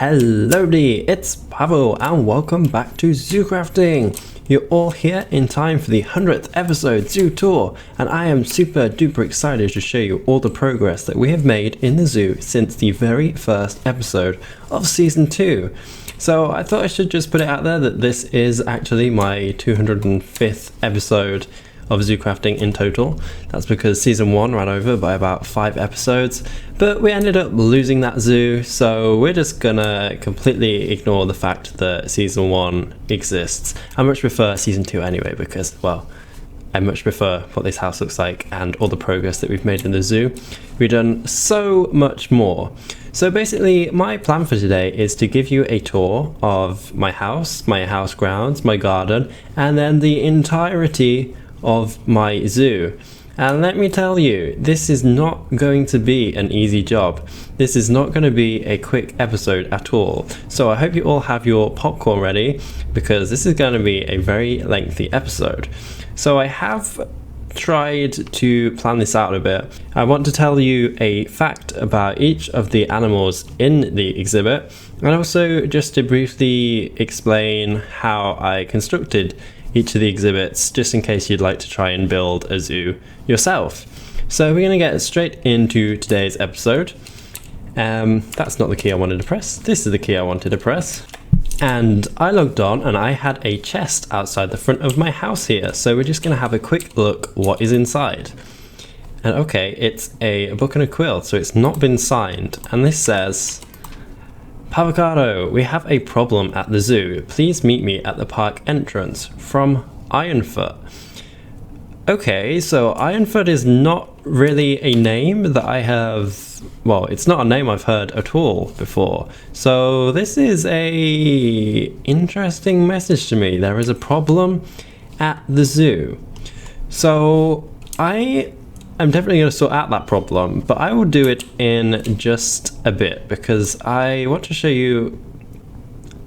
Hello there, it's Pavel and welcome back to ZooCrafting. You're all here in time for the 100th episode zoo tour, and I am super duper excited to show you all the progress that we have made in the zoo since the very first episode of season 2. So I thought I should just put it out there that this is actually my 205th episode of ZooCrafting in total. That's because season 1 ran over by about 5 episodes, but we ended up losing that zoo, so we're just gonna completely ignore the fact that season 1 exists. I much prefer season 2 anyway, because, well, I much prefer what this house looks like and all the progress that we've made in the zoo. We've done so much more. So basically, my plan for today is to give you a tour of my house grounds, my garden, and then the entirety of my zoo. And let me tell you, this is not going to be an easy job. This is not going to be a quick episode at all. So I hope you all have your popcorn ready, because this is going to be a very lengthy episode. So I have tried to plan this out a bit. I want to tell you a fact about each of the animals in the exhibit, and also just to briefly explain how I constructed each of the exhibits, just in case you'd like to try and build a zoo yourself. So we're going to get straight into today's episode. That's not the key I wanted to press. This is the key I wanted to press. And I logged on and I had a chest outside the front of my house here. So we're just going to have a quick look what is inside. And okay, it's a book and a quill, so it's not been signed. And this says, "Pavocado, we have a problem at the zoo. Please meet me at the park entrance. From Ironfoot." Okay, so Ironfoot is not really a name that I have, well, it's not a name I've heard at all before. So this is a interesting message to me. There is a problem at the zoo. So I'm definitely going to sort out that problem, but I will do it in just a bit, because I want to show you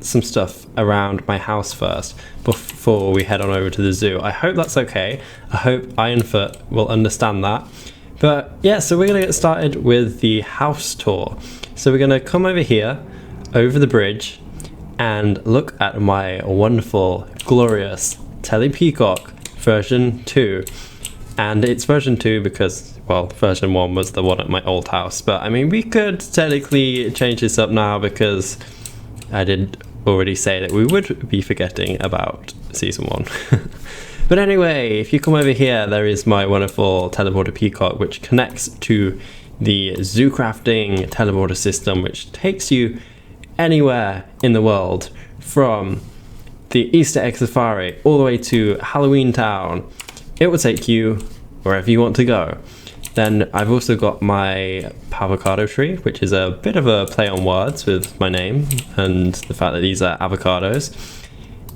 some stuff around my house first before we head on over to the zoo. I hope that's okay. I hope Ironfoot will understand that. But yeah, so we're going to get started with the house tour. So we're going to come over here, over the bridge, and look at my wonderful, glorious Telly Peacock version 2. And it's version 2 because, well, version 1 was the one at my old house. But I mean, we could technically change this up now, because I did already say that we would be forgetting about season 1. But anyway, if you come over here, there is my wonderful teleporter Peacock, which connects to the ZooCrafting teleporter system, which takes you anywhere in the world, from the Easter egg safari all the way to Halloween Town. It will take you wherever you want to go. Then I've also got my avocado tree, which is a bit of a play on words with my name and the fact that these are avocados.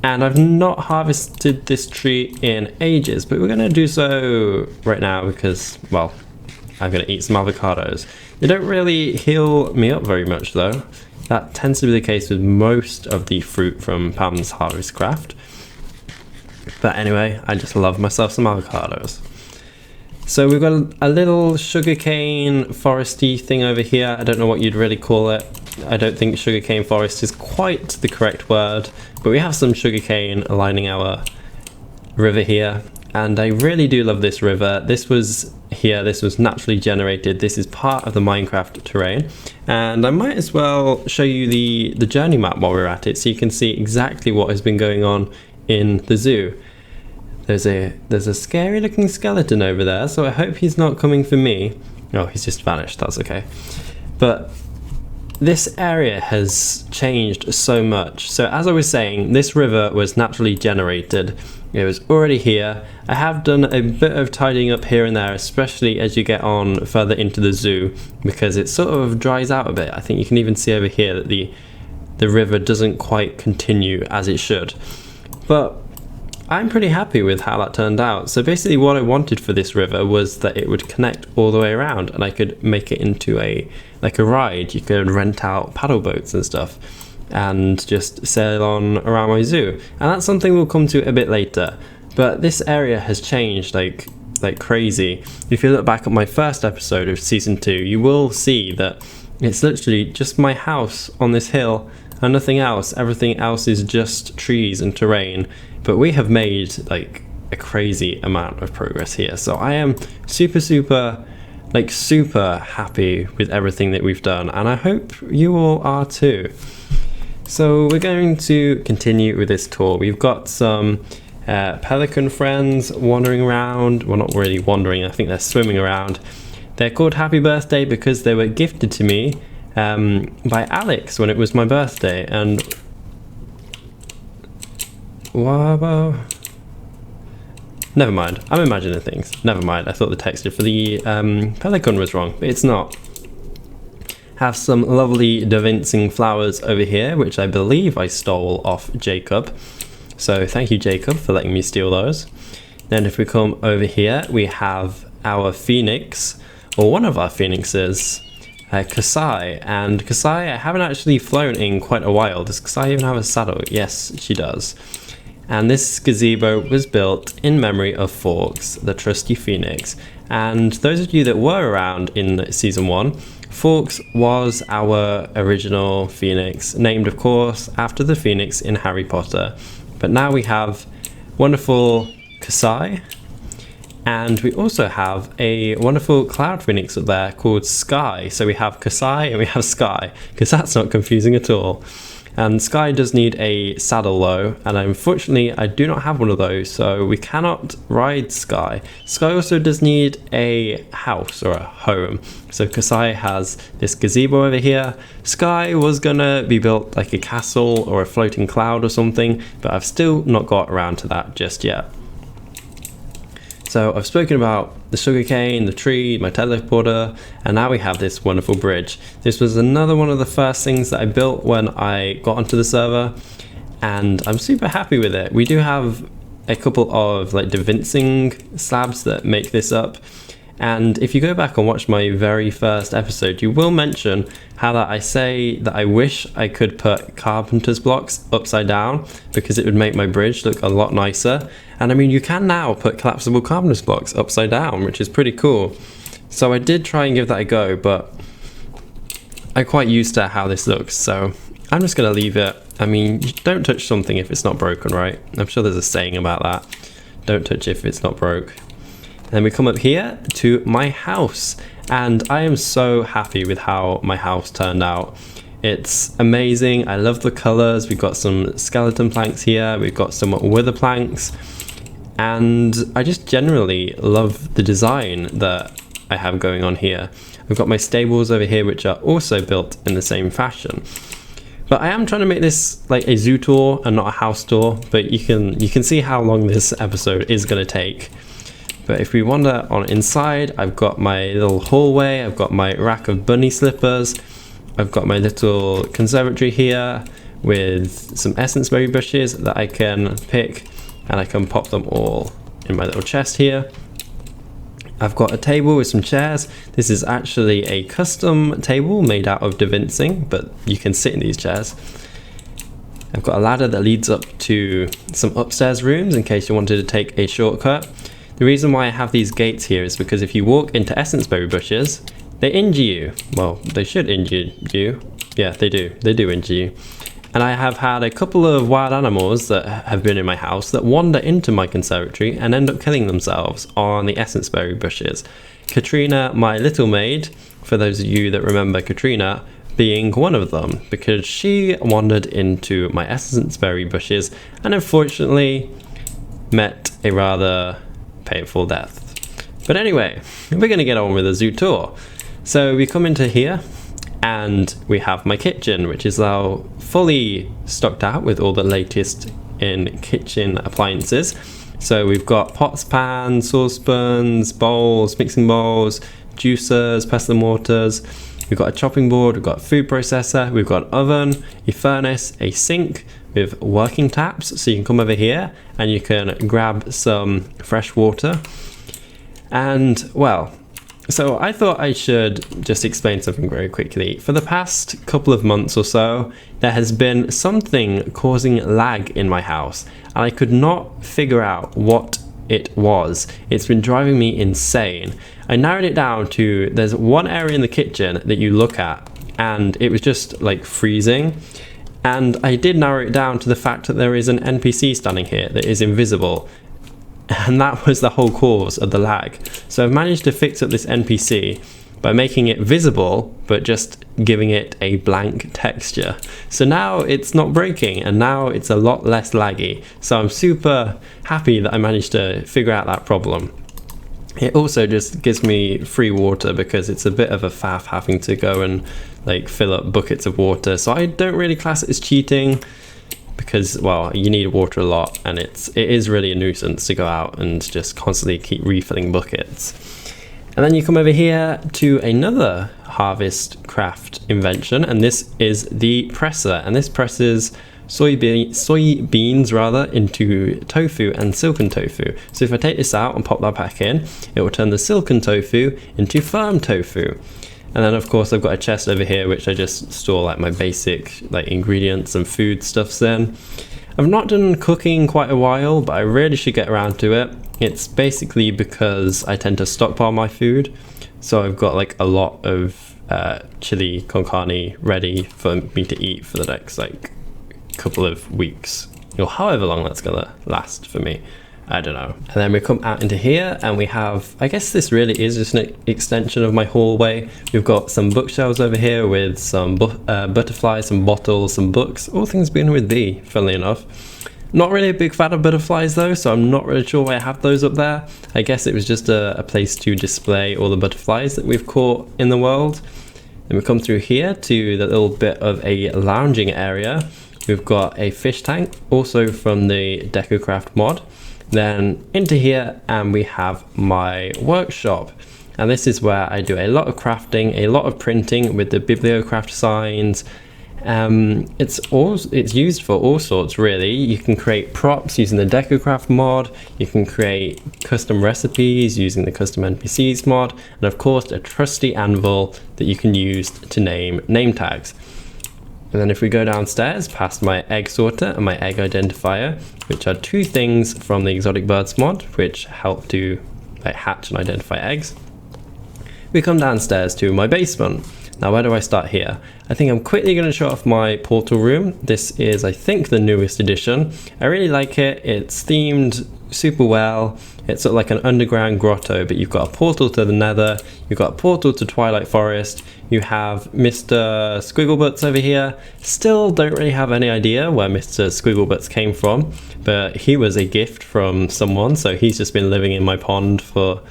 And I've not harvested this tree in ages, but we're going to do so right now because, well, I'm going to eat some avocados. They don't really heal me up very much though. That tends to be the case with most of the fruit from Pam's Harvest Craft. But anyway, I just love myself some avocados. So we've got a little sugarcane foresty thing over here. I don't know what you'd really call it. I don't think sugarcane forest is quite the correct word, but we have some sugarcane lining our river here. And I really do love this river. This was naturally generated. This is part of the Minecraft terrain. And I might as well show you the journey map while we're at it, so you can see exactly what has been going on in the zoo. There's a scary looking skeleton over there, so I hope he's not coming for me. Oh, he's just vanished, that's okay. But this area has changed so much. So as I was saying, this river was naturally generated. It was already here. I have done a bit of tidying up here and there, especially as you get on further into the zoo, because it sort of dries out a bit. I think you can even see over here that the river doesn't quite continue as it should. But I'm pretty happy with how that turned out. So basically what I wanted for this river was that it would connect all the way around, and I could make it into a ride. You could rent out paddle boats and stuff and just sail on around my zoo. And that's something we'll come to a bit later. But this area has changed like crazy. If you look back at my first episode of season 2, you will see that It's literally just my house on this hill and nothing else. Everything else is just trees and terrain. But we have made like a crazy amount of progress here. So I am super happy with everything that we've done, and I hope you all are too. So we're going to continue with this tour. We've got some pelican friends wandering around. Well, not really wandering, I think they're swimming around. They're called Happy Birthday because they were gifted to me by Alex when it was my birthday. And wow, never mind, I'm imagining things. Never mind, I thought the texture for the pelican was wrong, but it's not. Have some lovely DaVincing flowers over here, which I believe I stole off Jacob. So thank you, Jacob, for letting me steal those. Then if we come over here, we have our phoenix, or one of our phoenixes, Kasai. And Kasai, I haven't actually flown in quite a while. Does Kasai even have a saddle? Yes, she does. And this gazebo was built in memory of Forks, the trusty phoenix. And those of you that were around in season 1, Forks was our original phoenix, named of course after the phoenix in Harry Potter. But now we have wonderful Kasai, and we also have a wonderful cloud phoenix up there called Sky. So we have Kasai and we have Sky, because that's not confusing at all. And Sky does need a saddle though, and unfortunately I do not have one of those, so we cannot ride Sky. Sky also does need a house or a home. So Kasai has this gazebo over here. Sky was gonna be built like a castle or a floating cloud or something, but I've still not got around to that just yet. So I've spoken about the sugarcane, the tree, my teleporter, and now we have this wonderful bridge. This was another one of the first things that I built when I got onto the server, and I'm super happy with it. We do have a couple of like DaVincing slabs that make this up, and if you go back and watch my very first episode, you will mention how that I say that I wish I could put carpenter's blocks upside down because it would make my bridge look a lot nicer. And I mean, you can now put collapsible carpenter's blocks upside down, which is pretty cool. So I did try and give that a go, but I'm quite used to how this looks, so I'm just gonna leave it. I mean, don't touch something if it's not broken, right? I'm sure there's a saying about that. Don't touch it if it's not broke. Then we come up here to my house, and I am so happy with how my house turned out. It's amazing. I love the colors. We've got some skeleton planks here. We've got some wither planks, and I just generally love the design that I have going on here. We've got my stables over here, which are also built in the same fashion. But I am trying to make this like a zoo tour and not a house tour, but you can see how long this episode is going to take. But if we wander on inside, I've got my little hallway, I've got my rack of bunny slippers, I've got my little conservatory here with some essence berry bushes that I can pick, and I can pop them all in my little chest here. I've got a table with some chairs. This is actually a custom table made out of DaVincing, but you can sit in these chairs. I've got a ladder that leads up to some upstairs rooms in case you wanted to take a shortcut. The reason why I have these gates here is because if you walk into essence berry bushes, they injure you. Well, they should injure you. Yeah, they do. They do injure you. And I have had a couple of wild animals that have been in my house that wander into my conservatory and end up killing themselves on the essence berry bushes. Katrina, my little maid, for those of you that remember Katrina, being one of them, because she wandered into my essence berry bushes and unfortunately met a rather painful death. But anyway, we're going to get on with the zoo tour. So we come into here and we have my kitchen, which is now fully stocked out with all the latest in kitchen appliances. So we've got pots, pans, saucepans, bowls, mixing bowls, juicers, pestle and mortars. We've got a chopping board, we've got a food processor, we've got an oven, a furnace, a sink with working taps, so you can come over here and you can grab some fresh water. And well, so I thought I should just explain something very quickly. For the past couple of months or so, there has been something causing lag in my house, and I could not figure out what it was. It's been driving me insane. I narrowed it down to, there's one area in the kitchen that you look at and it was just like freezing. And I did narrow it down to the fact that there is an NPC standing here that is invisible, and that was the whole cause of the lag. So I've managed to fix up this NPC by making it visible, but just giving it a blank texture. So now it's not breaking, and now it's a lot less laggy. So I'm super happy that I managed to figure out that problem. It also just gives me free water because it's a bit of a faff having to go and like fill up buckets of water. So I don't really class it as cheating because, well, you need water a lot, and it is really a nuisance to go out and just constantly keep refilling buckets. And then you come over here to another harvest craft invention, and this is the presser, and this presses soybeans rather into tofu and silken tofu. So if I take this out and pop that back in, it will turn the silken tofu into firm tofu. And then of course I've got a chest over here which I just store like my basic like ingredients and food stuffs in. I've not done cooking quite a while, but I really should get around to it. It's basically because I tend to stockpile my food, so I've got like a lot of chili con carne ready for me to eat for the next like couple of weeks, or however long that's gonna last for me. I don't know. And then we come out into here and we have, I guess this really is just an extension of my hallway. We've got some bookshelves over here with some butterflies, some bottles, some books, all things beginning with B, funnily enough. Not really a big fan of butterflies though, so I'm not really sure why I have those up there. I guess it was just a place to display all the butterflies that we've caught in the world. Then we come through here to the little bit of a lounging area. We've got a fish tank, also from the DecoCraft mod. Then into here, and we have my workshop. And this is where I do a lot of crafting, a lot of printing with the bibliocraft signs. It's used for all sorts really. You can create props using the DecoCraft mod. You can create custom recipes using the custom NPCs mod. And of course, a trusty anvil that you can use to name tags. And then if we go downstairs past my egg sorter and my egg identifier, which are two things from the exotic birds mod, which help to like hatch and identify eggs, we come downstairs to my basement. Now where do I start here? I think I'm quickly going to show off my portal room. This is, I think, the newest edition. I really like it. It's themed super well. It's sort of like an underground grotto, but you've got a portal to the nether, you've got a portal to Twilight Forest, you have Mr. Squigglebutts over here. Still don't really have any idea where Mr. Squigglebutts came from, but he was a gift from someone, so he's just been living in my pond for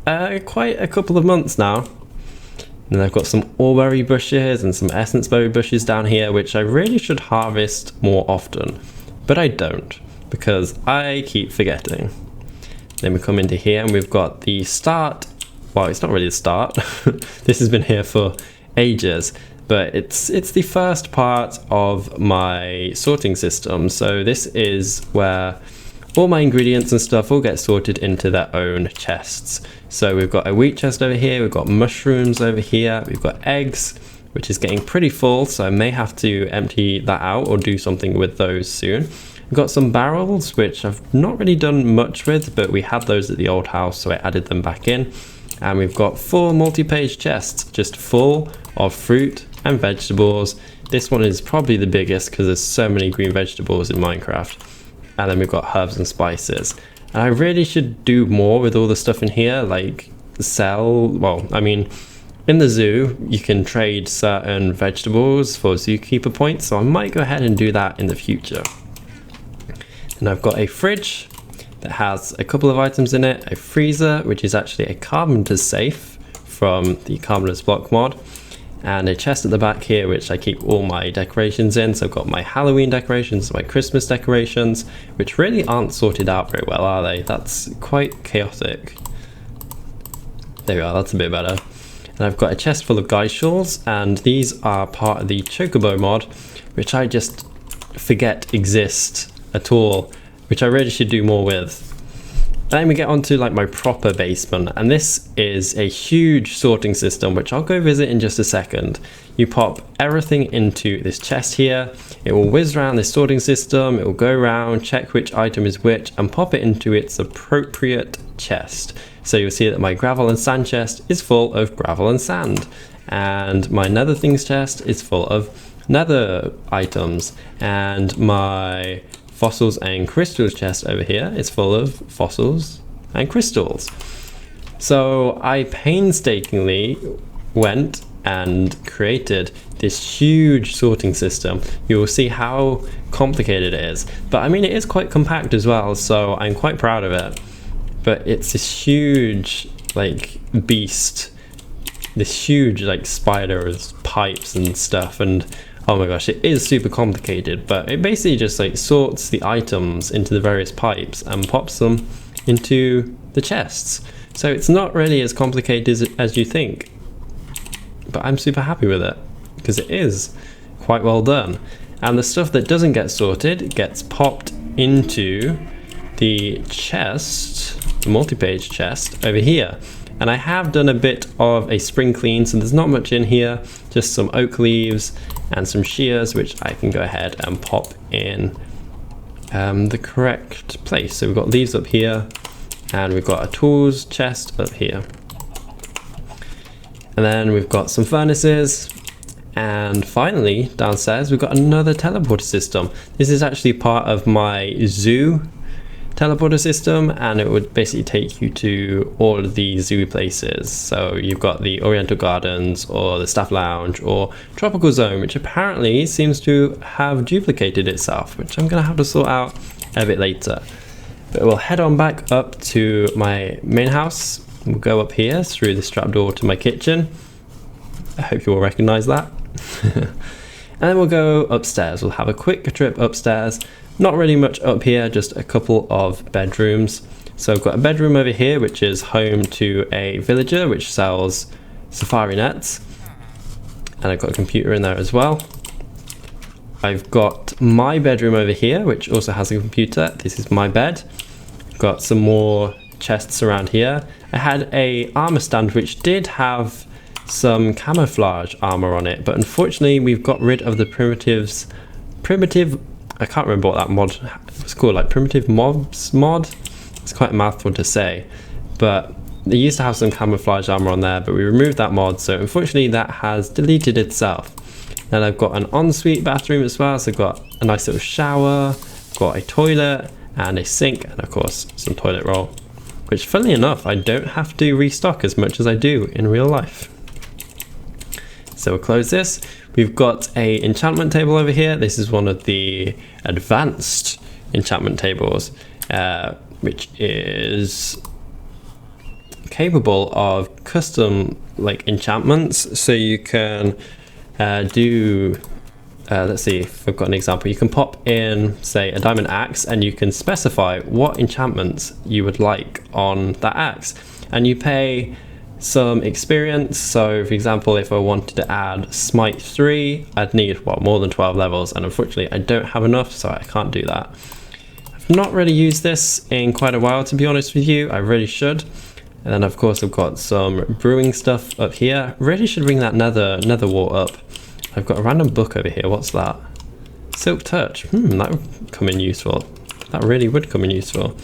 quite a couple of months now. And then I've got some orberry bushes and some essence berry bushes down here, which I really should harvest more often, but I don't, because I keep forgetting. Then we come into here and we've got the start. Well, it's not really the start. This has been here for ages, but it's the first part of my sorting system. So this is where all my ingredients and stuff all get sorted into their own chests. So we've got a wheat chest over here, we've got mushrooms over here, we've got eggs, which is getting pretty full, so I may have to empty that out or do something with those soon. We've got some barrels, which I've not really done much with, but we had those at the old house, so I added them back in. And we've got 4 multi-page chests, just full of fruit and vegetables. This one is probably the biggest because there's so many green vegetables in Minecraft. And then we've got herbs and spices. And I really should do more with all the stuff in here, like sell, well, I mean, in the zoo, you can trade certain vegetables for zookeeper points, so I might go ahead and do that in the future. And I've got a fridge that has a couple of items in it, a freezer, which is actually a carpenter's safe from the carpenter's block mod, and a chest at the back here, which I keep all my decorations in. So I've got my Halloween decorations, my Christmas decorations, which really aren't sorted out very well, are they? That's quite chaotic. There we are, that's a bit better. And I've got a chest full of guy shawls, and these are part of the Chocobo mod, which I just forget exist at all, which I really should do more with. And then we get onto like my proper basement, and this is a huge sorting system, which I'll go visit in just a second. You pop everything into this chest here, it will whiz around this sorting system, it will go around, check which item is which, and pop it into its appropriate chest. So you'll see that my gravel and sand chest is full of gravel and sand. and my nether things chest is full of nether items, and my fossils and crystals chest over here is full of fossils and crystals. So I painstakingly went and created this huge sorting system. You will see how complicated it is, but I mean it is quite compact as well, so I'm quite proud of it. But it's this huge like beast, this huge like spider with pipes and stuff, and oh my gosh, it is super complicated. But it basically just like sorts the items into the various pipes and pops them into the chests. So it's not really as complicated as you think, but I'm super happy with it because it is quite well done. And the stuff that doesn't get sorted gets popped into the chest, the multi-page chest over here. And I have done a bit of a spring clean, so there's not much in here, just some oak leaves and some shears, which I can go ahead and pop in the correct place. So we've got leaves up here, and we've got a tools chest up here. And then we've got some furnaces, and finally downstairs we've got another teleporter system. This is actually part of my zoo teleporter system, and it would basically take you to all of the zoo places. So you've got the Oriental Gardens or the Staff Lounge or Tropical Zone, which apparently seems to have duplicated itself, which I'm gonna have to sort out a bit later. But we'll head on back up to my main house. We'll go up here through this trapdoor to my kitchen. I hope you all recognize that. And then we'll go upstairs. We'll have a quick trip upstairs. Not really much up here, just a couple of bedrooms. So I've got a bedroom over here, which is home to a villager which sells safari nets. And I've got a computer in there as well. I've got my bedroom over here, which also has a computer. This is my bed. Got some more chests around here. I had a armor stand which did have some camouflage armor on it, but unfortunately we've got rid of the primitive, I can't remember what that mod was called, like primitive mobs mod. It's quite a mouthful to say, but they used to have some camouflage armor on there, but we removed that mod, so unfortunately that has deleted itself. Then I've got an ensuite bathroom as well, so I've got a nice little shower, got a toilet and a sink, and of course some toilet roll, which funnily enough I don't have to restock as much as I do in real life. So we'll close this. We've got a enchantment table over here. This is one of the advanced enchantment tables, which is capable of custom like enchantments. So you can do, let's see if I've got an example. You can pop in, say, a diamond axe, and you can specify what enchantments you would like on that axe, and you pay some experience. So for example, if I wanted to add smite 3, I'd need more than 12 levels, and unfortunately I don't have enough, so I can't do that. I've not really used this in quite a while, to be honest with you. I really should. And then of course I've got some brewing stuff up here. Really should bring that nether wall up. I've got a random book over here. What's that? Silk Touch. That would come in useful. That really would come in useful.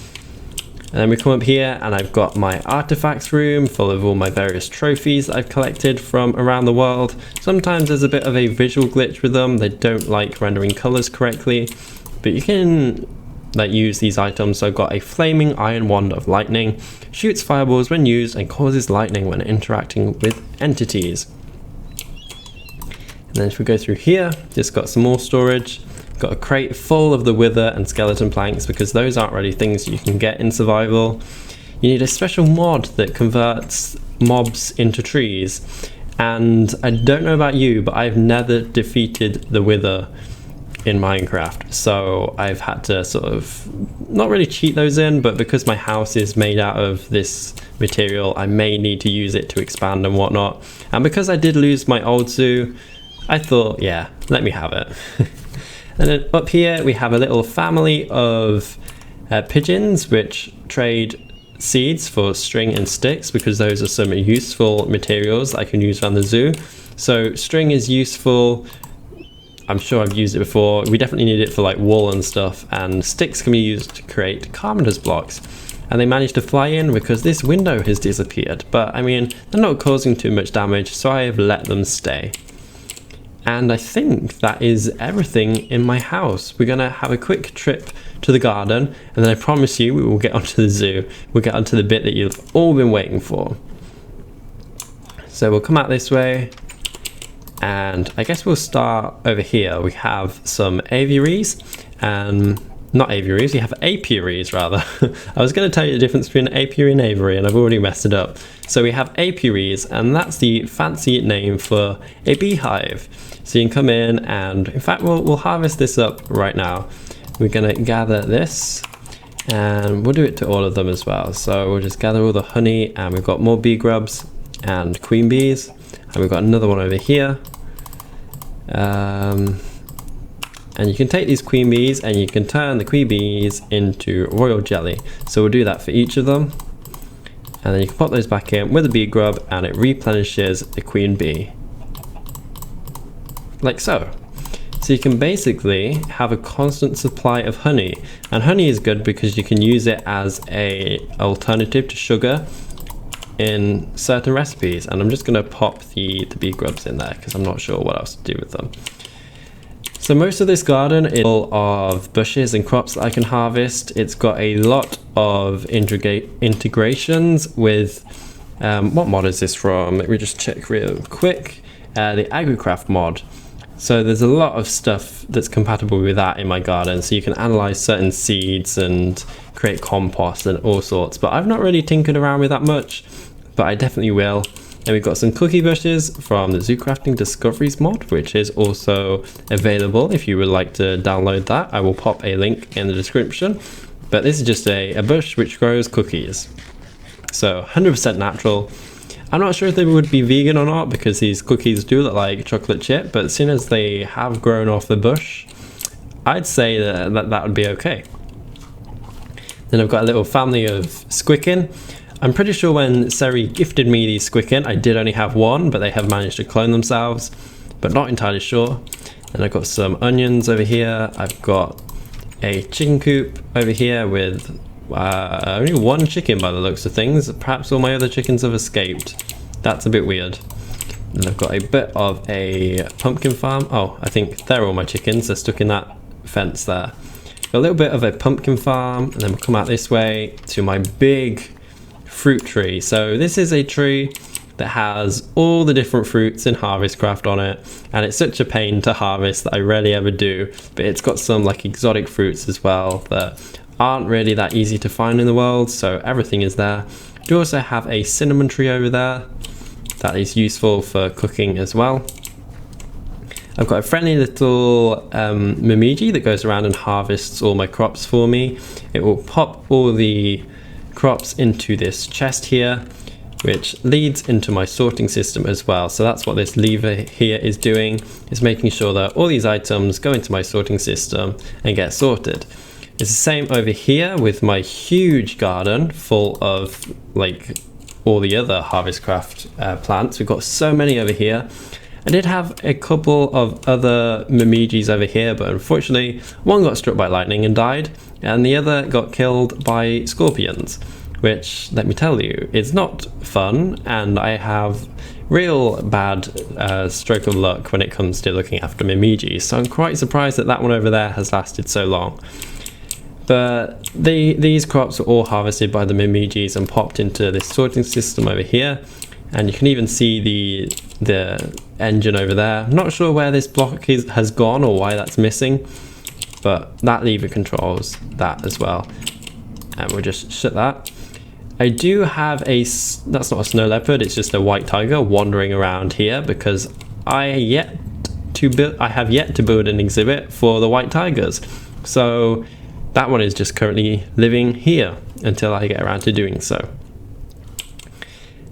And then we come up here and I've got my artifacts room full of all my various trophies that I've collected from around the world. Sometimes there's a bit of a visual glitch with them. They don't like rendering colors correctly, but you can like use these items. So I've got a flaming iron wand of lightning, shoots fireballs when used and causes lightning when interacting with entities. And then if we go through here, just got some more storage. Got a crate full of the wither and skeleton planks, because those aren't really things you can get in survival. You need a special mod that converts mobs into trees, and I don't know about you, but I've never defeated the wither in Minecraft, so I've had to sort of not really cheat those in, but because my house is made out of this material, I may need to use it to expand and whatnot. And because I did lose my old zoo, I thought, yeah, let me have it. And then up here we have a little family of pigeons which trade seeds for string and sticks, because those are some useful materials that I can use around the zoo. So string is useful. I'm sure I've used it before. We definitely need it for like wool and stuff, and sticks can be used to create carpenter's blocks. and they managed to fly in because this window has disappeared. But I mean, they're not causing too much damage, so I have let them stay. And I think that is everything in my house. We're gonna have a quick trip to the garden, and then I promise you we will get onto the zoo. We'll get onto the bit that you've all been waiting for. So we'll come out this way, and I guess we'll start over here. We have some aviaries, and not aviaries, we have apiaries rather. I was going to tell you the difference between an apiary and aviary, and I've already messed it up. So we have apiaries, and that's the fancy name for a beehive. So you can come in, and in fact we'll harvest this up right now. We're going to gather this, and we'll do it to all of them as well. So we'll just gather all the honey, and we've got more bee grubs and queen bees, and we've got another one over here. And you can take these queen bees and you can turn the queen bees into royal jelly. So we'll do that for each of them. And then you can pop those back in with a bee grub, and it replenishes the queen bee. Like so. So you can basically have a constant supply of honey. And honey is good because you can use it as an alternative to sugar in certain recipes. And I'm just going to pop the bee grubs in there because I'm not sure what else to do with them. So most of this garden is full of bushes and crops that I can harvest. It's got a lot of integrations with, what mod is this from? Let me just check real quick. The AgriCraft mod. So there's a lot of stuff that's compatible with that in my garden. So you can analyze certain seeds and create compost and all sorts. But I've not really tinkered around with that much, but I definitely will. And we've got some cookie bushes from the ZooCrafting Discoveries mod, which is also available if you would like to download that. I will pop a link in the description. But this is just a bush which grows cookies. So 100% natural. I'm not sure if they would be vegan or not because these cookies do look like chocolate chip, but as soon as they have grown off the bush, I'd say that would be okay. Then I've got a little family of squickin. I'm pretty sure when Seri gifted me these squickin, I did only have one, but they have managed to clone themselves, but not entirely sure. And I've got some onions over here. I've got a chicken coop over here with only one chicken by the looks of things. Perhaps all my other chickens have escaped. That's a bit weird. And I've got a bit of a pumpkin farm. Oh, I think they're all my chickens. They're stuck in that fence there. Got a little bit of a pumpkin farm, and then we'll come out this way to my big fruit tree. So this is a tree that has all the different fruits in Harvestcraft on it, and it's such a pain to harvest that I rarely ever do, but it's got some like exotic fruits as well that aren't really that easy to find in the world, so everything is there. You also have a cinnamon tree over there that is useful for cooking as well. I've got a friendly little Mimiji that goes around and harvests all my crops for me. It will pop all the crops into this chest here, which leads into my sorting system as well. So that's what this lever here is doing, is making sure that all these items go into my sorting system and get sorted. It's the same over here with my huge garden full of like all the other Harvestcraft plants. We've got so many over here. I did have a couple of other Mimijis over here, but unfortunately one got struck by lightning and died, and the other got killed by scorpions, which, let me tell you, is not fun, and I have real bad stroke of luck when it comes to looking after Mimijis, so I'm quite surprised that that one over there has lasted so long. But these crops were all harvested by the Mimijis and popped into this sorting system over here, and you can even see the engine over there. I'm not sure where this block has gone or why that's missing, but that lever controls that as well. And we'll just shut that. I do have that's not a snow leopard, it's just a white tiger wandering around here because I have yet to build an exhibit for the white tigers. So that one is just currently living here until I get around to doing so.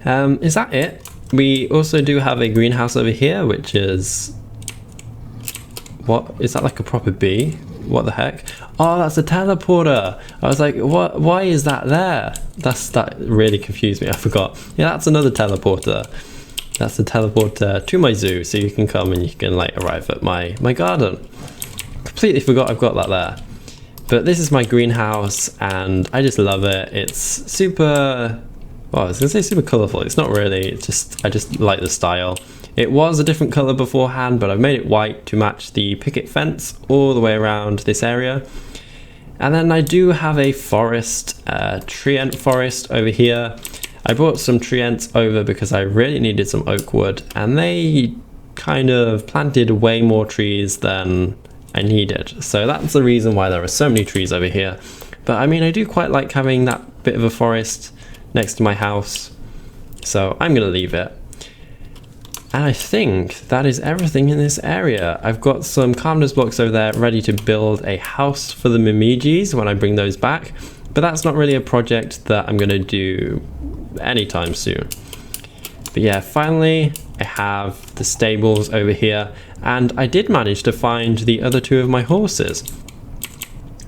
Is that it? We also do have a greenhouse over here, which is... What? Is that like a proper bee? What the heck? Oh, that's a teleporter! I was like, what? Why is that there? That really confused me, I forgot. Yeah, that's another teleporter. That's the teleporter to my zoo, so you can come and you can like arrive at my garden. Completely forgot I've got that there. But this is my greenhouse and I just love it. It's super, well, I was gonna say super colorful. It's not really, it's just, I just like the style. It was a different color beforehand, but I've made it white to match the picket fence all the way around this area. And then I do have a forest, tree-ent forest over here. I brought some tree-ents over because I really needed some oak wood, and they kind of planted way more trees than I needed. So that's the reason why there are so many trees over here. But I mean, I do quite like having that bit of a forest next to my house, so I'm gonna leave it. And I think that is everything in this area. I've got some calmness blocks over there ready to build a house for the Mimijis when I bring those back, but that's not really a project that I'm gonna do anytime soon. But yeah, finally I have the stables over here, and I did manage to find the other two of my horses.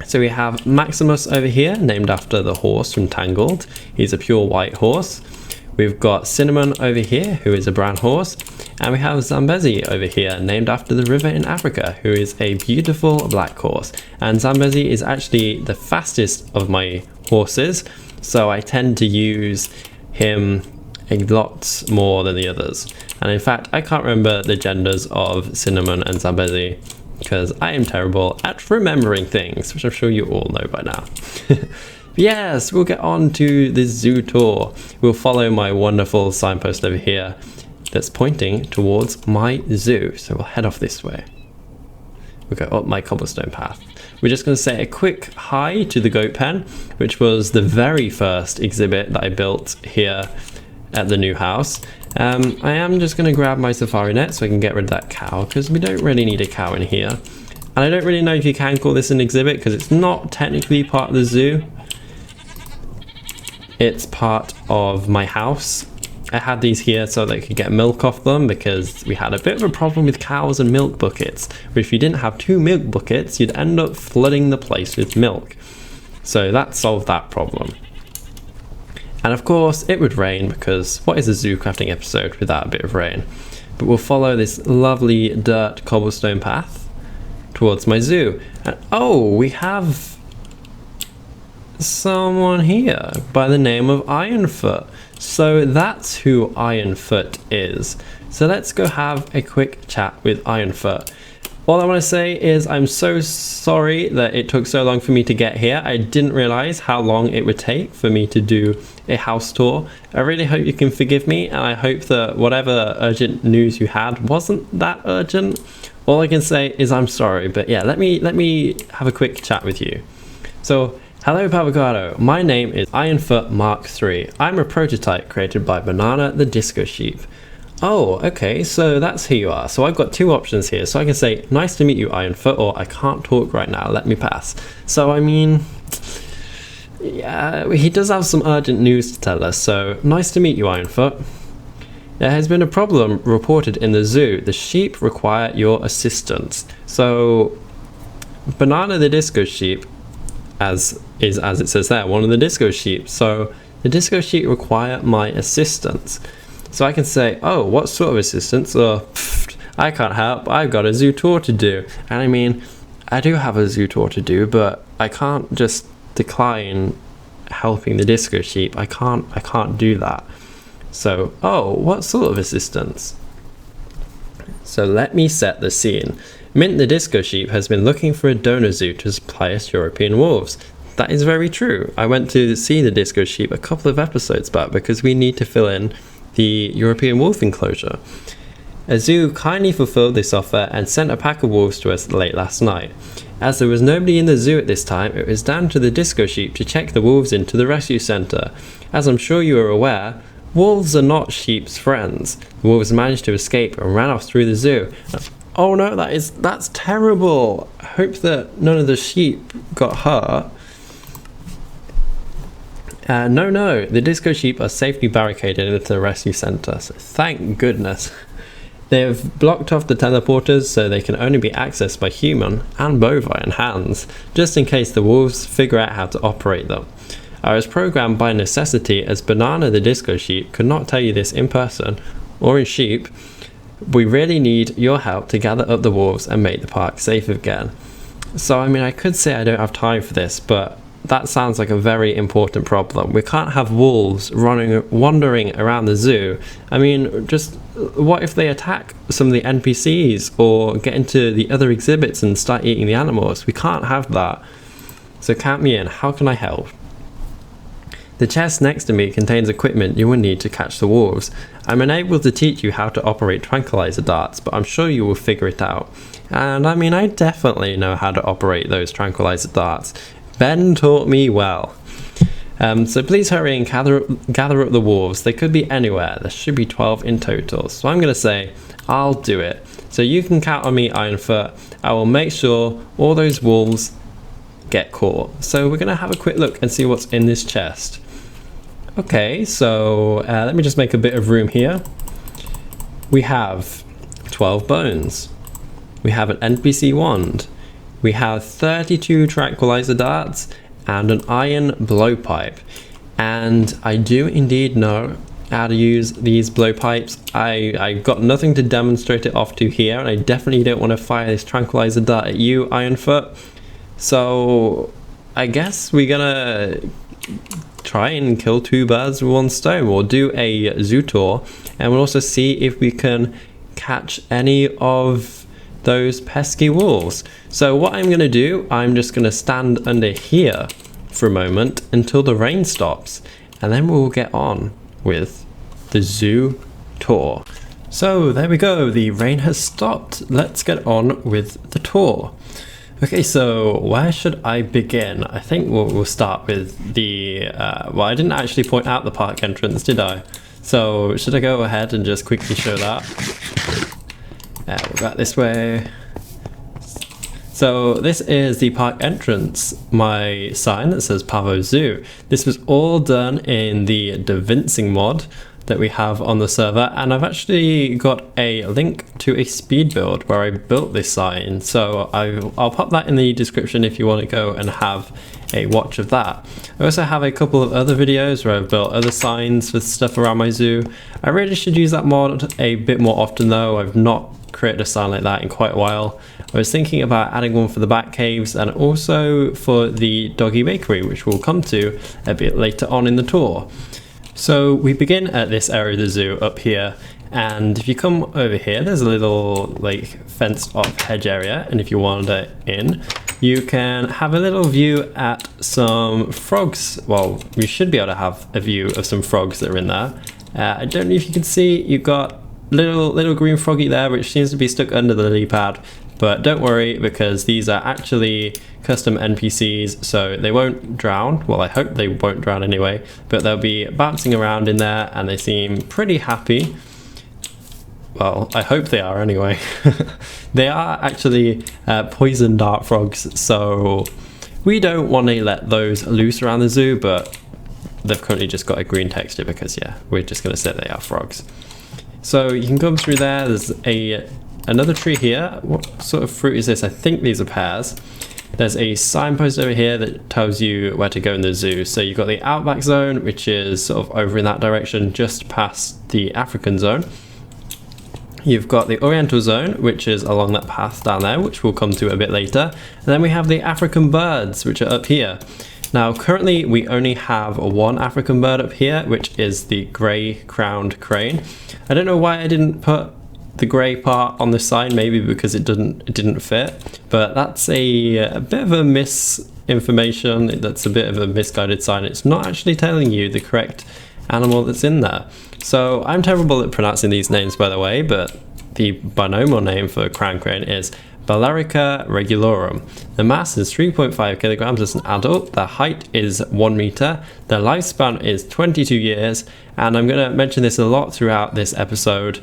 So we have Maximus over here, named after the horse from Tangled. He's a pure white horse. We've got Cinnamon over here, who is a brown horse, and we have Zambezi over here, named after the river in Africa, who is a beautiful black horse. And Zambezi is actually the fastest of my horses, so I tend to use him a lot more than the others. And in fact, I can't remember the genders of Cinnamon and Zambezi because I am terrible at remembering things, which I'm sure you all know by now. Yes, we'll get on to the zoo tour. We'll follow my wonderful signpost over here that's pointing towards my zoo. So we'll head off this way. We'll go up my cobblestone path. We're just going to say a quick hi to the goat pen, which was the very first exhibit that I built here at the new house. I am just going to grab my safari net so I can get rid of that cow, because we don't really need a cow in here. And I don't really know if you can call this an exhibit because it's not technically part of the zoo. It's part of my house. I had these here so that I could get milk off them because we had a bit of a problem with cows and milk buckets. But if you didn't have two milk buckets, you'd end up flooding the place with milk. So that solved that problem. And of course, it would rain because what is a ZooCrafting episode without a bit of rain? But we'll follow this lovely dirt cobblestone path towards my zoo. And oh, we have someone here by the name of Ironfoot. So that's who Ironfoot is. So let's go have a quick chat with Ironfoot. All I want to say is I'm so sorry that it took so long for me to get here. I didn't realize how long it would take for me to do a house tour. I really hope you can forgive me, and I hope that whatever urgent news you had wasn't that urgent. All I can say is I'm sorry, but yeah, let me have a quick chat with you. So, hello Pavocado, my name is Ironfoot Mark III. I'm a prototype created by Banana the Disco Sheep. Oh, okay, so that's who you are. So I've got two options here. So I can say, nice to meet you, Ironfoot, or I can't talk right now, let me pass. So I mean, yeah, he does have some urgent news to tell us. So nice to meet you, Ironfoot. There has been a problem reported in the zoo. The sheep require your assistance. So Banana the Disco Sheep, as it says there, one of the disco sheep. So the disco sheep require my assistance. So I can say, oh, what sort of assistance? Oh, I can't help, I've got a zoo tour to do. And I mean, I do have a zoo tour to do, but I can't just decline helping the disco sheep. I can't do that. So, oh, what sort of assistance? So let me set the scene. Mint the disco sheep has been looking for a donor zoo to supply us European wolves. That is very true. I went to see the disco sheep a couple of episodes back because we need to fill in the European wolf enclosure. A zoo kindly fulfilled this offer and sent a pack of wolves to us late last night. As there was nobody in the zoo at this time, it was down to the disco sheep to check the wolves into the rescue centre. As I'm sure you are aware, wolves are not sheep's friends. The wolves managed to escape and ran off through the zoo. Oh no, that's terrible. I hope that none of the sheep got hurt. No, the disco sheep are safely barricaded into the rescue centre, so thank goodness. They have blocked off the teleporters so they can only be accessed by human and bovine hands, just in case the wolves figure out how to operate them. I was programmed by necessity as Banana the Disco Sheep could not tell you this in person or in sheep. We really need your help to gather up the wolves and make the park safe again. So I mean, I could say I don't have time for this, but that sounds like a very important problem. We can't have wolves wandering around the zoo. I mean, just what if they attack some of the NPCs or get into the other exhibits and start eating the animals? We can't have that. So count me in. How can I help? The chest next to me contains equipment you will need to catch the wolves. I'm unable to teach you how to operate tranquilizer darts, but I'm sure you will figure it out. And I mean, I definitely know how to operate those tranquilizer darts. Ben taught me well. So please hurry and gather up the wolves. They could be anywhere. There should be 12 in total. So I'm going to say, I'll do it. So you can count on me, Ironfoot. I will make sure all those wolves get caught. So we're going to have a quick look and see what's in this chest. Okay, so let me just make a bit of room here. We have 12 bones. We have an NPC wand. We have 32 tranquilizer darts and an iron blowpipe. And I do indeed know how to use these blowpipes. I got nothing to demonstrate it off to here, and I definitely don't want to fire this tranquilizer dart at you, Ironfoot. So I guess we're gonna try and kill two birds with one stone. We'll do a zoo tour, and we'll also see if we can catch any of those pesky wolves. So what I'm gonna do, I'm just gonna stand under here for a moment until the rain stops, and then we'll get on with the zoo tour. So there we go, the rain has stopped. Let's get on with the tour. Okay, so where should I begin? I think we'll start with the, well, I didn't actually point out the park entrance, did I? So should I go ahead and just quickly show that? We'll go this way. So this is the park entrance, my sign that says Pavo Zoo. This was all done in the DaVincing mod that we have on the server, and I've actually got a link to a speed build where I built this sign, so I'll pop that in the description if you want to go and have a watch of that. I also have a couple of other videos where I've built other signs with stuff around my zoo. I really should use that mod a bit more often though. I've not created a sign like that in quite a while. I was thinking about adding one for the bat caves and also for the Doggie bakery, which we'll come to a bit later on in the tour. So we begin at this area of the zoo up here, and if you come over here, there's a little like fenced off hedge area, and if you wander in, you can have a little view at some frogs. Well, you should be able to have a view of some frogs that are in there. I don't know if you can see, you've got little green froggy there, which seems to be stuck under the lily pad, but don't worry because these are actually custom NPCs, so they won't drown. Well, I hope they won't drown anyway, but they'll be bouncing around in there and they seem pretty happy. Well, I hope they are anyway. They are actually poison dart frogs, so we don't want to let those loose around the zoo, but they've currently just got a green texture because, yeah, we're just going to say they are frogs. So you can come through there. There's another tree here. What sort of fruit is this? I think these are pears. There's a signpost over here that tells you where to go in the zoo. So you've got the Outback zone, which is sort of over in that direction, just past the African zone. You've got the Oriental zone, which is along that path down there, which we'll come to a bit later. And then we have the African birds, which are up here. Now, currently we only have one African bird up here, which is the grey-crowned crane. I don't know why I didn't put the grey part on the sign, maybe because it didn't fit, but that's a bit of a misinformation. That's a bit of a misguided sign. It's not actually telling you the correct animal that's in there. So I'm terrible at pronouncing these names, by the way, but the binomial name for crown crane is Balearica regularum. The mass is 3.5 kilograms as an adult, their height is 1 meter, their lifespan is 22 years, and I'm going to mention this a lot throughout this episode,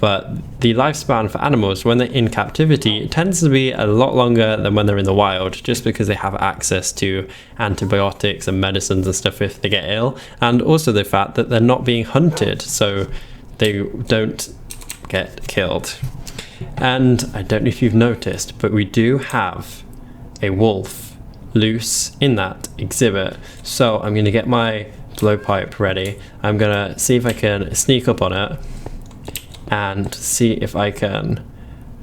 but the lifespan for animals when they're in captivity tends to be a lot longer than when they're in the wild, just because they have access to antibiotics and medicines and stuff if they get ill, and also the fact that they're not being hunted, so they don't get killed. And I don't know if you've noticed, but we do have a wolf loose in that exhibit. So I'm going to get my blowpipe ready. I'm going to see if I can sneak up on it and see if I can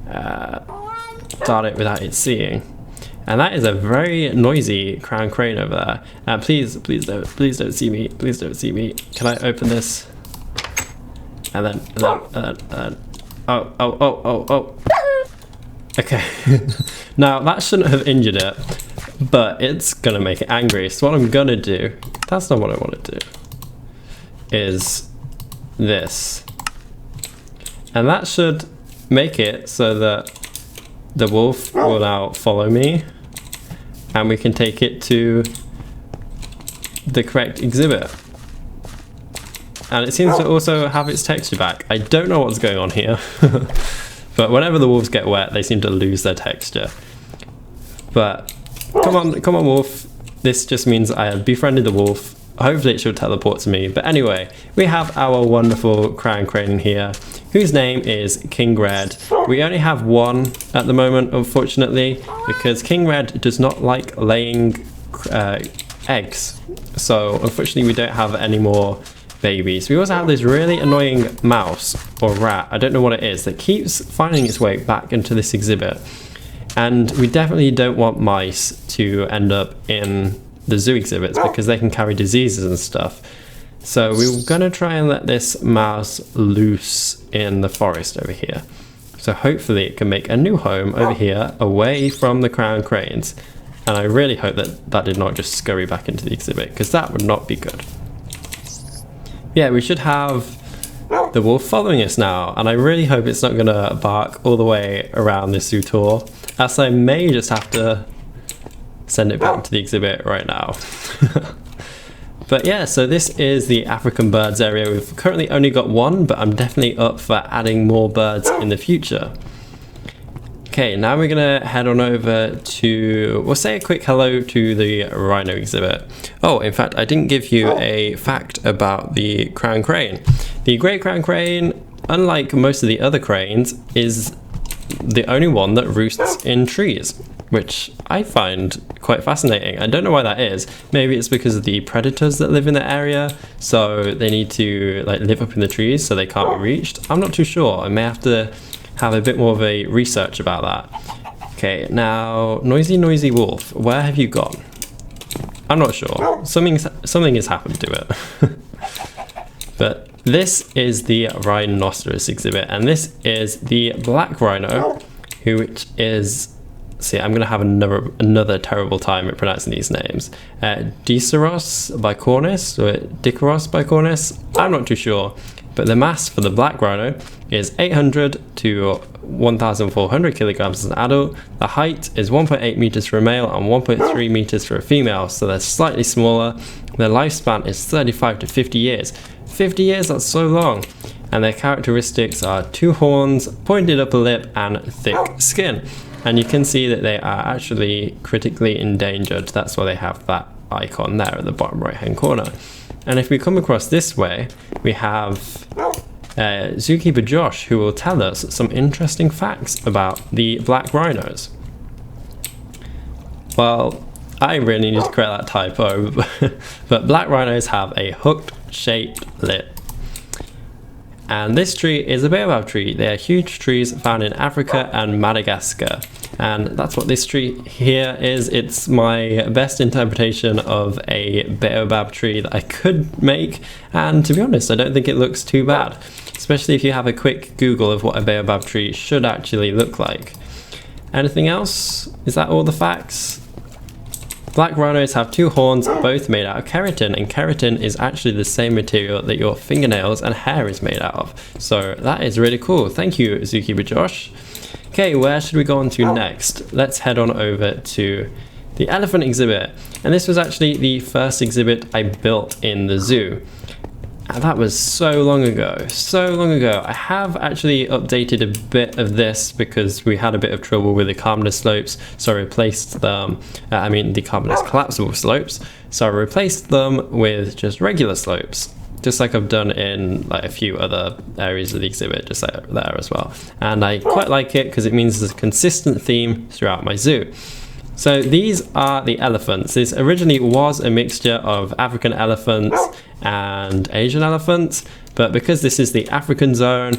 dart it without it seeing. And that is a very noisy crown crane over there. Please don't see me. Please don't see me. Can I open this? And then, oh. Okay. Now that shouldn't have injured it, but it's gonna make it angry. So what I'm gonna do, that's not what I want to do, is this. And that should make it so that the wolf will now follow me, and we can take it to the correct exhibit. And it seems to also have its texture back. I don't know what's going on here, but whenever the wolves get wet, they seem to lose their texture. But come on wolf. This just means I have befriended the wolf. Hopefully it should teleport to me. But anyway, we have our wonderful crown crane here, whose name is King Red. We only have one at the moment, unfortunately, because King Red does not like laying eggs. So unfortunately we don't have any more babies. We also have this really annoying mouse or rat, I don't know what it is, that keeps finding its way back into this exhibit. And we definitely don't want mice to end up in the zoo exhibits because they can carry diseases and stuff. So we're gonna try and let this mouse loose in the forest over here. So hopefully it can make a new home over here away from the crown cranes. And I really hope that that did not just scurry back into the exhibit, because that would not be good. Yeah, we should have the wolf following us now, and I really hope it's not gonna bark all the way around this zoo tour, as I may just have to send it back to the exhibit right now. But yeah, so this is the African birds area. We've currently only got one, but I'm definitely up for adding more birds in the future. Okay, now we're gonna head on over to, we'll say a quick hello to the Rhino exhibit. Oh, in fact, I didn't give you a fact about the crown crane. The great crown crane, unlike most of the other cranes, is the only one that roosts in trees, which I find quite fascinating. I don't know why that is. Maybe it's because of the predators that live in the area, so they need to like live up in the trees so they can't be reached. I'm not too sure. I may have to have a bit more of a research about that. Okay, now noisy wolf, where have you gone? I'm not sure. Something has happened to it. But this is the rhinoceros exhibit, and this is the black rhino, which is, see, I'm gonna have another terrible time at pronouncing these names. Diceros bicornis or Diceros bicornis. I'm not too sure, but the mass for the black rhino is 800 to 1,400 kilograms as an adult. The height is 1.8 meters for a male and 1.3 meters for a female, so they're slightly smaller. Their lifespan is 35 to 50 years. 50 years, that's so long. And their characteristics are 2 horns, pointed upper lip, and thick skin. And you can see that they are actually critically endangered. That's why they have that icon there at the bottom right hand corner. And if we come across this way, we have zookeeper Josh, who will tell us some interesting facts about the black rhinos. Well, I really need to correct that typo, but black rhinos have a hooked shaped lip. And this tree is a baobab tree. They are huge trees found in Africa and Madagascar. And that's what this tree here is. It's my best interpretation of a baobab tree that I could make. And to be honest, I don't think it looks too bad. Especially if you have a quick Google of what a baobab tree should actually look like. Anything else? Is that all the facts? Black rhinos have 2 horns, both made out of keratin, and keratin is actually the same material that your fingernails and hair is made out of. So that is really cool. Thank you, Zookeeper Josh. Okay, where should we go on to next? Let's head on over to the elephant exhibit. And this was actually the first exhibit I built in the zoo. And that was so long ago. I have actually updated a bit of this because we had a bit of trouble with the Caiman slopes, so I replaced them, the Caiman collapsible slopes, so I replaced them with just regular slopes, just like I've done in like a few other areas of the exhibit, just like there as well. And I quite like it because it means there's a consistent theme throughout my zoo. So these are the elephants. This originally was a mixture of African elephants and Asian elephants, but because this is the African zone,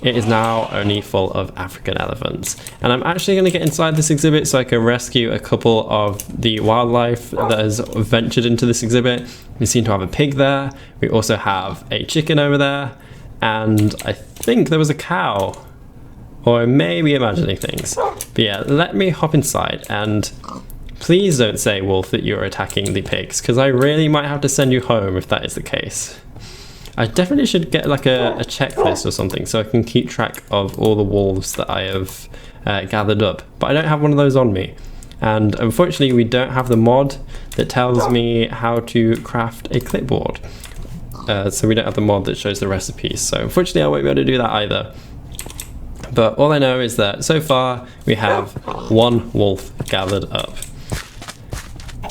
it is now only full of African elephants. And I'm actually going to get inside this exhibit so I can rescue a couple of the wildlife that has ventured into this exhibit. We seem to have a pig there. We also have a chicken over there. And I think there was a cow. Or maybe imagining things. But yeah, let me hop inside, and please don't say, Wolf, that you're attacking the pigs, because I really might have to send you home if that is the case. I definitely should get like a checklist or something so I can keep track of all the wolves that I have gathered up, but I don't have one of those on me. And unfortunately we don't have the mod that tells me how to craft a clipboard. So we don't have the mod that shows the recipes, so unfortunately I won't be able to do that either. But all I know is that so far we have one wolf gathered up.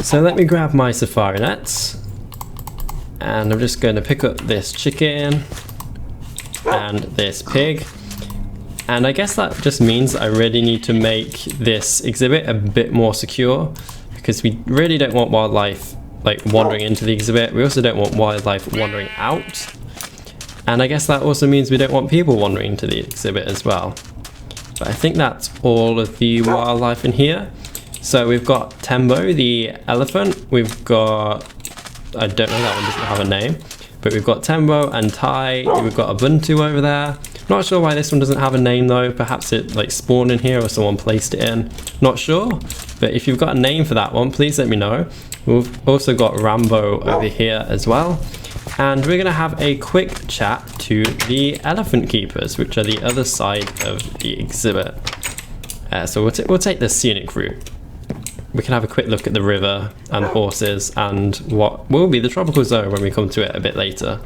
So let me grab my safari nets, and I'm just going to pick up this chicken and this pig. And I guess that just means I really need to make this exhibit a bit more secure, because we really don't want wildlife like wandering into the exhibit. We also don't want wildlife wandering out. And I guess that also means we don't want people wandering into the exhibit as well. But I think that's all of the wildlife in here. So we've got Tembo, the elephant. We've got, I don't know, that one doesn't have a name. But we've got Tembo and Tai. We've got Ubuntu over there. Not sure why this one doesn't have a name though. Perhaps it like spawned in here or someone placed it in. Not sure. But if you've got a name for that one, please let me know. We've also got Rambo over here as well. And we're going to have a quick chat to the elephant keepers, which are the other side of the exhibit. So we'll take the scenic route. We can have a quick look at the river and the horses and what will be the tropical zone when we come to it a bit later.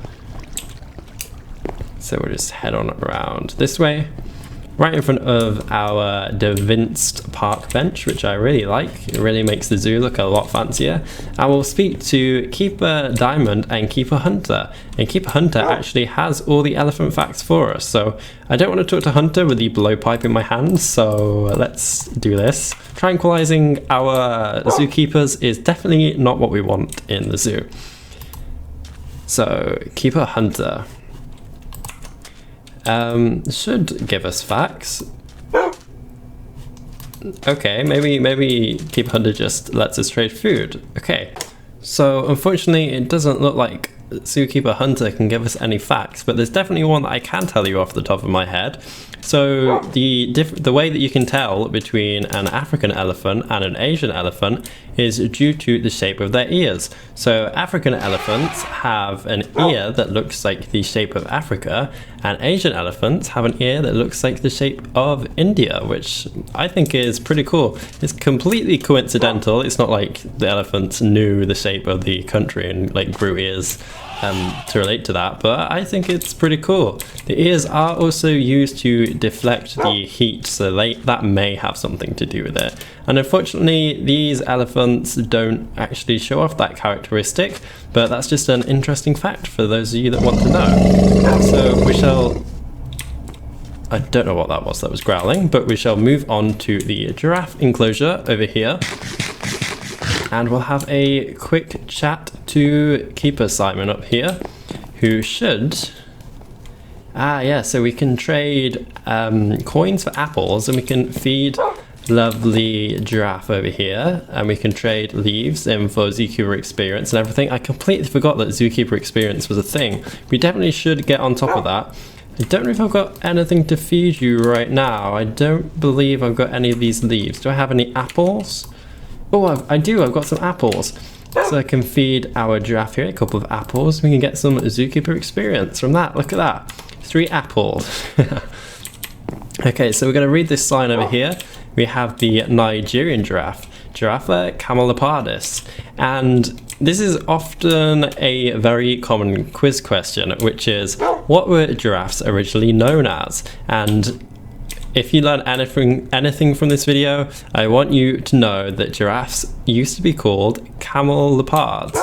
So we'll just head on around this way, right in front of our DaVincing park bench, which I really like. It really makes the zoo look a lot fancier. And we'll speak to Keeper Diamond and Keeper Hunter. And Keeper Hunter actually has all the elephant facts for us. So I don't want to talk to Hunter with the blowpipe in my hand, so let's do this. Tranquilizing our zookeepers is definitely not what we want in the zoo. So Keeper Hunter should give us facts. Okay, maybe Keeper Hunter just lets us trade food. Okay, so unfortunately it doesn't look like Zookeeper Hunter can give us any facts, but there's definitely one that I can tell you off the top of my head. So the way that you can tell between an African elephant and an Asian elephant is due to the shape of their ears. So African elephants have an ear that looks like the shape of Africa, and Asian elephants have an ear that looks like the shape of India, which I think is pretty cool. It's completely coincidental. It's not like the elephants knew the shape of the country and like grew ears to relate to that, but I think it's pretty cool. The ears are also used to deflect the heat, so that may have something to do with it. And unfortunately, these elephants don't actually show off that characteristic, but that's just an interesting fact for those of you that want to know. So we shall... I don't know what that was growling, but we shall move on to the giraffe enclosure over here. And we'll have a quick chat to Keeper Simon up here, who should... yeah, so we can trade coins for apples, and we can feed lovely giraffe over here, and we can trade leaves in for Zookeeper Experience and everything. I completely forgot that Zookeeper Experience was a thing. We definitely should get on top of that. I don't know if I've got anything to feed you right now. I don't believe I've got any of these leaves. Do I have any apples? Oh, I do. I've got some apples. So I can feed our giraffe here a couple of apples. We can get some Zookeeper Experience from that. Look at that. 3 apples. Okay, so we're going to read this sign over here. We have the Nigerian giraffe, Giraffe camelopardus. And this is often a very common quiz question, which is, what were giraffes originally known as? And if you learn anything from this video, I want you to know that giraffes used to be called camel leopards,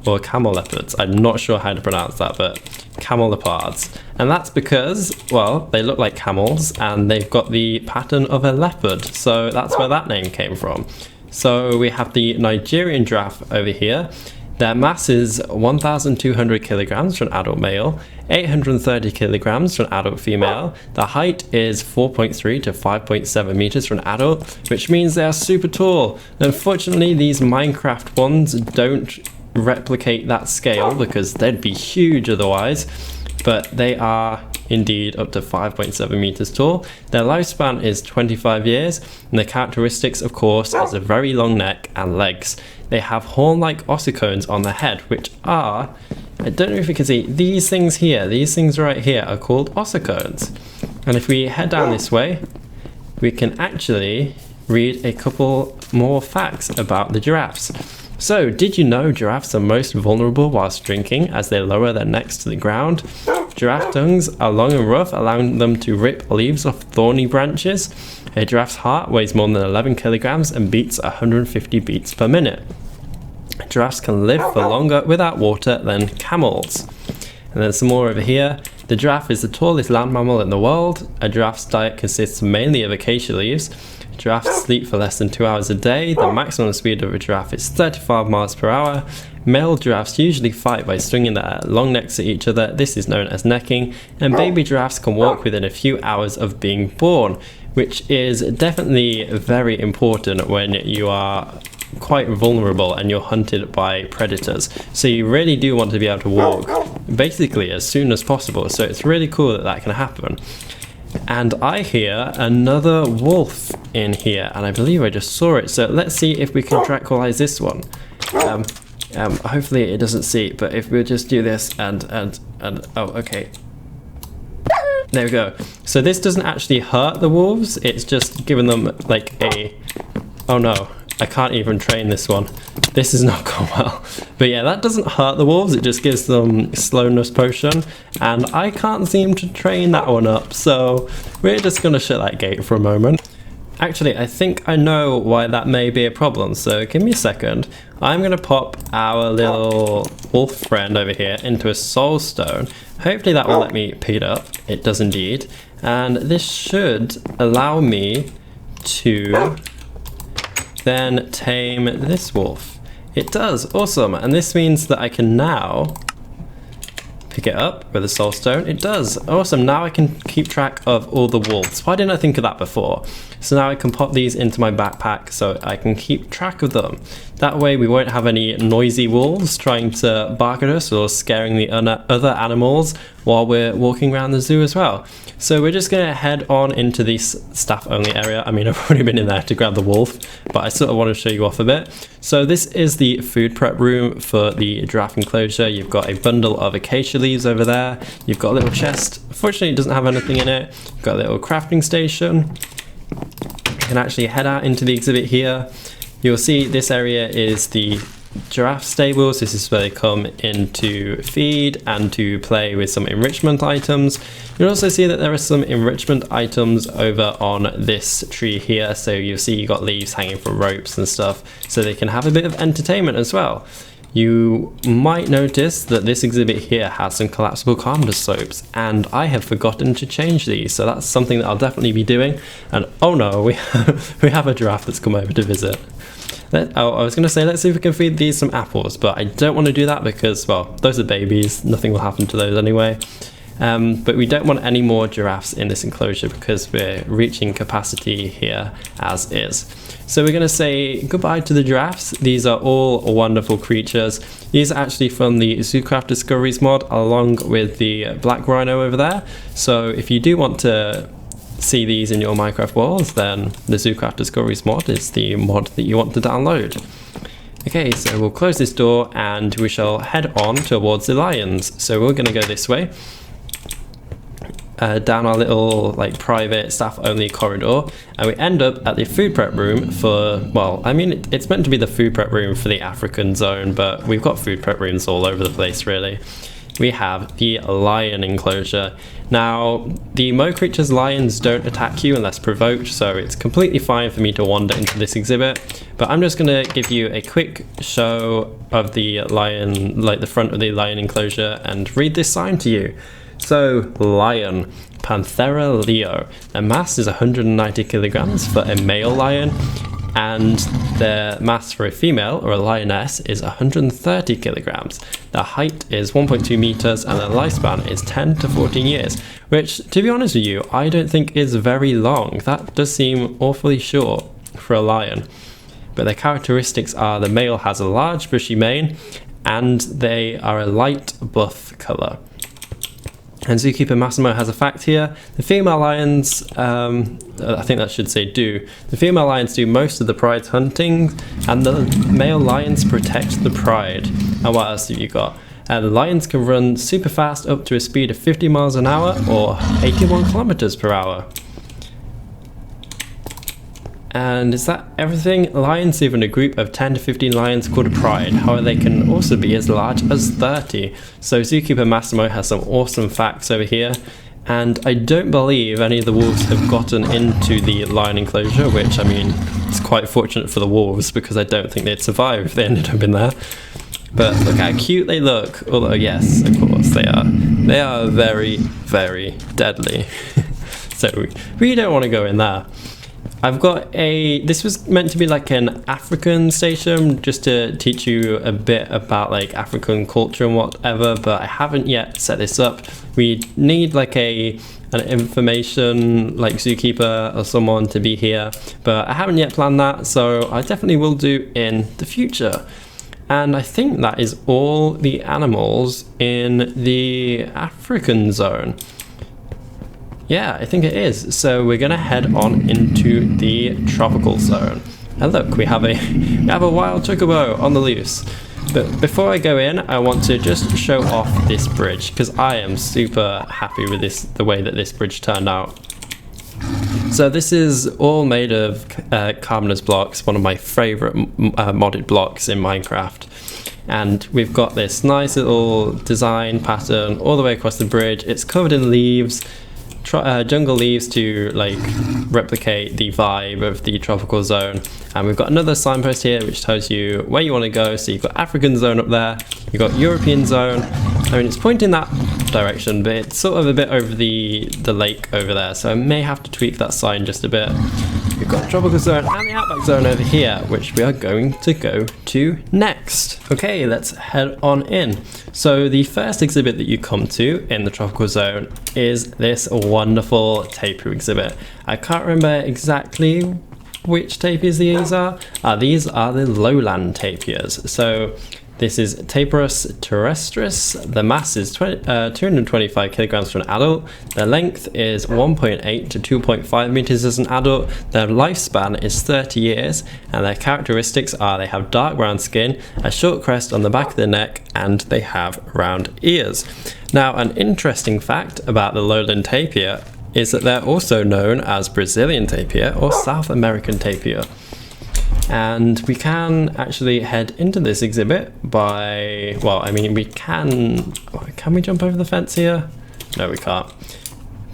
or camel leopards. I'm not sure how to pronounce that, but camel leopards. And that's because, well, they look like camels and they've got the pattern of a leopard, so that's where that name came from. So we have the Nigerian giraffe over here. Their mass is 1,200 kilograms for an adult male, 830 kilograms for an adult female. The height is 4.3 to 5.7 meters for an adult, which means they are super tall. Unfortunately, these Minecraft ones don't replicate that scale because they'd be huge otherwise, but they are indeed up to 5.7 meters tall. Their lifespan is 25 years, and the characteristics, of course, is a very long neck and legs. They have horn-like ossicones on their head, which are, I don't know if you can see, these things here, these things right here are called ossicones. And if we head down this way, we can actually read a couple more facts about the giraffes. So, did you know giraffes are most vulnerable whilst drinking as they lower their necks to the ground? Giraffe tongues are long and rough, allowing them to rip leaves off thorny branches. A giraffe's heart weighs more than 11 kilograms and beats 150 beats per minute. Giraffes can live for longer without water than camels. And then some more over here. The giraffe is the tallest land mammal in the world. A giraffe's diet consists mainly of acacia leaves. Giraffes sleep for less than 2 hours a day. The maximum speed of a giraffe is 35 miles per hour. Male giraffes usually fight by swinging their long necks at each other. This is known as necking. And baby giraffes can walk within a few hours of being born, which is definitely very important when you are quite vulnerable and you're hunted by predators. So you really do want to be able to walk basically as soon as possible. So it's really cool that that can happen. And I hear another wolf in here, and I believe I just saw it. So let's see if we can tranquilize this one. Hopefully it doesn't see, but if we just do this and oh, okay. There we go. So this doesn't actually hurt the wolves. It's just giving them like a, oh no, I can't even train this one. This is not going well. But yeah, that doesn't hurt the wolves. It just gives them slowness potion. And I can't seem to train that one up. So we're just going to shut that gate for a moment. Actually, I think I know why that may be a problem. So give me a second. I'm going to pop our little wolf friend over here into a soul stone. Hopefully that will let me pick it up. It does indeed. And this should allow me to then tame this wolf. It does, awesome. And this means that I can now pick it up with a soul stone. It does, awesome. Now I can keep track of all the wolves. Why didn't I think of that before? So now I can pop these into my backpack so I can keep track of them. That way we won't have any noisy wolves trying to bark at us or scaring the other animals while we're walking around the zoo as well. So we're just gonna head on into this staff only area. I mean, I've already been in there to grab the wolf, but I sort of want to show you off a bit. So this is the food prep room for the giraffe enclosure. You've got a bundle of acacia leaves over there. You've got a little chest. Unfortunately, it doesn't have anything in it. You've got a little crafting station. You can actually head out into the exhibit here. You'll see this area is the giraffe stables. This is where they come in to feed and to play with some enrichment items. You'll also see that there are some enrichment items over on this tree here. So you'll see you've got leaves hanging from ropes and stuff, so they can have a bit of entertainment as well. You might notice that this exhibit here has some collapsible calmness soaps, and I have forgotten to change these, so that's something that I'll definitely be doing. And oh no, we have a giraffe that's come over to visit. I was going to say, let's see if we can feed these some apples, but I don't want to do that because, well, those are babies, nothing will happen to those anyway. But we don't want any more giraffes in this enclosure because we're reaching capacity here as is. So we're going to say goodbye to the giraffes. These are all wonderful creatures. These are actually from the Zoocraft Discoveries mod along with the black rhino over there. So if you do want to see these in your Minecraft worlds, then the Zoocraft Discoveries mod is the mod that you want to download. Okay, so we'll close this door and we shall head on towards the lions. So we're going to go this way. Down our little like private staff only corridor, and we end up at the food prep room for, well, I mean it's meant to be the food prep room for the African zone, but we've got food prep rooms all over the place really. We have the lion enclosure. Now the Mo creatures lions don't attack you unless provoked, so it's completely fine for me to wander into this exhibit, but I'm just going to give you a quick show of the lion, like the front of the lion enclosure, and read this sign to you. So, lion, Panthera leo. Their mass is 190 kilograms for a male lion, and the mass for a female or a lioness is 130 kilograms. The height is 1.2 meters and the lifespan is 10 to 14 years, which, to be honest with you, I don't think is very long. That does seem awfully short for a lion. But their characteristics are the male has a large bushy mane and they are a light buff colour. And Zookeeper Massimo has a fact here. The female lions, I think that should say do. The female lions do most of the pride's hunting, and the male lions protect the pride. And what else have you got? The lions can run super fast up to a speed of 50 miles an hour or 81 kilometers per hour. And is that everything? Lions live in a group of 10 to 15 lions called a pride. However, they can also be as large as 30. So Zookeeper Massimo has some awesome facts over here. And I don't believe any of the wolves have gotten into the lion enclosure, which, I mean, it's quite fortunate for the wolves because I don't think they'd survive if they ended up in there. But look how cute they look. Although, yes, of course, they are. They are very, very deadly. So we don't want to go in there. I've got this was meant to be like an African station, just to teach you a bit about like African culture and whatever, but I haven't yet set this up. We need like an information like zookeeper or someone to be here, but I haven't yet planned that, so I definitely will do in the future. And I think that is all the animals in the African zone. Yeah, I think it is. So we're gonna head on into the tropical zone. And look, we have a wild chocobo on the loose. But before I go in, I want to just show off this bridge because I am super happy with the way that this bridge turned out. So this is all made of Caiman blocks, one of my favorite modded blocks in Minecraft. And we've got this nice little design pattern all the way across the bridge. It's covered in leaves. Jungle leaves to like replicate the vibe of the tropical zone, and we've got another signpost here which tells you where you want to go. So you've got African zone up there, you've got European zone. I mean, it's pointing that direction, but it's sort of a bit over the lake over there, so I may have to tweak that sign just a bit. We've got the tropical zone and the outback zone over here, which we are going to go to next. Okay, let's head on in. So the first exhibit that you come to in the tropical zone is this wonderful tapir exhibit. I can't remember exactly which tapirs these are. These are the lowland tapirs. So this is Tapirus terrestris. The mass is 225 kilograms for an adult. Their length is 1.8 to 2.5 meters as an adult. Their lifespan is 30 years, and their characteristics are they have dark brown skin, a short crest on the back of the neck, and they have round ears. Now, an interesting fact about the lowland tapir is that they're also known as Brazilian tapir or South American tapir. And we can actually head into this exhibit by, well, I mean, can we jump over the fence here? No, we can't.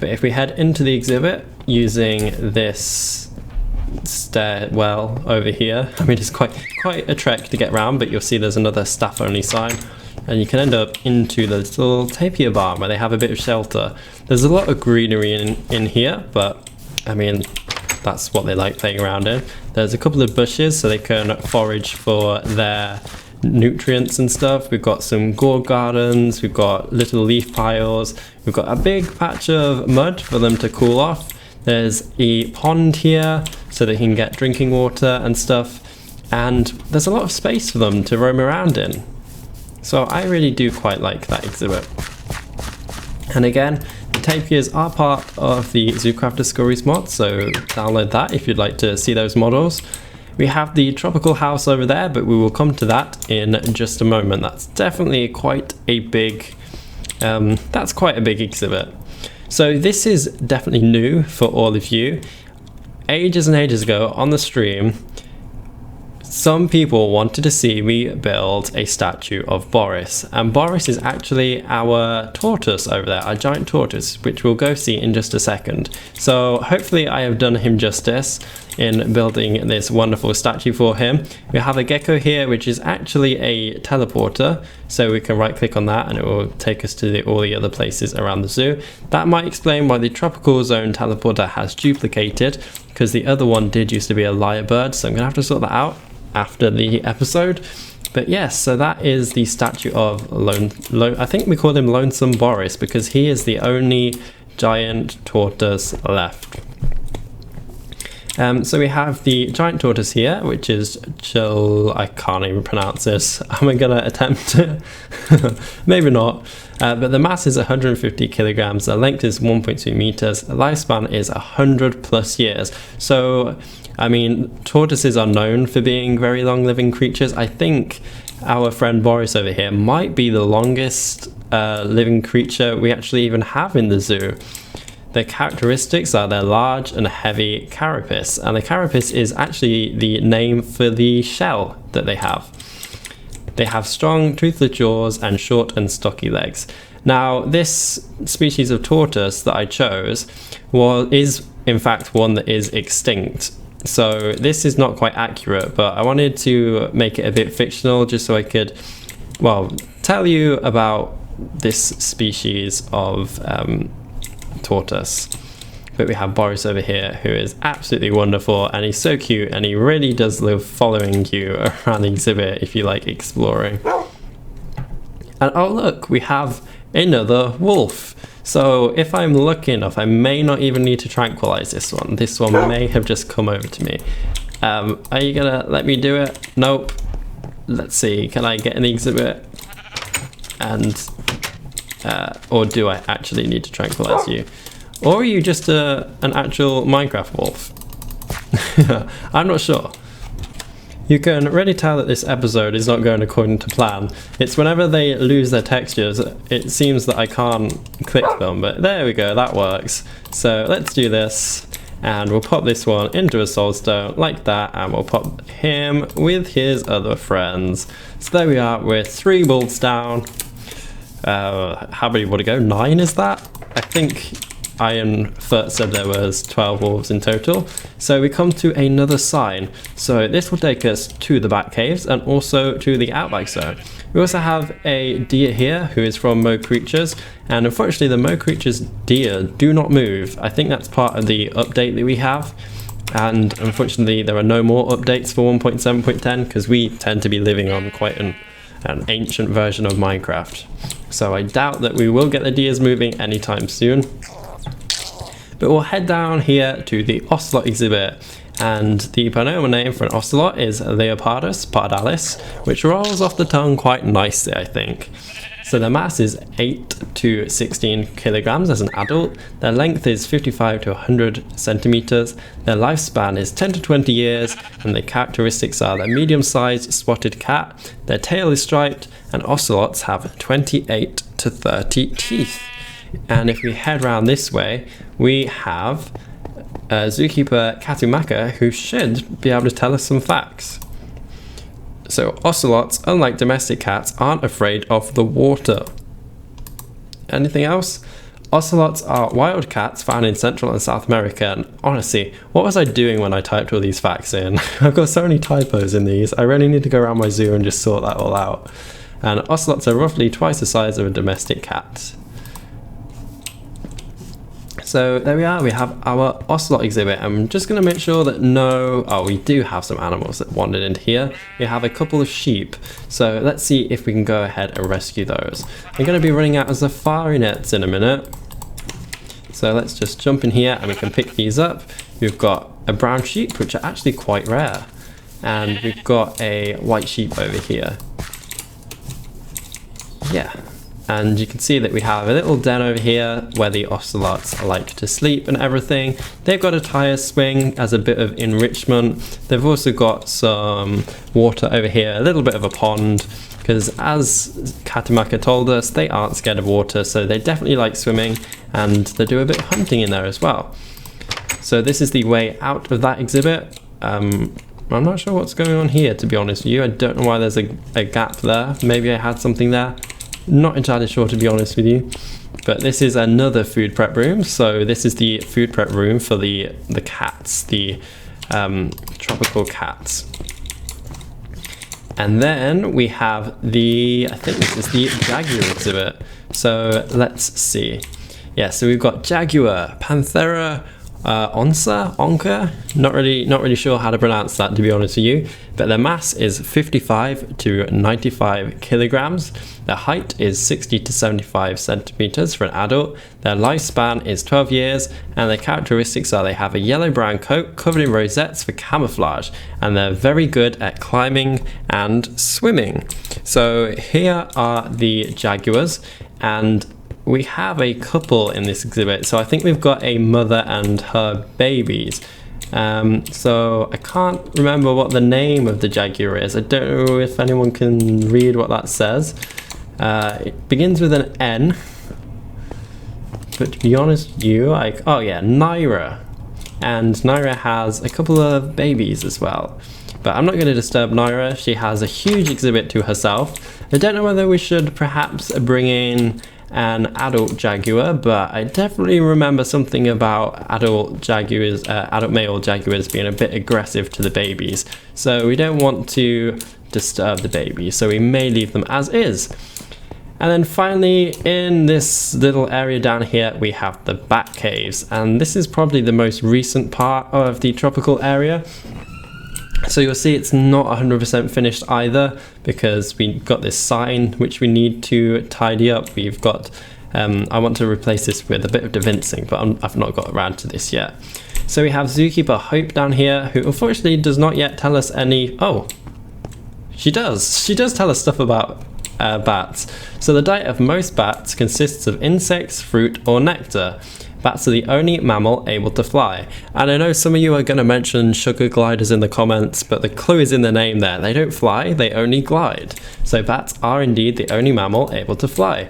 But if we head into the exhibit using this stairwell over here, I mean, it's quite a trek to get around, but you'll see there's another staff only sign. And you can end up into the little tapir barn where they have a bit of shelter. There's a lot of greenery in here, but I mean, that's what they like playing around in. There's a couple of bushes so they can forage for their nutrients and stuff. We've got some gourd gardens, we've got little leaf piles, we've got a big patch of mud for them to cool off. There's a pond here so they can get drinking water and stuff, and there's a lot of space for them to roam around in. So I really do quite like that exhibit. And again, the tapirs are part of the Zoocrafters Stories mod, so download that if you'd like to see those models. We have the tropical house over there, but we will come to that in just a moment. That's definitely quite a big exhibit. So this is definitely new for all of you. Ages and ages ago on the stream, some people wanted to see me build a statue of Boris, and Boris is actually our tortoise over there, our giant tortoise, which we'll go see in just a second. So hopefully I have done him justice in building this wonderful statue for him. We have a gecko here, which is actually a teleporter, so we can right click on that and it will take us to all the other places around the zoo. That might explain why the tropical zone teleporter has duplicated, because the other one did used to be a lyre bird, so I'm gonna have to sort that out after the episode. But yes, so that is the statue of I think we call him Lonesome Boris, because he is the only giant tortoise left. So we have the giant tortoise here, which is I can't even pronounce this. Am I gonna attempt it? Maybe not. But the mass is 150 kilograms, the length is 1.2 meters, the lifespan is 100 plus years. So, I mean, tortoises are known for being very long living creatures. I think our friend Boris over here might be the longest living creature we actually even have in the zoo. Their characteristics are their large and heavy carapace, and the carapace is actually the name for the shell that they have. They have strong toothless jaws and short and stocky legs. Now, this species of tortoise that I chose is in fact one that is extinct. So this is not quite accurate, but I wanted to make it a bit fictional just so I could, well, tell you about this species of tortoise. But we have Boris over here, who is absolutely wonderful, and he's so cute, and he really does love following you around the exhibit if you like exploring. And oh look, we have another wolf. So if I'm lucky enough, I may not even need to tranquilize this one. This one may have just come over to me. Are you gonna let me do it? Nope. Let's see, can I get in the exhibit? And or do I actually need to tranquilize you? Or are you just an actual Minecraft wolf? I'm not sure. You can really tell that this episode is not going according to plan. It's whenever they lose their textures, it seems that I can't click them, but there we go, that works. So let's do this, and we'll pop this one into a soulstone like that, and we'll pop him with his other friends. So there we are, we're 3 wolves down. How many would it go? 9 is that? I think Iron first said there was 12 wolves in total. So we come to another sign. So this will take us to the Bat Caves and also to the Outback zone. We also have a deer here who is from Mo Creatures, and unfortunately the Mo Creatures deer do not move. I think that's part of the update that we have, and unfortunately there are no more updates for 1.7.10 because we tend to be living on quite an ancient version of Minecraft. So I doubt that we will get the deers moving anytime soon. But we'll head down here to the Ocelot exhibit, and the pronominal name for an ocelot is Leopardus pardalis, which rolls off the tongue quite nicely, I think. So their mass is 8 to 16 kilograms as an adult, their length is 55 to 100 centimeters, their lifespan is 10 to 20 years, and the characteristics are their medium-sized spotted cat, their tail is striped, and ocelots have 28 to 30 teeth. And if we head around this way, we have zookeeper Katumaka, who should be able to tell us some facts. So ocelots, unlike domestic cats, aren't afraid of the water. Anything else? Ocelots are wild cats found in Central and South America, and honestly, what was I doing when I typed all these facts in? I've got so many typos in these, I really need to go around my zoo and just sort that all out. And ocelots are roughly twice the size of a domestic cat. So there we are, we have our Ocelot exhibit. I'm just going to make sure that we do have some animals that wandered into here. We have a couple of sheep, so let's see if we can go ahead and rescue those. We're going to be running out of safari nets in a minute. So let's just jump in here and we can pick these up. We've got a brown sheep, which are actually quite rare. And we've got a white sheep over here. Yeah. And you can see that we have a little den over here where the ocelots like to sleep and everything. They've got a tire swing as a bit of enrichment. They've also got some water over here, a little bit of a pond, because as Katumaka told us, they aren't scared of water, so they definitely like swimming, and they do a bit of hunting in there as well. So this is the way out of that exhibit. I'm not sure what's going on here, to be honest with you. I don't know why there's a gap there. Maybe I had something there. Not entirely sure, to be honest with you. But this is another food prep room. So this is the food prep room for the cats, the tropical cats. And then we have I think this is the jaguar exhibit. So let's see. Yeah, so we've got jaguar, Panthera Onca, not really sure how to pronounce that, to be honest with you, but their mass is 55 to 95 kilograms. Their height is 60 to 75 centimeters for an adult. Their lifespan is 12 years, and their characteristics are they have a yellow-brown coat covered in rosettes for camouflage, and they're very good at climbing and swimming. So here are the jaguars, and we have a couple in this exhibit. So I think we've got a mother and her babies. So I can't remember what the name of the jaguar is. I don't know if anyone can read what that says. It begins with an N, but to be honest with you, oh yeah, Naira. And Naira has a couple of babies as well. But I'm not going to disturb Naira. She has a huge exhibit to herself. I don't know whether we should perhaps bring in an adult jaguar, but I definitely remember something about adult male jaguars being a bit aggressive to the babies. So we don't want to disturb the babies, so we may leave them as is. And then finally, in this little area down here, we have the bat caves, and this is probably the most recent part of the tropical area. So you'll see it's not 100% finished either, because we've got this sign which we need to tidy up. We've got, I want to replace this with a bit of DaVincing, but I've not got around to this yet. So we have Zookeeper Hope down here, who unfortunately does not yet tell us any, oh, she does tell us stuff about bats. So the diet of most bats consists of insects, fruit, or nectar. Bats are the only mammal able to fly. And I know some of you are going to mention sugar gliders in the comments, but the clue is in the name there. They don't fly, they only glide. So bats are indeed the only mammal able to fly.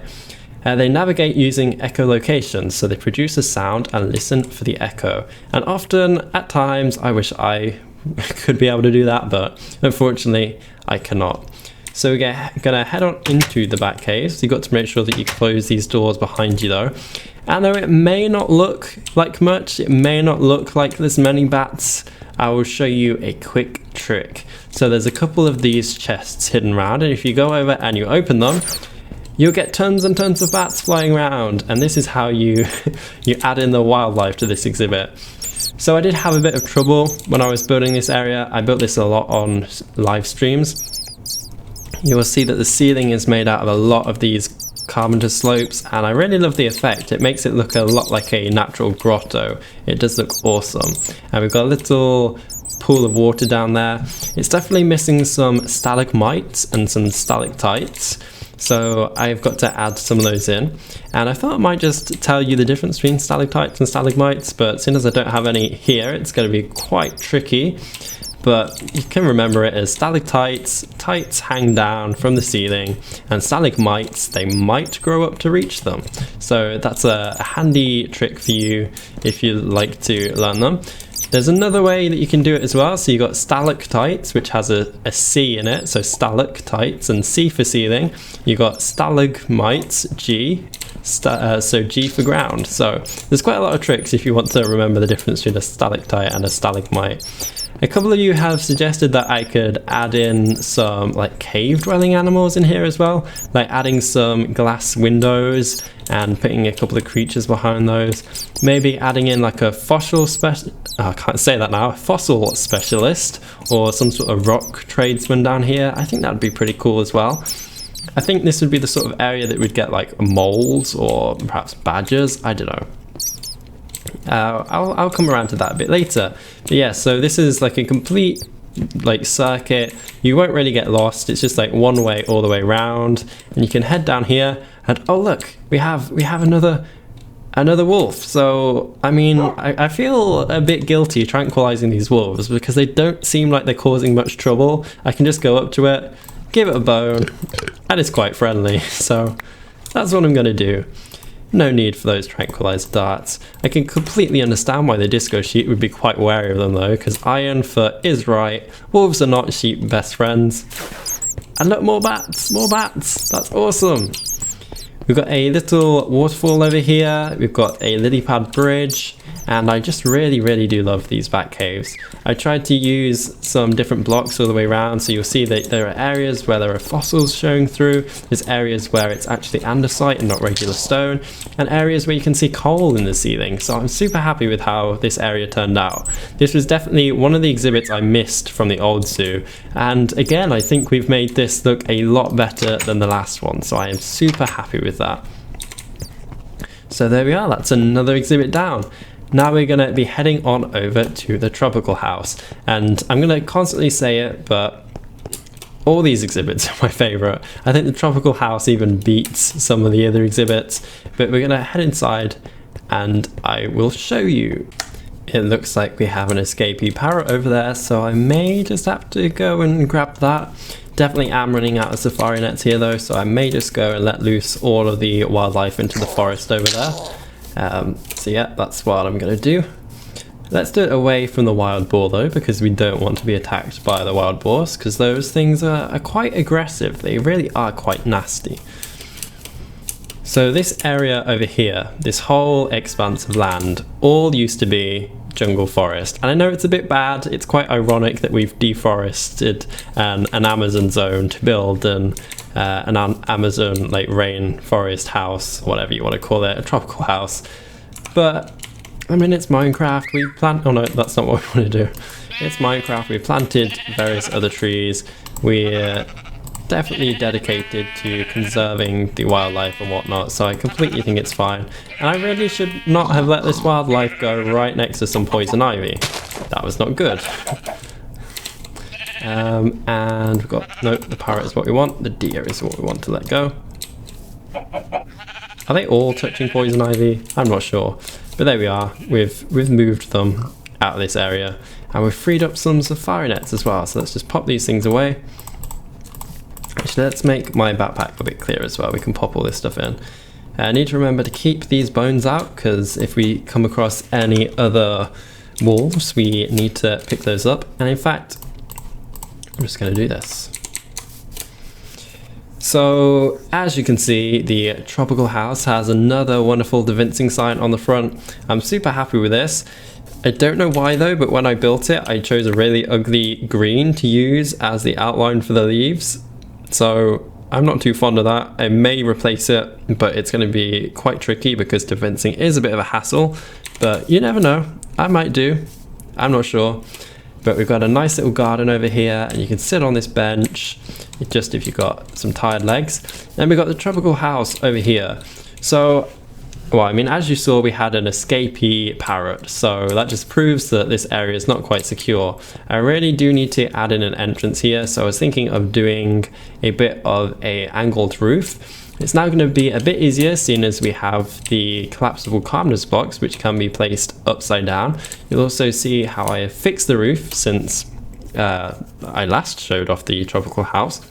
They navigate using echolocation, so they produce a sound and listen for the echo. And often, at times, I wish I could be able to do that, but unfortunately, I cannot. So we're gonna head on into the bat caves. You've got to make sure that you close these doors behind you though. And though it may not look like much, it may not look like there's many bats, I will show you a quick trick. So there's a couple of these chests hidden around, and if you go over and you open them, you'll get tons and tons of bats flying around, and this is how you add in the wildlife to this exhibit. So I did have a bit of trouble when I was building this area. I built this a lot on live streams. You will see that the ceiling is made out of a lot of these carpenter slopes, and I really love the effect. It makes it look a lot like a natural grotto. It does look awesome. And we've got a little pool of water down there. It's definitely missing some stalagmites and some stalactites, so I've got to add some of those in. And I thought I might just tell you the difference between stalactites and stalagmites, but since I don't have any here, it's going to be quite tricky. But you can remember it as stalactites, tights hang down from the ceiling, and stalagmites, they might grow up to reach them. So that's a handy trick for you if you like to learn them. There's another way that you can do it as well. So you've got stalactites, which has a C in it, so stalactites, and C for ceiling. You've got stalagmites, G, so G for ground. So there's quite a lot of tricks if you want to remember the difference between a stalactite and a stalagmite. A couple of you have suggested that I could add in some like cave dwelling animals in here as well, like adding some glass windows and putting a couple of creatures behind those. Maybe adding in like a fossil fossil specialist or some sort of rock tradesman down here. I think that would be pretty cool as well. I think this would be the sort of area that we'd get like moles or perhaps badgers, I don't know. I'll come around to that a bit later. But yeah, so this is like a complete like circuit. You won't really get lost. It's just like one way all the way around, and you can head down here and oh look, we have another wolf. So I mean, I feel a bit guilty tranquilizing these wolves because they don't seem like they're causing much trouble. I can just go up to it, give it a bone, and it's quite friendly. So that's what I'm gonna do. No need for those tranquilized darts. I can completely understand why the disco sheep would be quite wary of them though, because Ironfoot is right. Wolves are not sheep best friends. And look, more bats, that's awesome. We've got a little waterfall over here. We've got a lily pad bridge, and I just really do love these bat caves. I tried to use some different blocks all the way around, so you'll see that there are areas where there are fossils showing through, there's areas where it's actually andesite and not regular stone, and areas where you can see coal in the ceiling. So I'm super happy with how this area turned out. This was definitely one of the exhibits I missed from the old zoo, and again I think we've made this look a lot better than the last one, so I am super happy with that. So there we are, that's another exhibit down. Now we're going to be heading on over to the tropical house, and I'm going to constantly say it, but all these exhibits are my favourite. I think the tropical house even beats some of the other exhibits, but we're going to head inside and I will show you. It looks like we have an escapee parrot over there, so I may just have to go and grab that. Definitely am running out of safari nets here though, so I may just go and let loose all of the wildlife into the forest over there. So yeah, that's what I'm going to do. Let's do it away from the wild boar though, because we don't want to be attacked by the wild boars, because those things are quite aggressive. They really are quite nasty. So this area over here, this whole expanse of land, all used to be jungle forest, and I know it's a bit bad. It's quite ironic that we've deforested an Amazon zone to build an Amazon like rainforest house, whatever you want to call it, a tropical house. But I mean, it's Minecraft. We plant. Oh no, that's not what we want to do. It's Minecraft. We planted various other trees. We're definitely dedicated to conserving the wildlife and whatnot, so I completely think it's fine. And I really should not have let this wildlife go right next to some poison ivy. That was not good. And we've got, nope, the parrot is what we want, the deer is what we want to let go. Are they all touching poison ivy? I'm not sure, but there we are. We've moved them out of this area, and we've freed up some safari nets as well, so let's just pop these things away. Actually, let's make my backpack a bit clearer as well. We can pop all this stuff in. I need to remember to keep these bones out, because if we come across any other wolves, we need to pick those up. And in fact, I'm just going to do this. So, as you can see, the tropical house has another wonderful DaVincing sign on the front. I'm super happy with this. I don't know why though, but when I built it, I chose a really ugly green to use as the outline for the leaves. So I'm not too fond of that. I may replace it, but it's going to be quite tricky because DaVincing is a bit of a hassle, but you never know. I might do. I'm not sure. But we've got a nice little garden over here, and you can sit on this bench just if you've got some tired legs. Then we've got the tropical house over here. So, well, I mean, as you saw, we had an escapee parrot, so that just proves that this area is not quite secure. I really do need to add in an entrance here, so I was thinking of doing a bit of a angled roof. It's now going to be a bit easier, seeing as we have the collapsible calmness blocks, which can be placed upside down. You'll also see how I have fixed the roof since I last showed off the tropical house.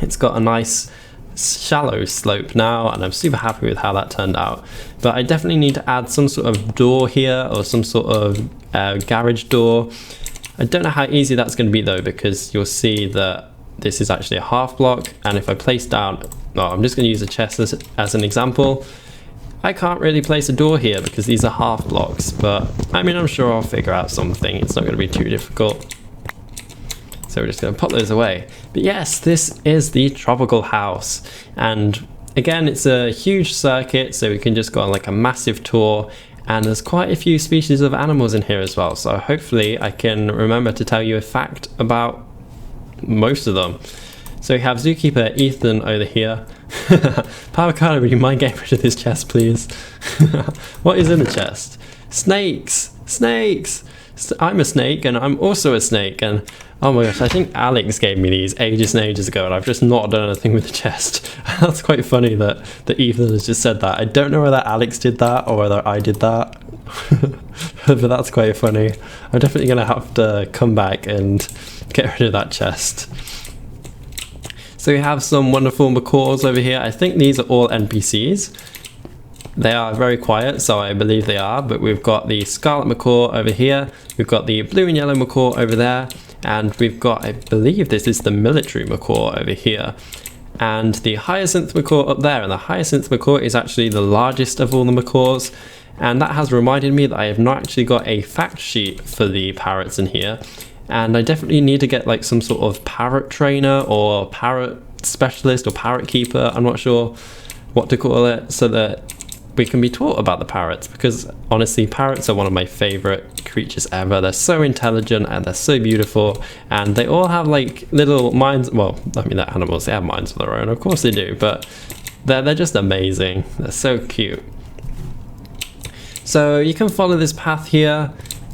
It's got a nice shallow slope now, and I'm super happy with how that turned out. But I definitely need to add some sort of door here, or some sort of garage door. I don't know how easy that's going to be though, because you'll see that this is actually a half block, and if I place down, I'm just going to use a chest as an example. I can't really place a door here because these are half blocks, but I mean, I'm sure I'll figure out something. It's not going to be too difficult. So we're just going to pop those away. But yes, this is the tropical house, and again, it's a huge circuit, so we can just go on like a massive tour, and there's quite a few species of animals in here as well, so hopefully I can remember to tell you a fact about most of them. So we have zookeeper Ethan over here. Power, would you mind getting rid of this chest, please? What is in the chest? Snakes! Snakes! I'm a snake, and I'm also a snake, and oh my gosh, I think Alex gave me these ages and ages ago, and I've just not done anything with the chest. That's quite funny that Ethan has just said that. I don't know whether Alex did that or whether I did that, but that's quite funny. I'm definitely going to have to come back and get rid of that chest. So we have some wonderful macaws over here. I think these are all NPCs. They are very quiet, so I believe they are, but we've got the scarlet macaw over here, we've got the blue and yellow macaw over there, and we've got, I believe this is the military macaw over here, and the hyacinth macaw up there, and the hyacinth macaw is actually the largest of all the macaws. And that has reminded me that I have not actually got a fact sheet for the parrots in here. And I definitely need to get like some sort of parrot trainer or parrot specialist or parrot keeper, I'm not sure what to call it, so that we can be taught about the parrots, because honestly parrots are one of my favorite creatures ever. They're so intelligent and they're so beautiful, and they all have like little minds. Well, I mean, they're animals, they have minds of their own, of course they do, but they're just amazing. They're so cute. So you can follow this path here.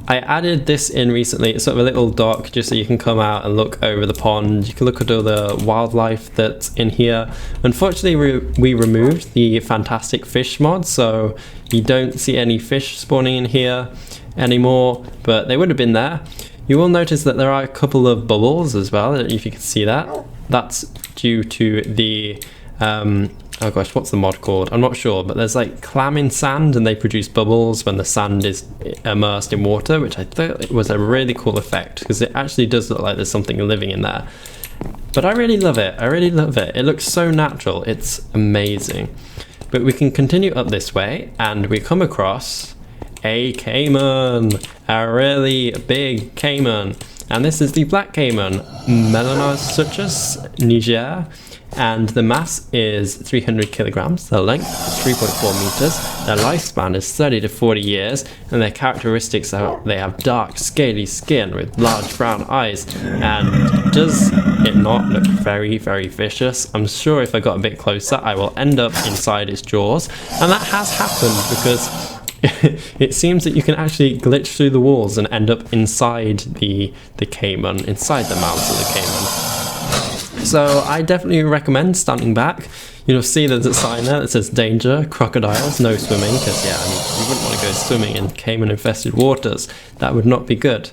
I added this in recently. It's sort of a little dock just so you can come out and look over the pond. You can look at all the wildlife that's in here. Unfortunately, we removed the fantastic fish mod, so you don't see any fish spawning in here anymore, but they would have been there. You will notice that there are a couple of bubbles as well, I don't know if you can see that. That's due to the oh gosh, what's the mod called? I'm not sure, but there's like clam in sand and they produce bubbles when the sand is immersed in water, which I thought was a really cool effect because it actually does look like there's something living in there. But I really love it. I really love it. It looks so natural. It's amazing. But we can continue up this way and we come across a caiman, a really big caiman. And this is the black caiman, Melanosuchus niger. And the mass is 300 kilograms, their length is 3.4 meters, their lifespan is 30 to 40 years, and their characteristics are they have dark, scaly skin with large brown eyes. And does it not look very, very vicious? I'm sure if I got a bit closer, I will end up inside its jaws. And that has happened because it seems that you can actually glitch through the walls and end up inside the caiman, inside the mouth of the caiman. So I definitely recommend standing back. You'll see there's a sign there that says danger, crocodiles, no swimming, because yeah, I mean, you wouldn't want to go swimming in caiman infested waters. That would not be good.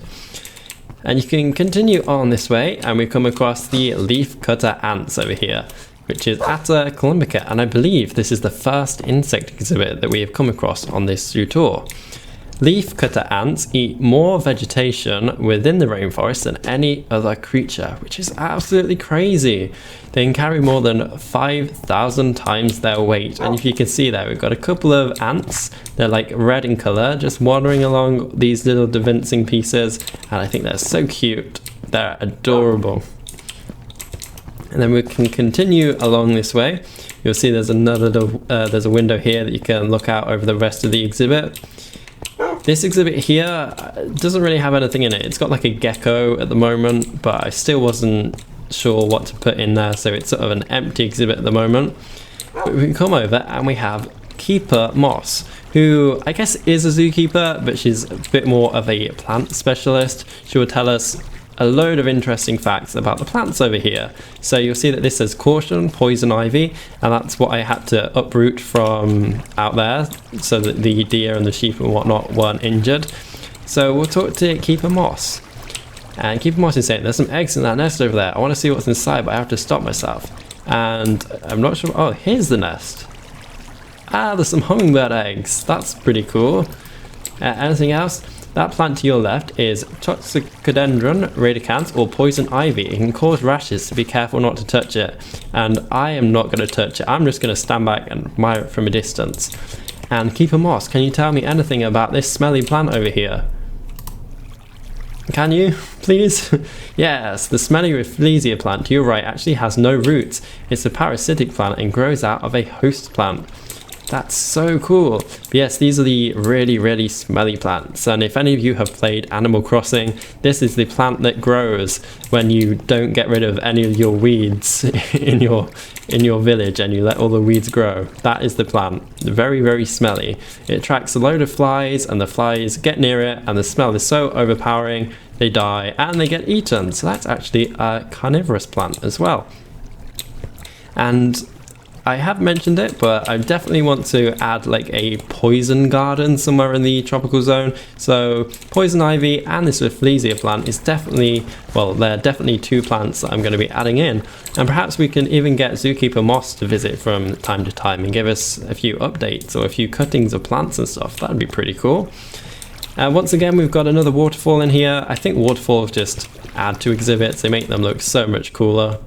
And you can continue on this way and we come across the leaf cutter ants over here, which is Atta columbica, and I believe this is the first insect exhibit that we have come across on this zoo tour. Leaf cutter ants eat more vegetation within the rainforest than any other creature, which is absolutely crazy. They can carry more than 5,000 times their weight, and if you can see there, we've got a couple of ants. They're like red in color, just wandering along these little DaVincing pieces, and I think they're so cute. They're adorable. And then we can continue along this way. You'll see there's another there's a window here that you can look out over the rest of the exhibit. This exhibit here doesn't really have anything in it. It's got like a gecko at the moment, but I still wasn't sure what to put in there, so it's sort of an empty exhibit at the moment. But we can come over and we have Keeper Moss, who I guess is a zookeeper, but she's a bit more of a plant specialist. She will tell us a load of interesting facts about the plants over here. So you'll see that this says caution, poison ivy, and that's what I had to uproot from out there so that the deer and the sheep and whatnot weren't injured. So we'll talk to Keeper Moss. And Keeper Moss is saying there's some eggs in that nest over there. I want to see what's inside, but I have to stop myself. And I'm not sure. Oh, here's the nest. Ah, there's some hummingbird eggs. That's pretty cool. Anything else? That plant to your left is Toxicodendron radicans, or poison ivy. It can cause rashes, so be careful not to touch it. And I am not going to touch it. I'm just going to stand back and admire it from a distance. And Keeper Moss, can you tell me anything about this smelly plant over here? Can you, please? Yes, the smelly Rafflesia plant to your right actually has no roots. It's a parasitic plant and grows out of a host plant. That's so cool. But yes, these are the really, really smelly plants. And if any of you have played Animal Crossing, this is the plant that grows when you don't get rid of any of your weeds in your village and you let all the weeds grow. That is the plant. Very, very smelly. It attracts a load of flies and the flies get near it and the smell is so overpowering they die and they get eaten. So that's actually a carnivorous plant as well. And I have mentioned it, but I definitely want to add like a poison garden somewhere in the tropical zone. So poison ivy and this Rafflesia plant is definitely, well, they're definitely two plants that I'm going to be adding in. And perhaps we can even get Zookeeper Moss to visit from time to time and give us a few updates or a few cuttings of plants and stuff. That'd be pretty cool. Once again, we've got another waterfall in here. I think waterfalls just add to exhibits. They make them look so much cooler.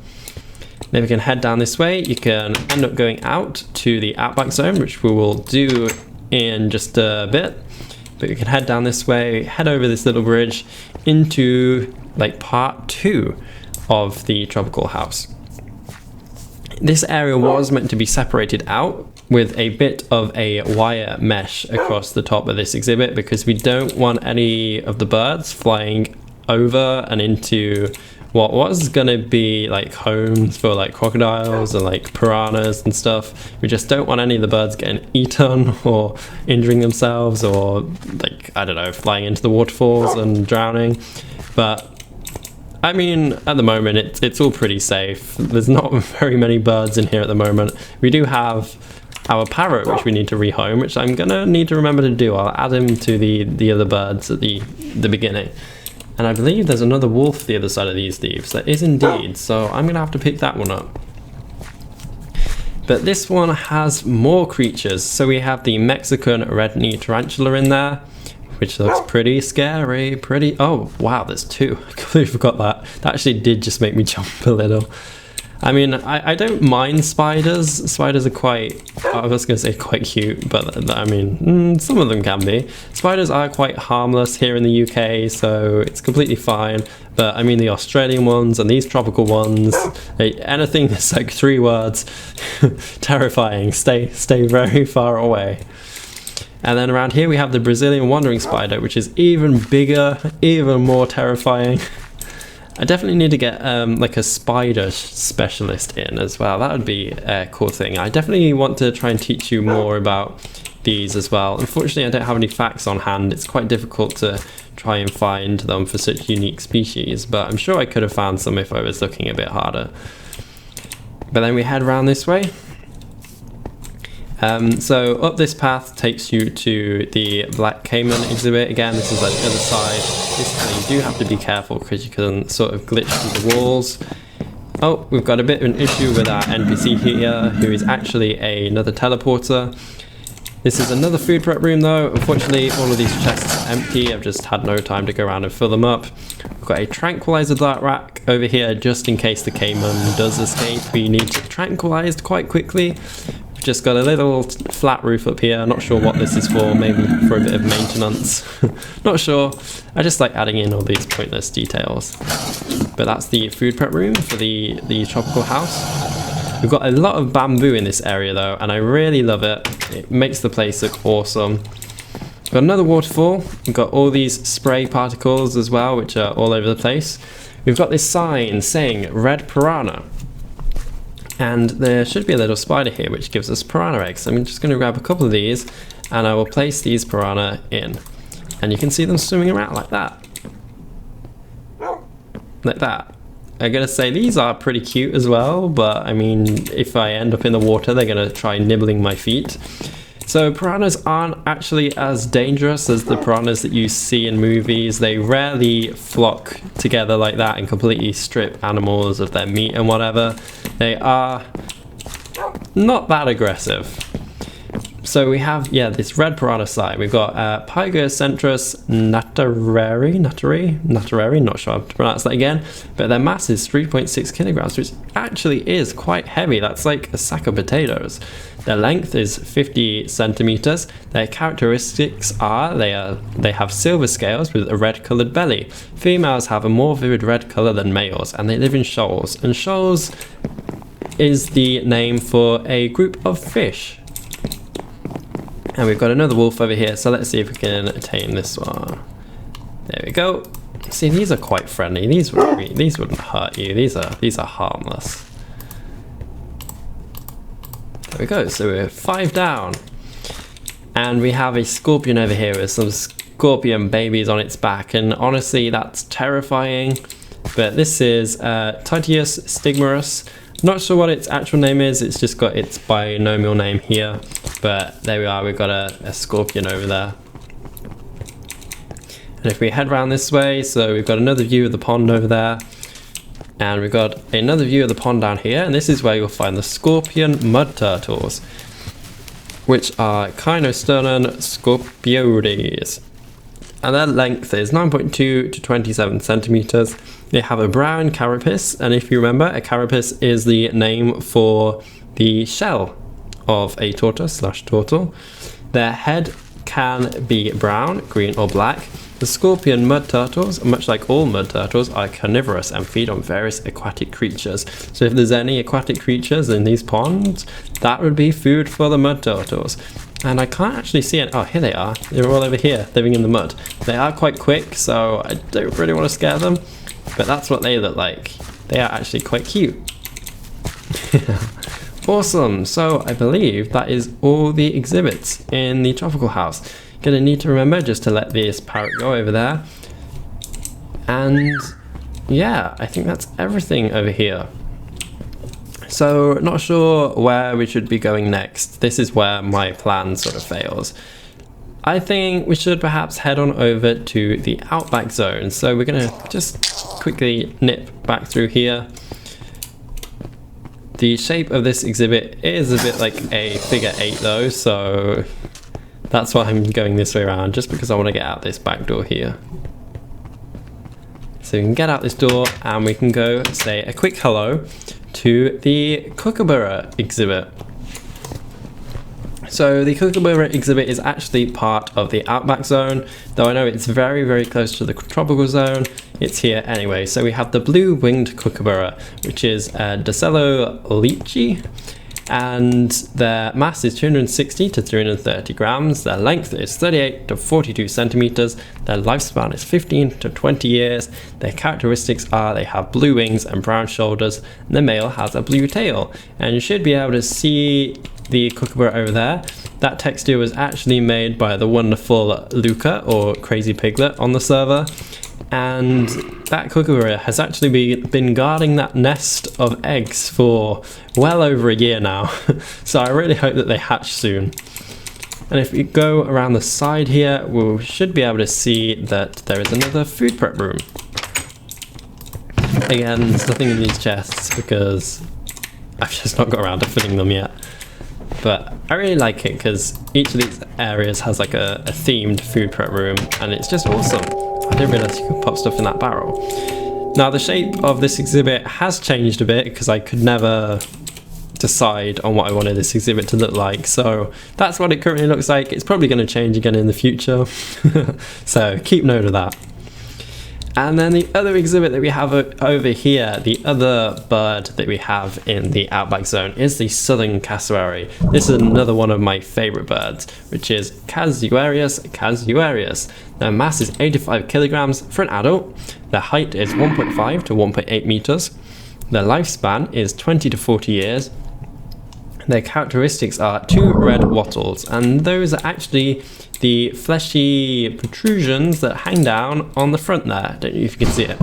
Then we can head down this way. You can end up going out to the Outback zone, which we will do in just a bit, but we can head down this way, head over this little bridge into like part 2 of the tropical house. This area was meant to be separated out with a bit of a wire mesh across the top of this exhibit, because we don't want any of the birds flying over and into what was gonna be like homes for like crocodiles and like piranhas and stuff. We just don't want any of the birds getting eaten or injuring themselves, or like, I don't know, flying into the waterfalls and drowning. But I mean, at the moment it's all pretty safe. There's not very many birds in here at the moment. We do have our parrot, which we need to rehome, which I'm gonna need to remember to do. I'll add him to the other birds at the beginning. And I believe there's another wolf the other side of these leaves. There is indeed, so I'm gonna have to pick that one up. But this one has more creatures. So we have the Mexican red-knee tarantula in there, which looks pretty scary, oh wow, there's 2. I completely forgot that. That actually did just make me jump a little. I mean, I don't mind spiders. Spiders are quite, I was going to say quite cute, but I mean, some of them can be. Spiders are quite harmless here in the UK, so it's completely fine. But I mean, the Australian ones and these tropical ones, anything that's like 3 words, terrifying. Stay very far away. And then around here we have the Brazilian wandering spider, which is even bigger, even more terrifying. I definitely need to get like a spider specialist in as well. That would be a cool thing. I definitely want to try and teach you more about these as well. Unfortunately, I don't have any facts on hand. It's quite difficult to try and find them for such unique species, but I'm sure I could have found some if I was looking a bit harder. But then we head around this way. So up this path takes you to the black Caiman exhibit. Again, this is like the other side. This time you do have to be careful because you can sort of glitch through the walls. Oh, we've got a bit of an issue with our NPC here, who is actually another teleporter. This is another food prep room though. Unfortunately, all of these chests are empty. I've just had no time to go around and fill them up. We've got a tranquilizer dart rack over here just in case the Caiman does escape. We need it tranquilized quite quickly. We've just got a little flat roof up here. Not sure what this is for. Maybe for a bit of maintenance. Not sure. I just like adding in all these pointless details. But that's the food prep room for the tropical house. We've got a lot of bamboo in this area though, and I really love it. It makes the place look awesome. We've got another waterfall. We've got all these spray particles as well, which are all over the place. We've got this sign saying red piranha. And there should be a little spider here which gives us piranha eggs. I'm just going to grab a couple of these and I will place these piranha in. And you can see them swimming around like that. Like that. I'm going to say these are pretty cute as well, but I mean, if I end up in the water, they're going to try nibbling my feet. So piranhas aren't actually as dangerous as the piranhas that you see in movies. They rarely flock together like that and completely strip animals of their meat and whatever. They are not that aggressive. So we have, yeah, this red piranha side. We've got Pygocentris natareri, not sure how to pronounce that again, but their mass is 3.6 kilograms, which actually is quite heavy. That's like a sack of potatoes. Their length is 50 centimeters. Their characteristics are they have silver scales with a red colored belly. Females have a more vivid red color than males, and they live in shoals. And shoals is the name for a group of fish. And we've got another wolf over here, so let's see if we can tame this one. There we go. See, these are quite friendly. These wouldn't hurt you. These are harmless. There we go. So we're 5 down, and we have a scorpion over here with some scorpion babies on its back. And honestly, that's terrifying. But this is Tortoise stigmarus. Not sure what its actual name is. It's just got its binomial name here. But there we are, we've got a scorpion over there. And if we head around this way, so we've got another view of the pond over there. And we've got another view of the pond down here. And this is where you'll find the scorpion mud turtles, which are Cainosternon scorpioides. And their length is 9.2 to 27 centimeters. They have a brown carapace. And if you remember, a carapace is the name for the shell of a tortoise / turtle. Their head can be brown, green or black. The scorpion mud turtles, much like all mud turtles, are carnivorous and feed on various aquatic creatures. So if there's any aquatic creatures in these ponds, that would be food for the mud turtles. And I can't actually see it. Oh, here they are. They're all over here, living in the mud. They are quite quick, so I don't really want to scare them. But that's what they look like. They are actually quite cute. Awesome. So I believe that is all the exhibits in the tropical house. Gonna need to remember just to let this parrot go over there. And yeah, I think that's everything over here. So not sure where we should be going next. This is where my plan sort of fails. I think we should perhaps head on over to the Outback zone. So we're gonna just quickly nip back through here. The shape of this exhibit is a bit like a figure 8 though, so that's why I'm going this way around, just because I want to get out this back door here. So we can get out this door and we can go say a quick hello to the Kookaburra exhibit. So the Kookaburra exhibit is actually part of the Outback zone, though I know it's very, very close to the tropical zone. It's here anyway. So we have the blue-winged Kookaburra, which is Dacello lychee, and their mass is 260 to 330 grams, their length is 38 to 42 centimeters, their lifespan is 15 to 20 years, their characteristics are they have blue wings and brown shoulders, and the male has a blue tail. And you should be able to see the Kookaburra over there. That texture was actually made by the wonderful Luca, or Crazy Piglet, on the server. And that Kookaburra has actually been guarding that nest of eggs for well over a year now. So I really hope that they hatch soon. And if we go around the side here, we should be able to see that there is another food prep room. Again, there's nothing in these chests because I've just not got around to filling them yet. But I really like it because each of these areas has like a themed food prep room, and it's just awesome. I didn't realize you could pop stuff in that barrel. Now the shape of this exhibit has changed a bit because I could never decide on what I wanted this exhibit to look like. So that's what it currently looks like. It's probably going to change again in the future. So keep note of that. And then the other exhibit that we have over here, the other bird that we have in the Outback zone, is the southern cassowary. This is another one of my favorite birds, which is Casuarius casuarius. Their mass is 85 kilograms for an adult. Their height is 1.5 to 1.8 meters. Their lifespan is 20 to 40 years. Their characteristics are 2 red wattles, and those are actually the fleshy protrusions that hang down on the front there. Don't know if you can see it.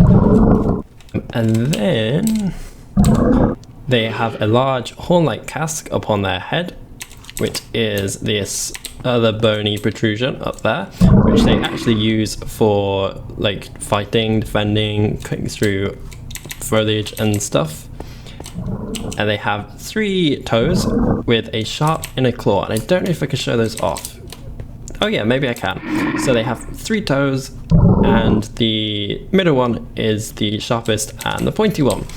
And then they have a large horn-like casque upon their head, which is this other bony protrusion up there, which they actually use for like fighting, defending, cutting through foliage and stuff. And they have 3 toes with a sharp inner claw, and I don't know if I can show those off. Oh yeah, maybe I can. So they have 3 toes, and the middle one is the sharpest and the pointy one.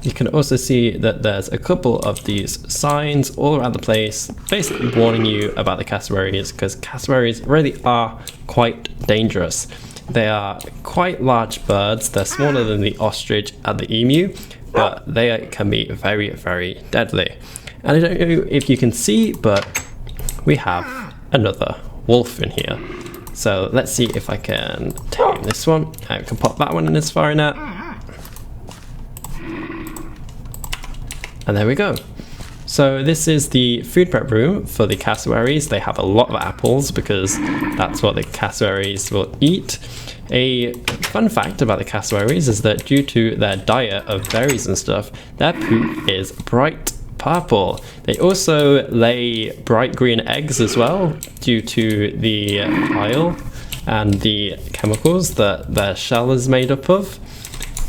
You can also see that there's a couple of these signs all around the place, basically warning you about the cassowaries, because cassowaries really are quite dangerous. They are quite large birds. They're smaller than the ostrich and the emu, but they can be very, very deadly. And I don't know if you can see, but we have another wolf in here. So let's see if I can tame this one. I can pop that one in as far net. And there we go. So this is the food prep room for the cassowaries. They have a lot of apples because that's what the cassowaries will eat. A fun fact about the cassowaries is that due to their diet of berries and stuff, their poop is bright purple. They also lay bright green eggs as well due to the bile and the chemicals that their shell is made up of.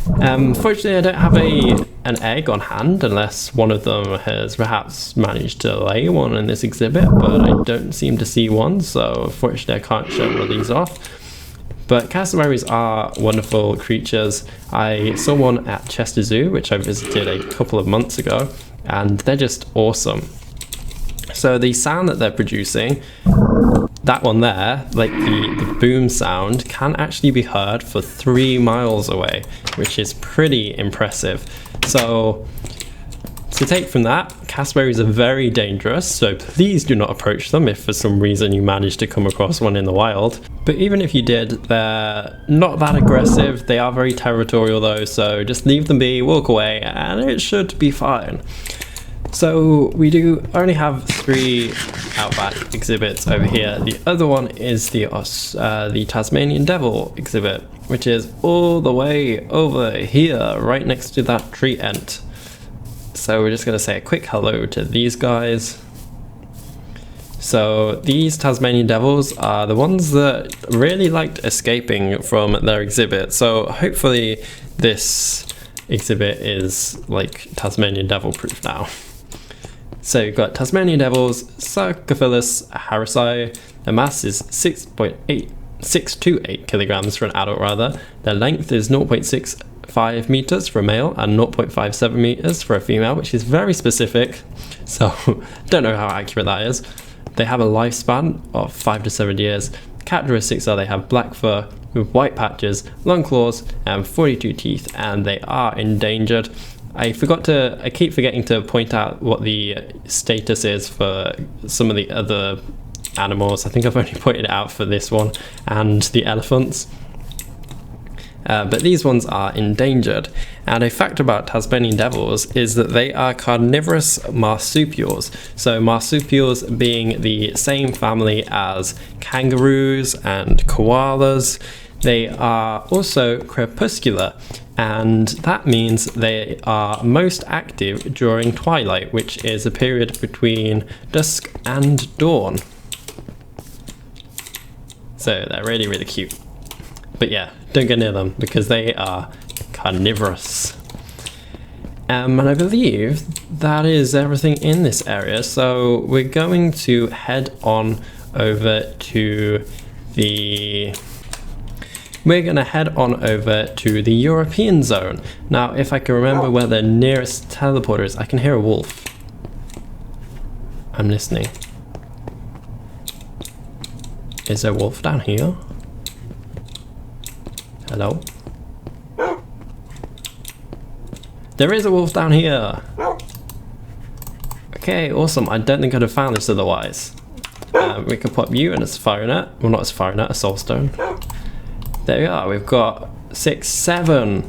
Fortunately, I don't have an egg on hand unless one of them has perhaps managed to lay one in this exhibit, but I don't seem to see one, so fortunately I can't show one of these off. But cassowaries are wonderful creatures. I saw one at Chester Zoo, which I visited a couple of months ago, and they're just awesome. So the sound that they're producing, that one there, like the boom sound, can actually be heard for 3 miles away, which is pretty impressive. So to take from that, cassowaries are very dangerous, so please do not approach them if for some reason you manage to come across one in the wild. But even if you did, they're not that aggressive. They are very territorial though, so just leave them be, walk away, and it should be fine. So we do only have 3 Outback exhibits over here. The other one is the Tasmanian Devil exhibit, which is all the way over here, right next to that tree ent. So we're just going to say a quick hello to these guys. So these Tasmanian Devils are the ones that really liked escaping from their exhibit. So hopefully this exhibit is like Tasmanian Devil proof now. So you've got Tasmanian Devils, Sarcophilus harrisi. Their mass is 6 to 8 kilograms for an adult rather. Their length is 0.65 meters for a male and 0.57 meters for a female, which is very specific. So don't know how accurate that is. They have a lifespan of 5 to 7 years. Characteristics are they have black fur with white patches, long claws, and 42 teeth, and they are endangered. I keep forgetting to point out what the status is for some of the other animals. I think I've only pointed it out for this one and the elephants. But these ones are endangered. And a fact about Tasmanian Devils is that they are carnivorous marsupials. So marsupials being the same family as kangaroos and koalas. They are also crepuscular, and that means they are most active during twilight, which is a period between dusk and dawn. So they're really, really cute. But yeah, don't go near them because they are carnivorous. And I believe that is everything in this area. So we're going to head on over to the European zone. Now, if I can remember where the nearest teleporter is, I can hear a wolf. I'm listening. Is there a wolf down here? Hello? There is a wolf down here! Okay, awesome. I don't think I'd have found this otherwise. We can pop you in a safari net. Well, not a safari net, a soulstone. There we are. We've got 7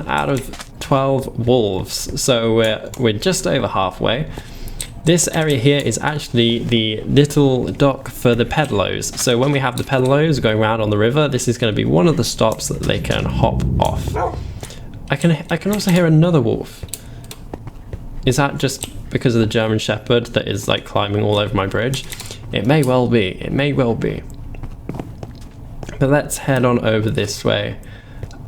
out of 12 wolves. So we're just over halfway. This area here is actually the little dock for the pedalos. So when we have the pedalos going around on the river, this is going to be one of the stops that they can hop off. I can also hear another wolf. Is that just because of the German Shepherd that is like climbing all over my bridge? It may well be. It may well be. But let's head on over this way.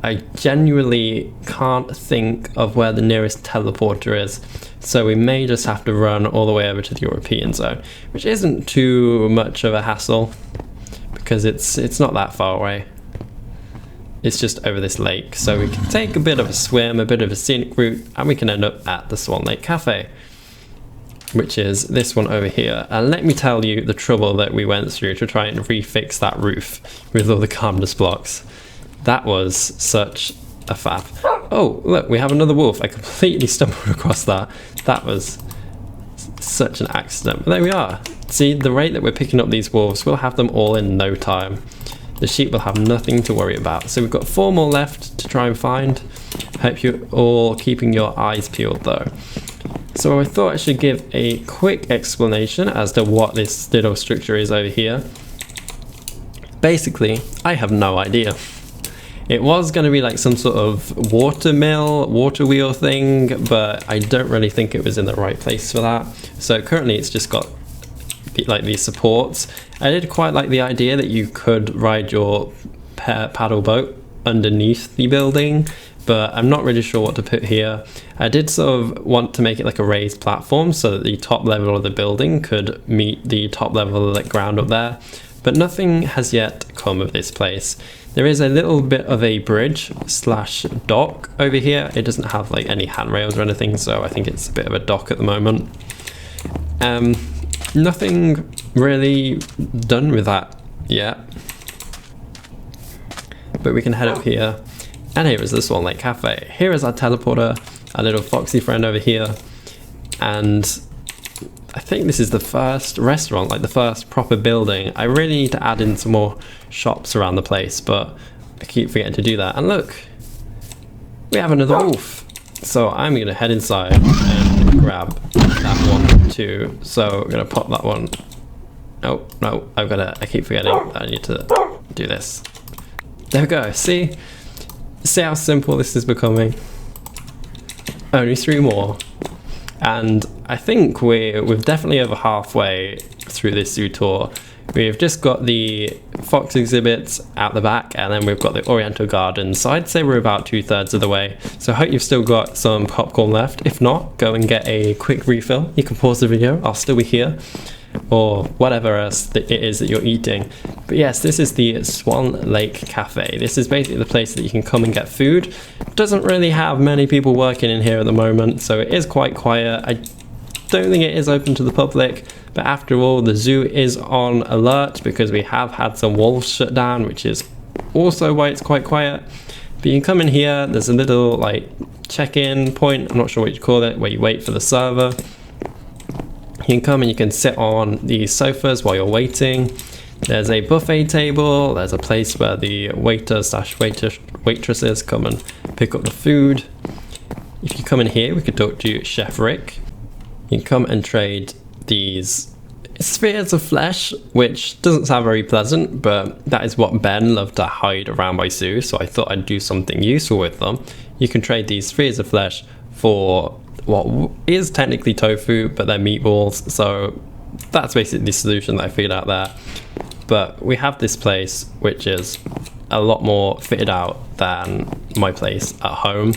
I genuinely can't think of where the nearest teleporter is, so we may just have to run all the way over to the European zone, which isn't too much of a hassle because it's not that far away. It's just over this lake, so we can take a bit of a swim, a bit of a scenic route, and we can end up at the Swan Lake Cafe, which is this one over here. And let me tell you the trouble that we went through to try and refix that roof with all the calmness blocks. That was such a faff. Oh, look, we have another wolf. I completely stumbled across that. That was such an accident. But there we are. See, the rate that we're picking up these wolves, we'll have them all in no time. The sheep will have nothing to worry about. So we've got 4 more left to try and find. Hope you're all keeping your eyes peeled though. So I thought I should give a quick explanation as to what this little structure is over here. Basically, I have no idea. It was going to be like some sort of water wheel thing, but I don't really think it was in the right place for that. So currently it's just got like these supports. I did quite like the idea that you could ride your paddle boat underneath the building, but I'm not really sure what to put here. I did sort of want to make it like a raised platform so that the top level of the building could meet the top level of the ground up there, but nothing has yet come of this place. There is a little bit of a bridge slash dock over here. It doesn't have like any handrails or anything, so I think it's a bit of a dock at the moment. Nothing really done with that yet. But we can head up here. And here is the Swan Lake Cafe. Here is our teleporter, our little foxy friend over here. And I think this is the first restaurant, like the first proper building. I really need to add in some more shops around the place, but I keep forgetting to do that. And look, we have another wolf. So I'm gonna head inside and grab that one too. So we're gonna pop that one. Oh, no, I keep forgetting that I need to do this. There we go, see how simple this is becoming. Only 3 more. And I think we're definitely over halfway through this zoo tour. We've just got the fox exhibits out the back, and then we've got the Oriental gardens. So I'd say we're about 2/3 of the way. So I hope you've still got some popcorn left. If not, go and get a quick refill. You can pause the video, I'll still be here. Or whatever else it is that you're eating. But yes, this is the Swan Lake Cafe. This is basically the place that you can come and get food. It doesn't really have many people working in here at the moment, so it is quite quiet. I don't think it is open to the public, but after all, the zoo is on alert because we have had some wolves shut down, which is also why it's quite quiet. But you can come in here, there's a little like check-in point, I'm not sure what you call it, where you wait for the server. You can come and you can sit on these sofas while you're waiting. There's a buffet table, there's a place where the waitresses come and pick up the food. If you come in here, we could talk to Chef Rick. You can come and trade these spheres of flesh, which doesn't sound very pleasant, but that is what Ben loved to hide around my zoo, so I thought I'd do something useful with them. You can trade these spheres of flesh for what is technically tofu, but they're meatballs, so that's basically the solution that I figured out there. But we have this place which is a lot more fitted out than my place at home.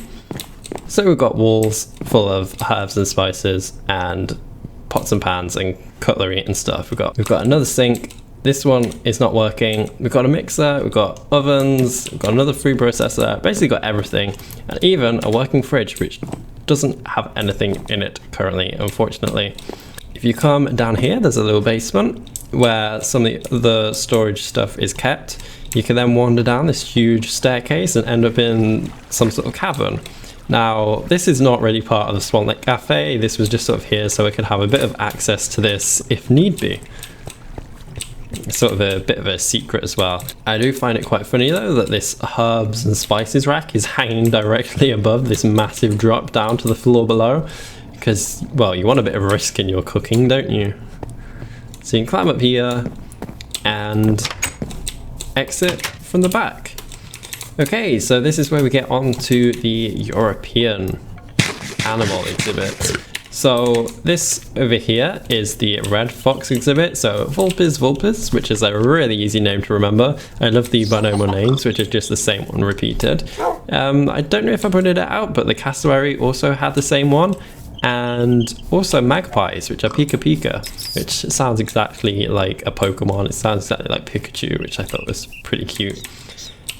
So we've got walls full of herbs and spices and pots and pans and cutlery and stuff. We've got another sink. This one is not working. We've got a mixer, we've got ovens, we've got another food processor, basically got everything, and even a working fridge, which doesn't have anything in it currently, unfortunately. If you come down here, there's a little basement where some of the storage stuff is kept. You can then wander down this huge staircase and end up in some sort of cavern. Now, this is not really part of the Swan Lake Cafe. This was just sort of here so I could have a bit of access to this if need be. Sort of a bit of a secret as well. I do find it quite funny though that this herbs and spices rack is hanging directly above this massive drop down to the floor below, because, well, you want a bit of risk in your cooking, don't you? So you can climb up here and exit from the back. Okay, so this is where we get on to the European animal exhibit. So this over here is the red fox exhibit, so Vulpes Vulpes, which is a really easy name to remember. I love the binomial names, which is just the same one repeated. I don't know if I pointed it out, but the cassowary also had the same one, and also magpies, which are Pika Pika, which sounds exactly like a Pokemon. It sounds exactly like Pikachu, which I thought was pretty cute.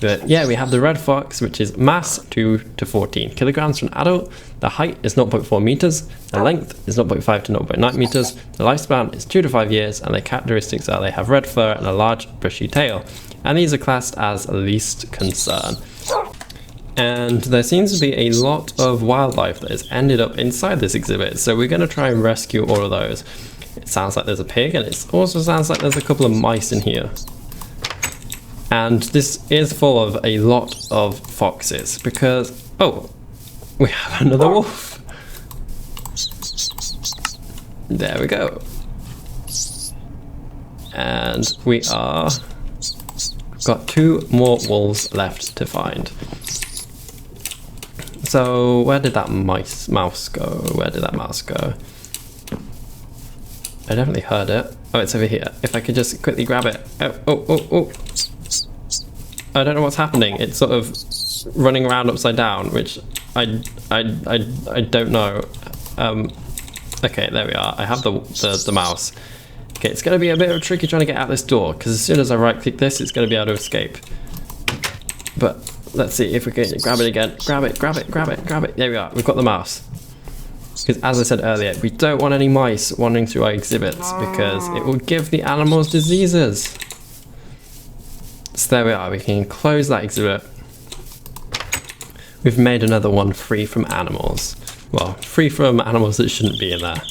But yeah, we have the red fox, which is mass 2 to 14 kilograms for an adult. The height is 0.4 meters. The length is 0.5 to 0.9 meters. The lifespan is 2 to 5 years, and the characteristics are they have red fur and a large bushy tail. And these are classed as least concern. And there seems to be a lot of wildlife that has ended up inside this exhibit, so we're going to try and rescue all of those. It sounds like there's a pig, and it also sounds like there's a couple of mice in here. And this is full of a lot of foxes because, oh, we have another wolf. There we go. And we are got 2 more wolves left to find. So where did that mouse go? Where did that mouse go? I definitely heard it. Oh, it's over here. If I could just quickly grab it. Oh. I don't know what's happening. It's sort of running around upside down, which I don't know. Okay, there we are. I have the mouse. Okay, it's going to be a bit of a tricky trying to get out this door, because as soon as I right click this, it's going to be able to escape. But let's see if we can grab it again. Grab it. There we are. We've got the mouse. Because as I said earlier, we don't want any mice wandering through our exhibits because it will give the animals diseases. So there we are, we can close that exhibit. We've made another one free from animals. Well, free from animals that shouldn't be in there.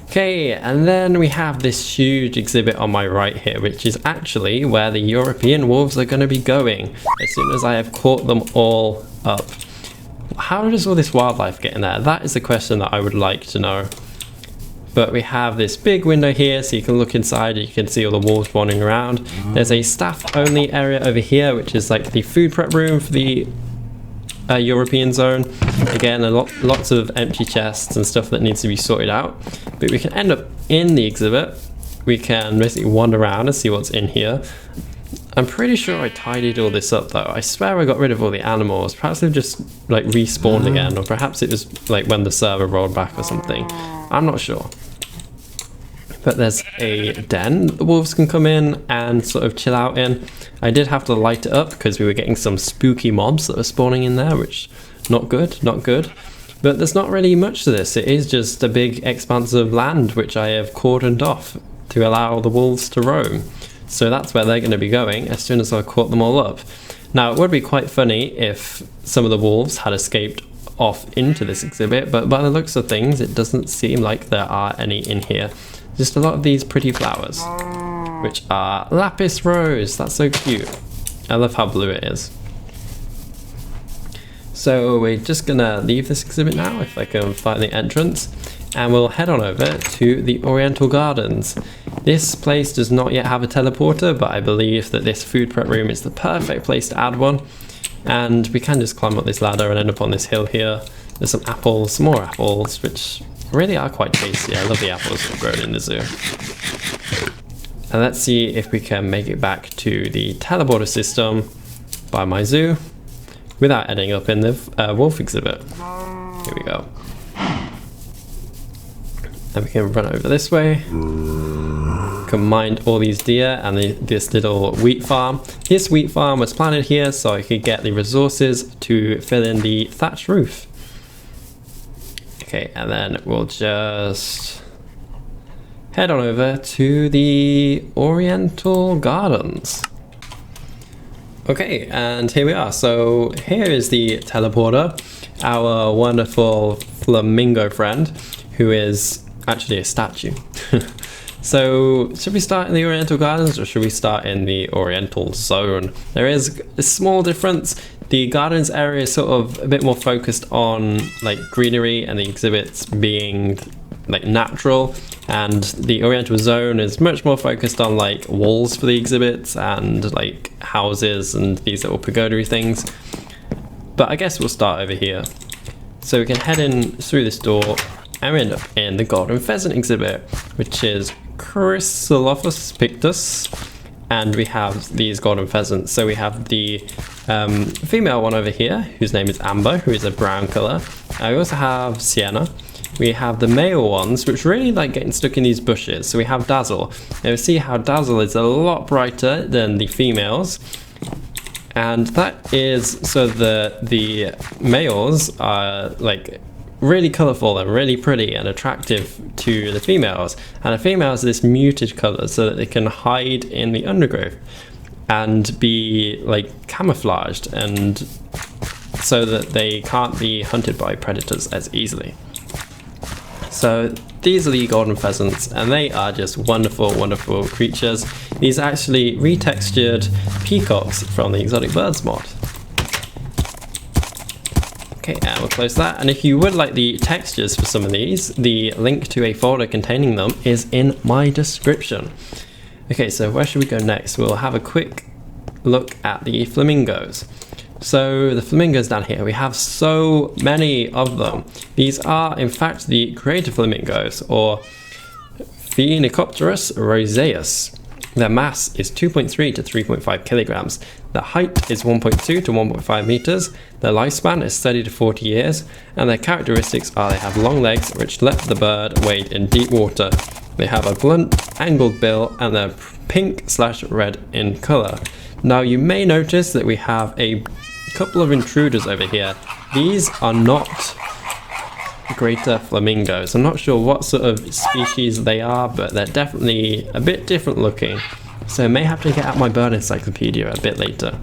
Okay, and then we have this huge exhibit on my right here, which is actually where the European wolves are going to be going as soon as I have caught them all up. How does all this wildlife get in there? That is the question that I would like to know. But we have this big window here, so you can look inside, you can see all the wolves wandering around. There's a staff only area over here, which is like the food prep room for the European zone. Again, lots of empty chests and stuff that needs to be sorted out. But we can end up in the exhibit. We can basically wander around and see what's in here. I'm pretty sure I tidied all this up though. I swear I got rid of all the animals. Perhaps they've just like respawned again, or perhaps it was like when the server rolled back or something. I'm not sure. But there's a den the wolves can come in and sort of chill out in. I did have to light it up because we were getting some spooky mobs that were spawning in there, which not good, not good. But there's not really much to this. It is just a big expanse of land which I have cordoned off to allow the wolves to roam. So that's where they're going to be going as soon as I caught them all up. Now it would be quite funny if some of the wolves had escaped off into this exhibit, but by the looks of things it doesn't seem like there are any in here. Just a lot of these pretty flowers, which are lapis rose. That's so cute. I love how blue it is. So we're just gonna leave this exhibit now, if I can find the entrance, and we'll head on over to the Oriental Gardens. This place does not yet have a teleporter, but I believe that this food prep room is the perfect place to add one. And we can just climb up this ladder and end up on this hill here. There's some apples, some more apples, which really are quite tasty. I love the apples that have grown in the zoo. And let's see if we can make it back to the teleporter system by my zoo without ending up in the wolf exhibit. Here we go. And we can run over this way. Can mine all these deer and this little wheat farm. This wheat farm was planted here so I could get the resources to fill in the thatched roof. Okay, and then we'll just head on over to the Oriental Gardens. Okay, and here we are. So here is the teleporter, our wonderful flamingo friend, who is actually a statue. So should we start in the Oriental Gardens or should we start in the Oriental Zone? There is a small difference. The gardens area is sort of a bit more focused on like greenery and the exhibits being like natural, and the Oriental Zone is much more focused on like walls for the exhibits and like houses and these little pagoda things. But I guess we'll start over here. So we can head in through this door and we end up in the golden pheasant exhibit, which is Chrysolophus pictus. And we have these golden pheasants. So we have the female one over here, whose name is Amber, who is a brown color. We also have Sienna. We have the male ones, which really like getting stuck in these bushes. So we have Dazzle. Now we see how Dazzle is a lot brighter than the females. And that is so the males are like really colorful and really pretty and attractive to the females, and the females are this muted color so that they can hide in the undergrowth and be like camouflaged, and so that they can't be hunted by predators as easily. So these are the golden pheasants, and they are just wonderful, wonderful creatures. These are actually retextured peacocks from the exotic birds mod. Okay, and we'll close that. And if you would like the textures for some of these, the link to a folder containing them is in my description. Okay, so where should we go next? We'll have a quick look at the flamingos. So the flamingos down here, we have so many of them. These are in fact the greater flamingos, or Phoenicopterus roseus. Their mass is 2.3 to 3.5 kilograms. Their height is 1.2 to 1.5 meters. Their lifespan is 30 to 40 years. And their characteristics are they have long legs which let the bird wade in deep water. They have a blunt, angled bill, and they're pink/red in color. Now you may notice that we have a couple of intruders over here. These are not greater flamingos. I'm not sure what sort of species they are, but they're definitely a bit different looking. So I may have to get out my bird encyclopedia a bit later.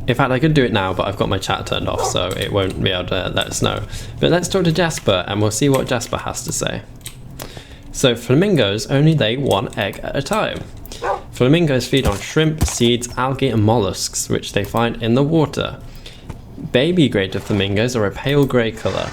In fact, I could do it now, but I've got my chat turned off, so it won't be able to let us know. But let's talk to Jasper, and we'll see what Jasper has to say. So flamingos only lay one egg at a time. Flamingos feed on shrimp, seeds, algae, and mollusks, which they find in the water. Baby greater flamingos are a pale grey colour,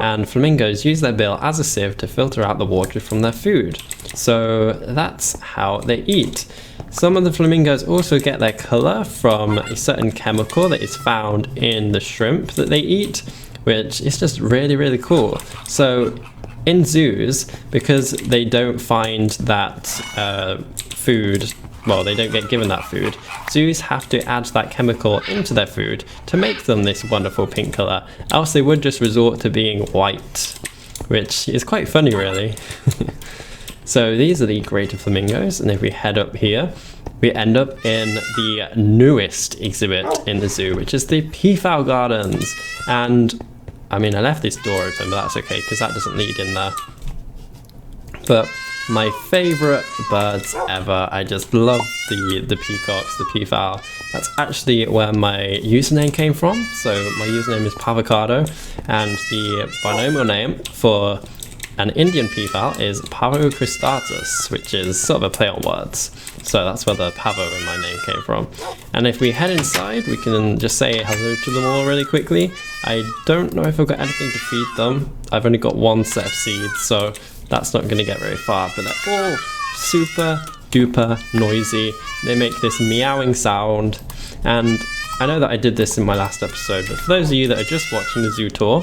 and flamingos use their bill as a sieve to filter out the water from their food. So that's how they eat. Some of the flamingos also get their colour from a certain chemical that is found in the shrimp that they eat, which is just really, really cool. So in zoos, because they don't find that food, well, they don't get given that food, zoos have to add that chemical into their food to make them this wonderful pink colour, else they would just resort to being white, which is quite funny really. So these are the greater flamingos, and if we head up here, we end up in the newest exhibit in the zoo, which is the peafowl gardens. And I mean, I left this door open, but that's okay because that doesn't lead in there. But my favourite birds ever, I just love the peacocks, the peafowl. That's actually where my username came from. So my username is Pavocado, and the binomial name for an Indian peafowl is Pavo cristatus, which is sort of a play on words. So that's where the Pavo in my name came from. And if we head inside, we can just say hello to them all really quickly. I don't know if I've got anything to feed them. I've only got one set of seeds, so that's not going to get very far. But they're all super duper noisy. They make this meowing sound. And I know that I did this in my last episode, but for those of you that are just watching the zoo tour,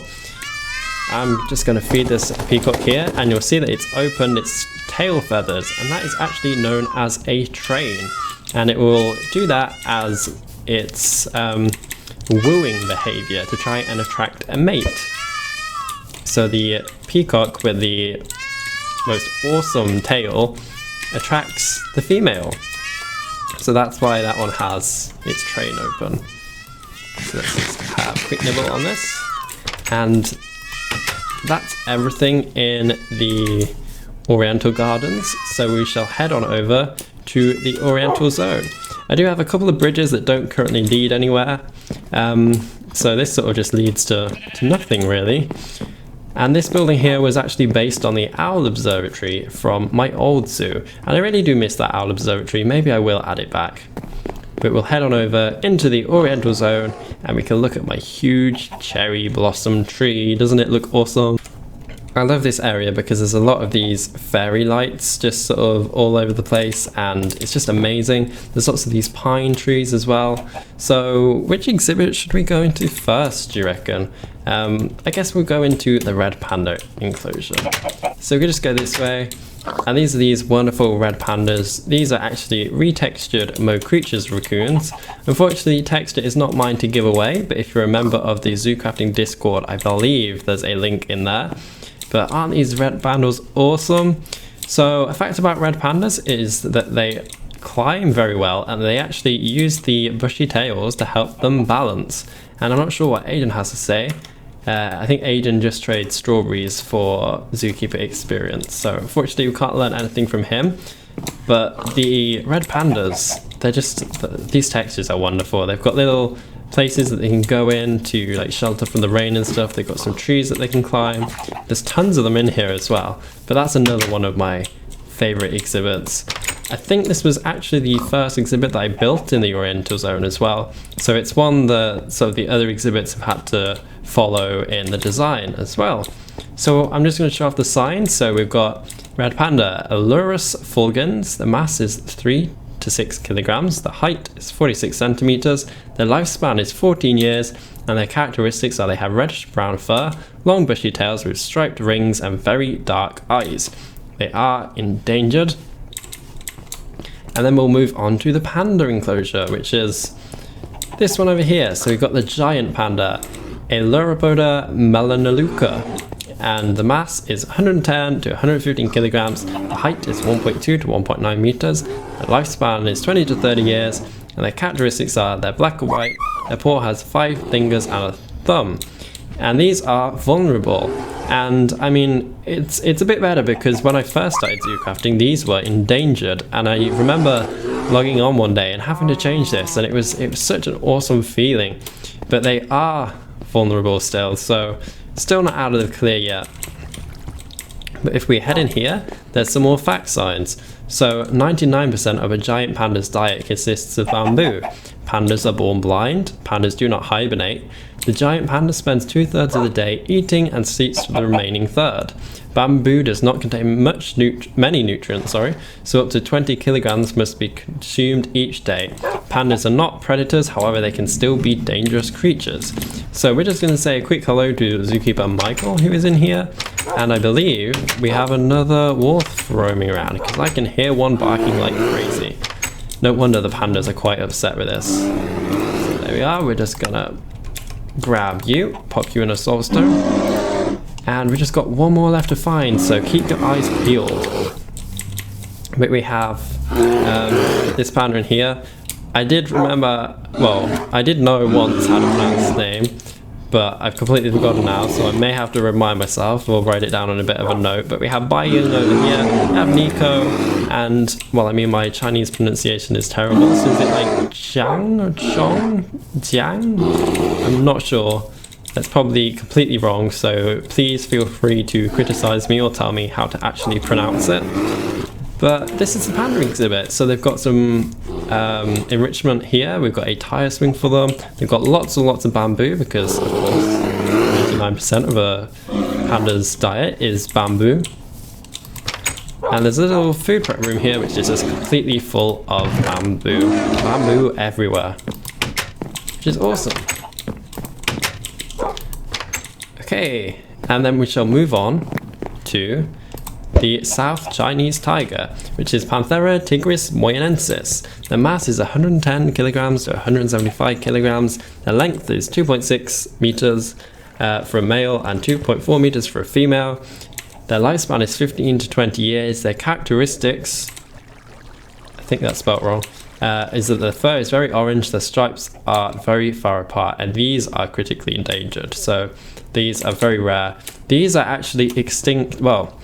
I'm just going to feed this peacock here, and you'll see that it's opened its tail feathers, and that is actually known as a train, and it will do that as its wooing behavior to try and attract a mate. So the peacock with the most awesome tail attracts the female, so that's why that one has its train open. So let's just have a quick nibble on this, and that's everything in the Oriental Gardens, so we shall head on over to the Oriental Zone. I do have a couple of bridges that don't currently lead anywhere, so this sort of just leads to nothing really. And this building here was actually based on the Owl Observatory from my old zoo, and I really do miss that Owl Observatory. Maybe I will add it back. But we'll head on over into the Oriental Zone, and we can look at my huge cherry blossom tree. Doesn't it look awesome? I love this area because there's a lot of these fairy lights just sort of all over the place, and it's just amazing. There's lots of these pine trees as well. So which exhibit should we go into first, do you reckon? I guess we'll go into the red panda enclosure. So we just go this way. And these are these wonderful red pandas. These are actually retextured Mo Creatures raccoons. Unfortunately, texture is not mine to give away, but if you're a member of the ZooCrafting Discord, I believe there's a link in there. But aren't these red pandas awesome? So a fact about red pandas is that they climb very well, and they actually use the bushy tails to help them balance. And I'm not sure what Aiden has to say. I think Aiden just trades strawberries for Zookeeper experience, so unfortunately we can't learn anything from him. But the red pandas, they're just, these textures are wonderful. They've got little places that they can go in to like shelter from the rain and stuff. They've got some trees that they can climb. There's tons of them in here as well, but that's another one of my favorite exhibits. I think this was actually the first exhibit that I built in the Oriental Zone as well, so it's one that sort of the other exhibits have had to follow in the design as well. So I'm just going to show off the signs. So we've got red panda, Allurus fulgens. The mass is 3 to 6 kilograms. The height is 46 centimeters. Their lifespan is 14 years, and their characteristics are they have reddish brown fur, long bushy tails with striped rings, and very dark eyes. They are endangered. And then we'll move on to the panda enclosure, which is this one over here. So we've got the giant panda, Eleuropoda melanaluca, and the mass is 110 to 115 kilograms. The height is 1.2 to 1.9 meters. The lifespan is 20 to 30 years, and their characteristics are they're black or white. Their paw has 5 fingers and a thumb. and these are vulnerable. And I mean, it's a bit better because when I first started ZooCrafting, these were endangered, and I remember logging on one day and having to change this, and it was such an awesome feeling. But they are vulnerable still, so still not out of the clear yet. But if we head in here, there's some more fact signs. So 99% of a giant panda's diet consists of bamboo. Pandas are born blind. Pandas do not hibernate. The giant panda spends 2/3 of the day eating and sleeps for the remaining third. Bamboo does not contain many nutrients, so up to 20 kilograms must be consumed each day. Pandas are not predators, however they can still be dangerous creatures. So we're just going to say a quick hello to zookeeper Michael, who is in here, and I believe we have another wolf roaming around because I can hear one barking like crazy. No wonder the pandas are quite upset with this. So there we are, we're just gonna grab you, pop you in a soul stone, and we just got one more left to find, so keep your eyes peeled. But we have this panda in here. I did remember, well, I did know once how to pronounce his name, but I've completely forgotten now, so I may have to remind myself or write it down on a bit of a note. But we have Bai Ying over here, we have Nico, and, well, I mean, my Chinese pronunciation is terrible, so is it like Jiang or Chong? Jiang? I'm not sure. That's probably completely wrong, so please feel free to criticize me or tell me how to actually pronounce it. But this is the panda exhibit, so they've got some enrichment here. We've got a tire swing for them. They've got lots and lots of bamboo because, of course, 99% of a panda's diet is bamboo. And there's a little food prep room here which is just completely full of bamboo. Bamboo everywhere, which is awesome. Okay, and then we shall move on to the South Chinese tiger, which is Panthera tigris moyenensis. The mass is 110 kilograms to 175 kilograms. The length is 2.6 meters for a male and 2.4 meters for a female. Their lifespan is 15 to 20 years. Their characteristics, I think that's spelled wrong, is that the fur is very orange, the stripes are very far apart, and these are critically endangered. So these are very rare. These are actually extinct, well,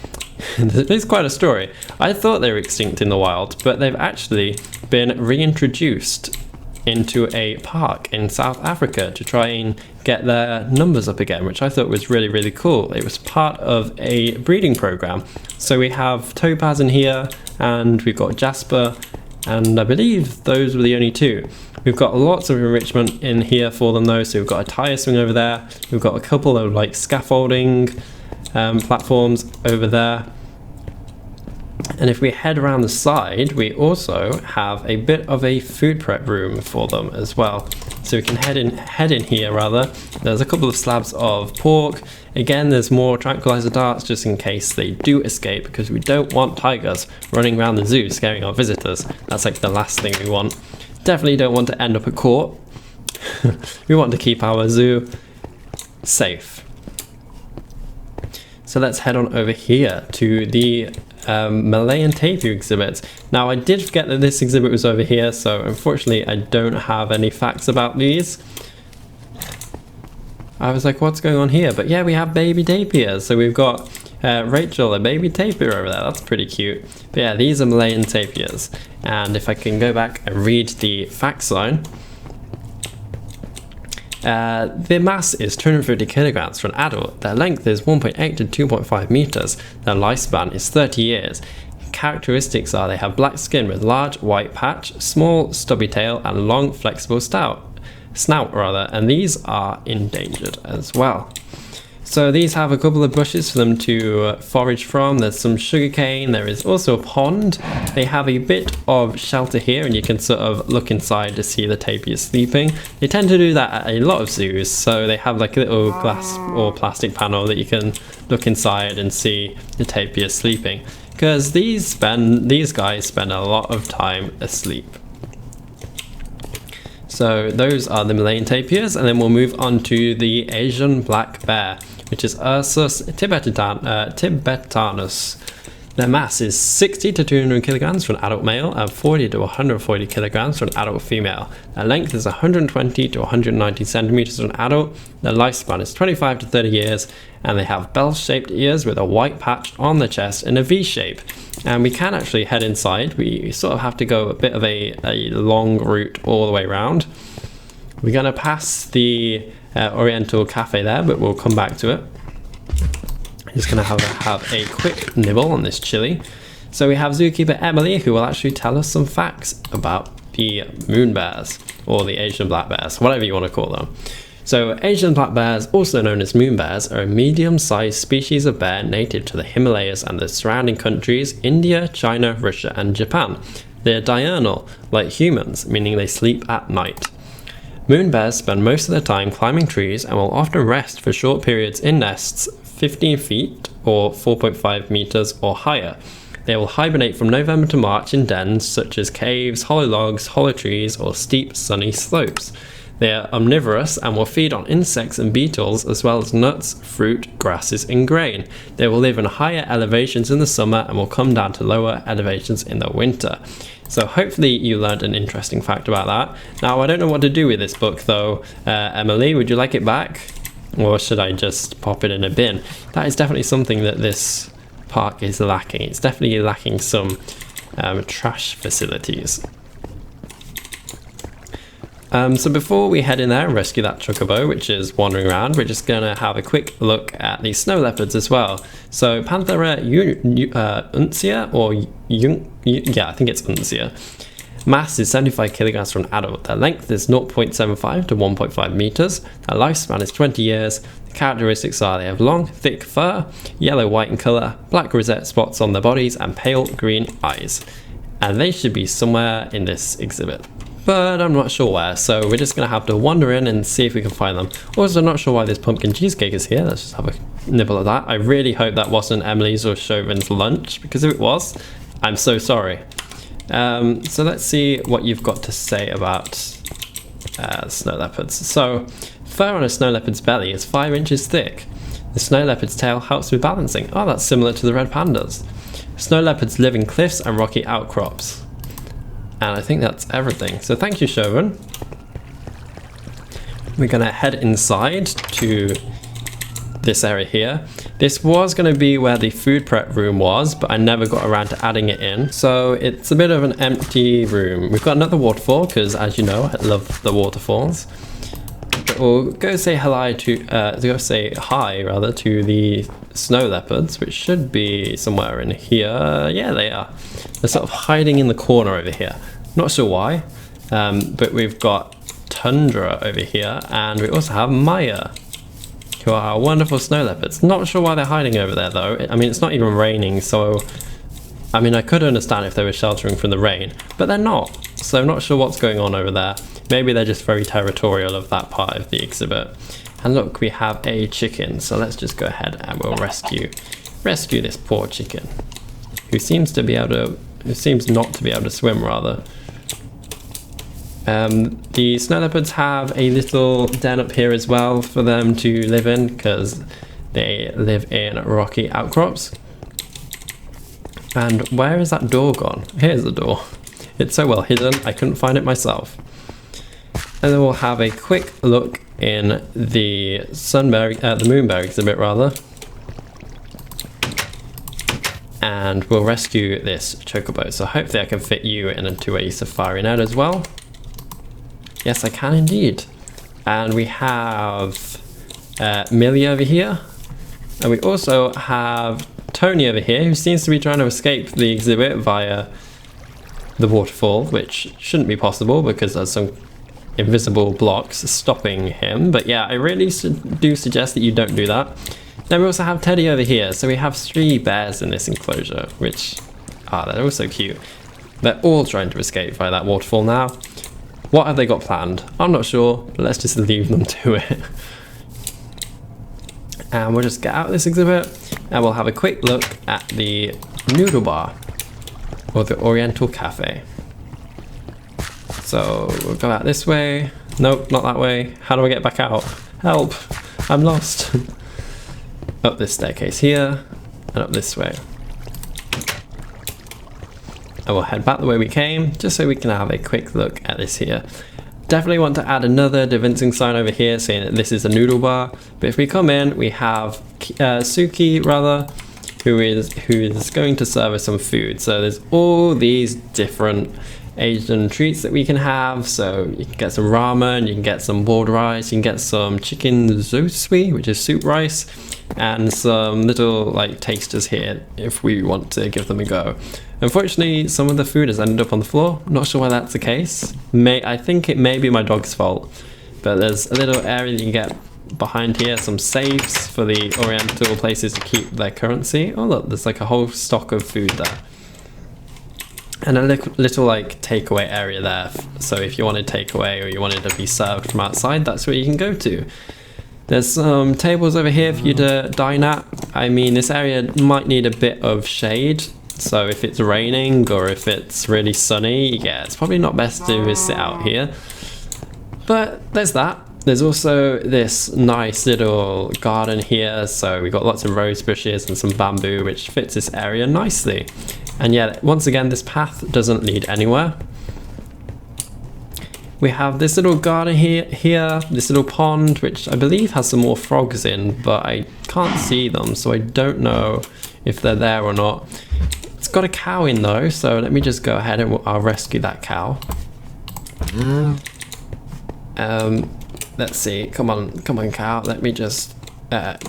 there's quite a story. I thought they were extinct in the wild, but they've actually been reintroduced into a park in South Africa to try and get their numbers up again, which I thought was really, really cool. It was part of a breeding program. So we have Topaz in here, and we've got Jasper, and I believe those were the only two. We've got lots of enrichment in here for them though, so we've got a tire swing over there, we've got a couple of like scaffolding platforms over there, and if we head around the side we also have a bit of a food prep room for them as well. So we can head in here rather. There's a couple of slabs of pork. Again, there's more tranquilizer darts just in case they do escape, because we don't want tigers running around the zoo scaring our visitors. That's like the last thing we want. Definitely don't want to end up at court. We want to keep our zoo safe. So let's head on over here to the Malayan tapir exhibit. Now I did forget that this exhibit was over here, so unfortunately I don't have any facts about these. I was like, what's going on here? But yeah, we have baby tapirs. So we've got Rachel, a baby tapir over there. That's pretty cute. But yeah, these are Malayan tapirs. And if I can go back and read the fact sign, their mass is 250 kilograms for an adult. Their length is 1.8 to 2.5 meters. Their lifespan is 30 years. Characteristics are they have black skin with large white patch, small stubby tail, and long flexible snout, and these are endangered as well. So these have a couple of bushes for them to forage from. There's some sugarcane. There is also a pond. They have a bit of shelter here, and you can sort of look inside to see the tapir sleeping. They tend to do that at a lot of zoos, so they have like a little glass or plastic panel that you can look inside and see the tapir sleeping, because these guys spend a lot of time asleep. So those are the Malayan tapirs, and then we'll move on to the Asian black bear, which is Ursus tibetanus. Their mass is 60 to 200 kilograms for an adult male and 40 to 140 kilograms for an adult female. Their length is 120 to 190 centimeters for an adult. Their lifespan is 25 to 30 years, and they have bell-shaped ears with a white patch on the chest in a V shape. And we can actually head inside. We sort of have to go a bit of a long route all the way around. We're going to pass the Oriental cafe there, but we'll come back to it. I'm just going to have a quick nibble on this chili. So we have zookeeper Emily, who will actually tell us some facts about the moon bears, or the Asian black bears, whatever you want to call them. So Asian black bears, also known as moon bears, are a medium-sized species of bear native to the Himalayas and the surrounding countries, India, China, Russia, and Japan. They are diurnal, like humans, meaning they sleep at night. Moon bears spend most of their time climbing trees and will often rest for short periods in nests 15 feet or 4.5 meters or higher. They will hibernate from November to March in dens such as caves, hollow logs, hollow trees, or steep sunny slopes. They are omnivorous and will feed on insects and beetles as well as nuts, fruit, grasses, and grain. They will live in higher elevations in the summer and will come down to lower elevations in the winter. So hopefully you learned an interesting fact about that. Now I don't know what to do with this book though. Emily, would you like it back? Or should I just pop it in a bin? That is definitely something that this park is lacking. It's definitely lacking some trash facilities. So before we head in there and rescue that chocobo, which is wandering around, we're just going to have a quick look at the snow leopards as well. So Panthera uncia, or yeah, I think it's uncia. Mass is 75 kilograms for an adult. Their length is 0.75 to 1.5 meters. Their lifespan is 20 years. The characteristics are they have long, thick fur, yellow, white in color, black rosette spots on their bodies, and pale green eyes. And they should be somewhere in this exhibit, but I'm not sure where, so we're just going to have to wander in and see if we can find them. Also, not sure why this pumpkin cheesecake is here. Let's just have a nibble of that. I really hope that wasn't Emily's or Chauvin's lunch, because if it was, I'm so sorry. So let's see what you've got to say about snow leopards. So, fur on a snow leopard's belly is 5 inches thick. The snow leopard's tail helps with balancing. Oh, that's similar to the red pandas. Snow leopards live in cliffs and rocky outcrops. And I think that's everything. So thank you, Chauvin. We're going to head inside to this area here. This was going to be where the food prep room was, but I never got around to adding it in. So it's a bit of an empty room. We've got another waterfall, because as you know, I love the waterfalls. But we'll go say hi to the snow leopards, which should be somewhere in here. Yeah, they are. They're sort of hiding in the corner over here. Not sure why, but we've got Tundra over here, and we also have Maya, who are our wonderful snow leopards. Not sure why they're hiding over there though. I mean, it's not even raining, so I mean, I could understand if they were sheltering from the rain, but they're not. So I'm not sure what's going on over there. Maybe they're just very territorial of that part of the exhibit. And look, we have a chicken, so let's just go ahead and we'll rescue this poor chicken, who seems not to be able to swim rather. The snow leopards have a little den up here as well for them to live in, because they live in rocky outcrops. And where is that door gone? Here's the door. It's so well hidden, I couldn't find it myself. And then we'll have a quick look in the moon bear exhibit rather. And we'll rescue this chocobo. So hopefully I can fit you into a safari net as well. Yes, I can indeed. And we have Millie over here. And we also have Tony over here, who seems to be trying to escape the exhibit via the waterfall, which shouldn't be possible because there's some invisible blocks stopping him. But yeah, I really do suggest that you don't do that. Then we also have Teddy over here. So we have 3 bears in this enclosure, which, they're all so cute. They're all trying to escape via that waterfall now. What have they got planned? I'm not sure, but let's just leave them to it. And we'll just get out of this exhibit and we'll have a quick look at the noodle bar, or the Oriental cafe. So we'll go out this way. Nope, not that way. How do I get back out? Help, I'm lost. Up this staircase here, and up this way. and we'll head back the way we came, just so we can have a quick look at this here. Definitely want to add another DaVincing sign over here saying that this is a noodle bar. But if we come in, we have Suki rather, who is going to serve us some food. So there's all these different Asian treats that we can have. So you can get some ramen, you can get some boiled rice, you can get some chicken zosui, which is soup rice, and some little like tasters here if we want to give them a go. Unfortunately, some of the food has ended up on the floor. Not sure why that's the case. I think it may be my dog's fault, but there's a little area that you get behind here, some safes for the Oriental places to keep their currency. Oh look, there's like a whole stock of food there. And a little like takeaway area there. So if you wanted takeaway or you wanted to be served from outside, that's where you can go to. There's some tables over here for you to dine at. I mean, this area might need a bit of shade. So if it's raining or if it's really sunny, yeah, it's probably not best to sit out here. But there's that. There's also this nice little garden here. So we've got lots of rose bushes and some bamboo, which fits this area nicely. And yet, once again, this path doesn't lead anywhere. We have this little garden here, this little pond, which I believe has some more frogs in, but I can't see them, so I don't know if they're there or not. It's got a cow in though, so let me just go ahead and I'll rescue that cow. Let's see, come on cow, let me just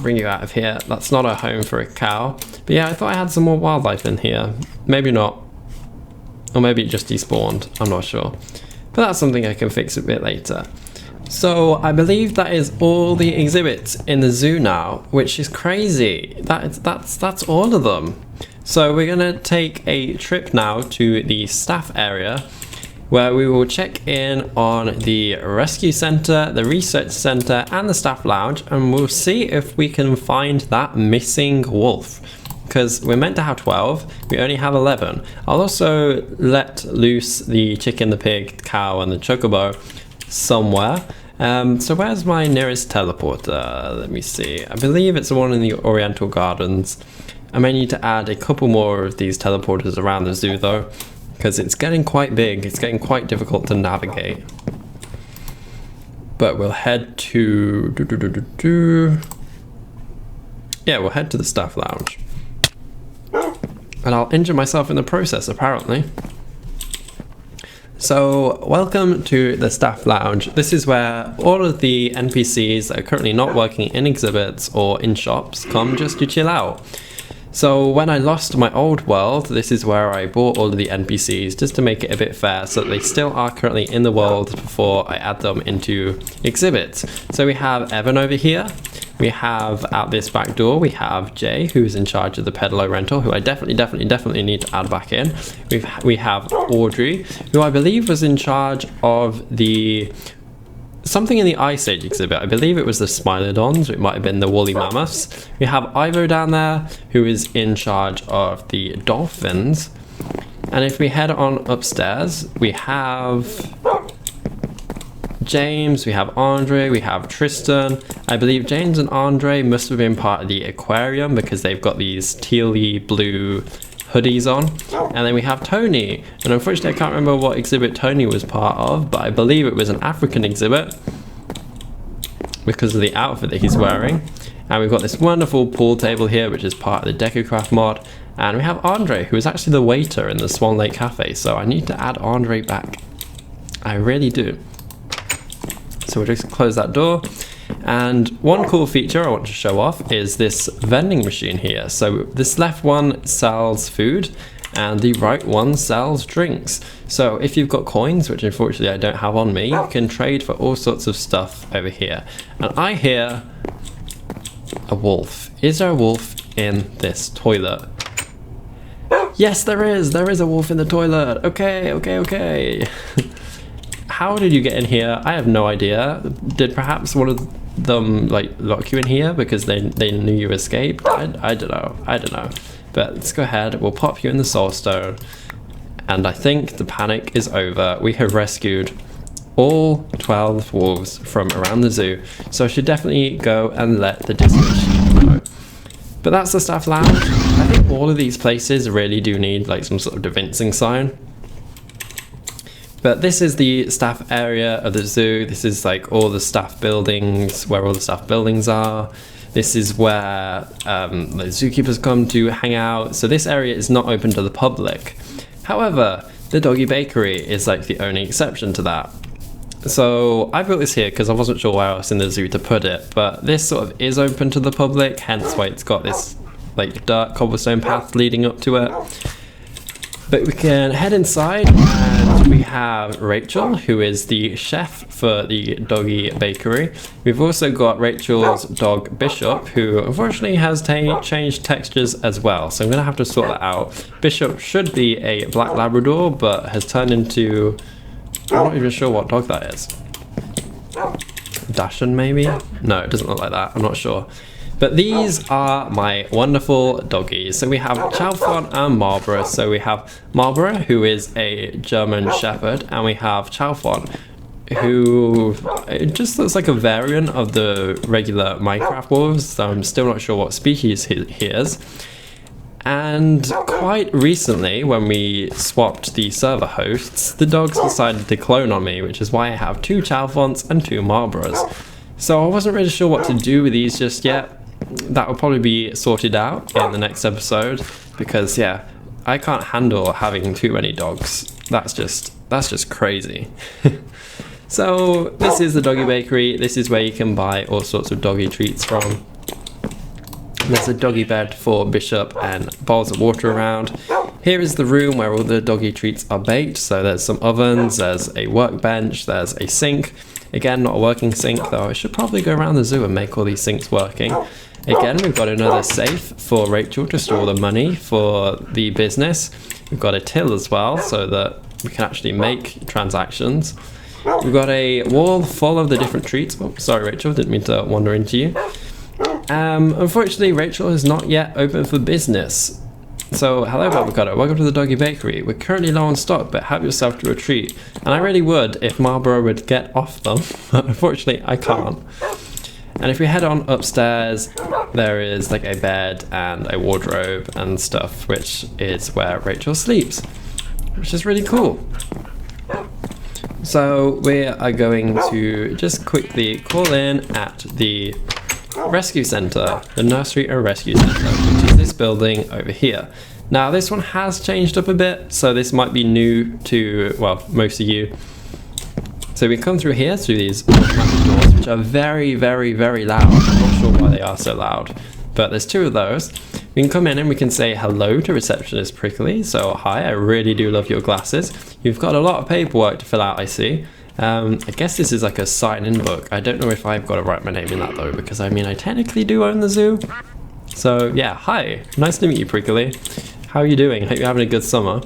bring you out of here. That's not a home for a cow. But yeah, I thought I had some more wildlife in here. Maybe not. Or maybe it just despawned, I'm not sure. But that's something I can fix a bit later. So I believe that is all the exhibits in the zoo now, which is crazy. That's all of them. So we're gonna take a trip now to the staff area, where we will check in on the rescue center, the research center, and the staff lounge, and we'll see if we can find that missing wolf. Because we're meant to have 12, we only have 11. I'll also let loose the chicken, the pig, the cow, and the chocobo somewhere. So where's my nearest teleporter? Let me see. I believe it's the one in the Oriental Gardens. I may need to add a couple more of these teleporters around the zoo though, because it's getting quite big. It's getting quite difficult to navigate. But we'll head to... Yeah, we'll head to the staff lounge. And I'll injure myself in the process, apparently. So, welcome to the staff lounge. This is where all of the NPCs that are currently not working in exhibits or in shops come just to chill out. So when I lost my old world, this is where I bought all of the NPCs just to make it a bit fair so that they still are currently in the world before I add them into exhibits. So we have Evan over here. We have out this back door, we have Jay, who's in charge of the peddler rental, who I definitely need to add back in. We have Audrey, who I believe was in charge of the something in the Ice Age exhibit. I believe it was the Smilodons, or it might have been the woolly mammoths. We have Ivo down there, who is in charge of the dolphins. And if we head on upstairs, we have James, we have Andre, we have Tristan. I believe James and Andre must have been part of the aquarium because they've got these tealy blue hoodies on. And then we have Tony, and unfortunately I can't remember what exhibit Tony was part of, but I believe it was an African exhibit because of the outfit that he's wearing. And we've got this wonderful pool table here, which is part of the DecoCraft mod. And we have Andre, who is actually the waiter in the Swan Lake Cafe, so I need to add Andre back. I really do. So we'll just close that door. And one cool feature I want to show off is this vending machine here. So this left one sells food and the right one sells drinks. So if you've got coins, which unfortunately I don't have on me, you can trade for all sorts of stuff over here. And I hear a wolf. Is there a wolf in this toilet? Yes, there is. There is a wolf in the toilet. Okay. How did you get in here? I have no idea. Did perhaps one of them like lock you in here because they knew you escaped? I don't know. But let's go ahead. We'll pop you in the soul stone. And I think the panic is over. We have rescued all 12 wolves from around the zoo. So I should definitely go and let the dispatch know. But that's the staff lounge. I think all of these places really do need like some sort of DaVincing sign. But this is the staff area of the zoo. This is like all the staff buildings, where all the staff buildings are. This is where the zookeepers come to hang out. So this area is not open to the public. However, the Doggie Bakery is like the only exception to that. So I built this here because I wasn't sure where else in the zoo to put it, but this sort of is open to the public, hence why it's got this like dirt cobblestone path leading up to it. But we can head inside and we have Rachel, who is the chef for the Doggie Bakery. We've also got Rachel's dog Bishop, who unfortunately has changed textures as well. So I'm going to have to sort that out. Bishop should be a black Labrador, but has turned into... I'm not even sure what dog that is. Dachshund maybe? No, it doesn't look like that. I'm not sure. But these are my wonderful doggies. So we have Chalfont and Marlborough. So we have Marlborough, who is a German Shepherd, and we have Chalfont, who it just looks like a variant of the regular Minecraft wolves. So I'm still not sure what species he is. And quite recently, when we swapped the server hosts, the dogs decided to clone on me, which is why I have 2 Chalfonts and 2 Marlboroughs. So I wasn't really sure what to do with these just yet. That will probably be sorted out in the next episode, because yeah, I can't handle having too many dogs. That's just crazy. So this is the Doggie Bakery. This is where you can buy all sorts of doggy treats from. There's a doggy bed for Bishop and bowls of water around. Here is the room where all the doggy treats are baked. So there's some ovens, there's a workbench, there's a sink. Again, not a working sink, though I should probably go around the zoo and make all these sinks working. Again, we've got another safe for Rachel to store the money for the business. We've got a till as well, so that we can actually make transactions. We've got a wall full of the different treats. Oh, sorry Rachel, didn't mean to wander into you. Unfortunately, Rachel is not yet open for business. So, hello Avocado, welcome to the Doggie Bakery. We're currently low on stock, but help yourself to a treat. And I really would if Marlborough would get off them, but unfortunately I can't. And if we head on upstairs, there is like a bed and a wardrobe and stuff, which is where Rachel sleeps, which is really cool. So we are going to just quickly call in at the rescue center, the nursery and rescue center, which is this building over here. Now this one has changed up a bit, so this might be new to, well, most of you. So we come through here through these automatic doors, which are very, very, very loud. I'm not sure why they are so loud, but there's 2 of those. We can come in and we can say hello to receptionist Prickly. So hi, I really do love your glasses. You've got a lot of paperwork to fill out, I see. I guess this is like a sign-in book. I don't know if I've got to write my name in that though, because I mean I technically do own the zoo. So yeah, hi, nice to meet you Prickly. How are you doing? Hope you're having a good summer.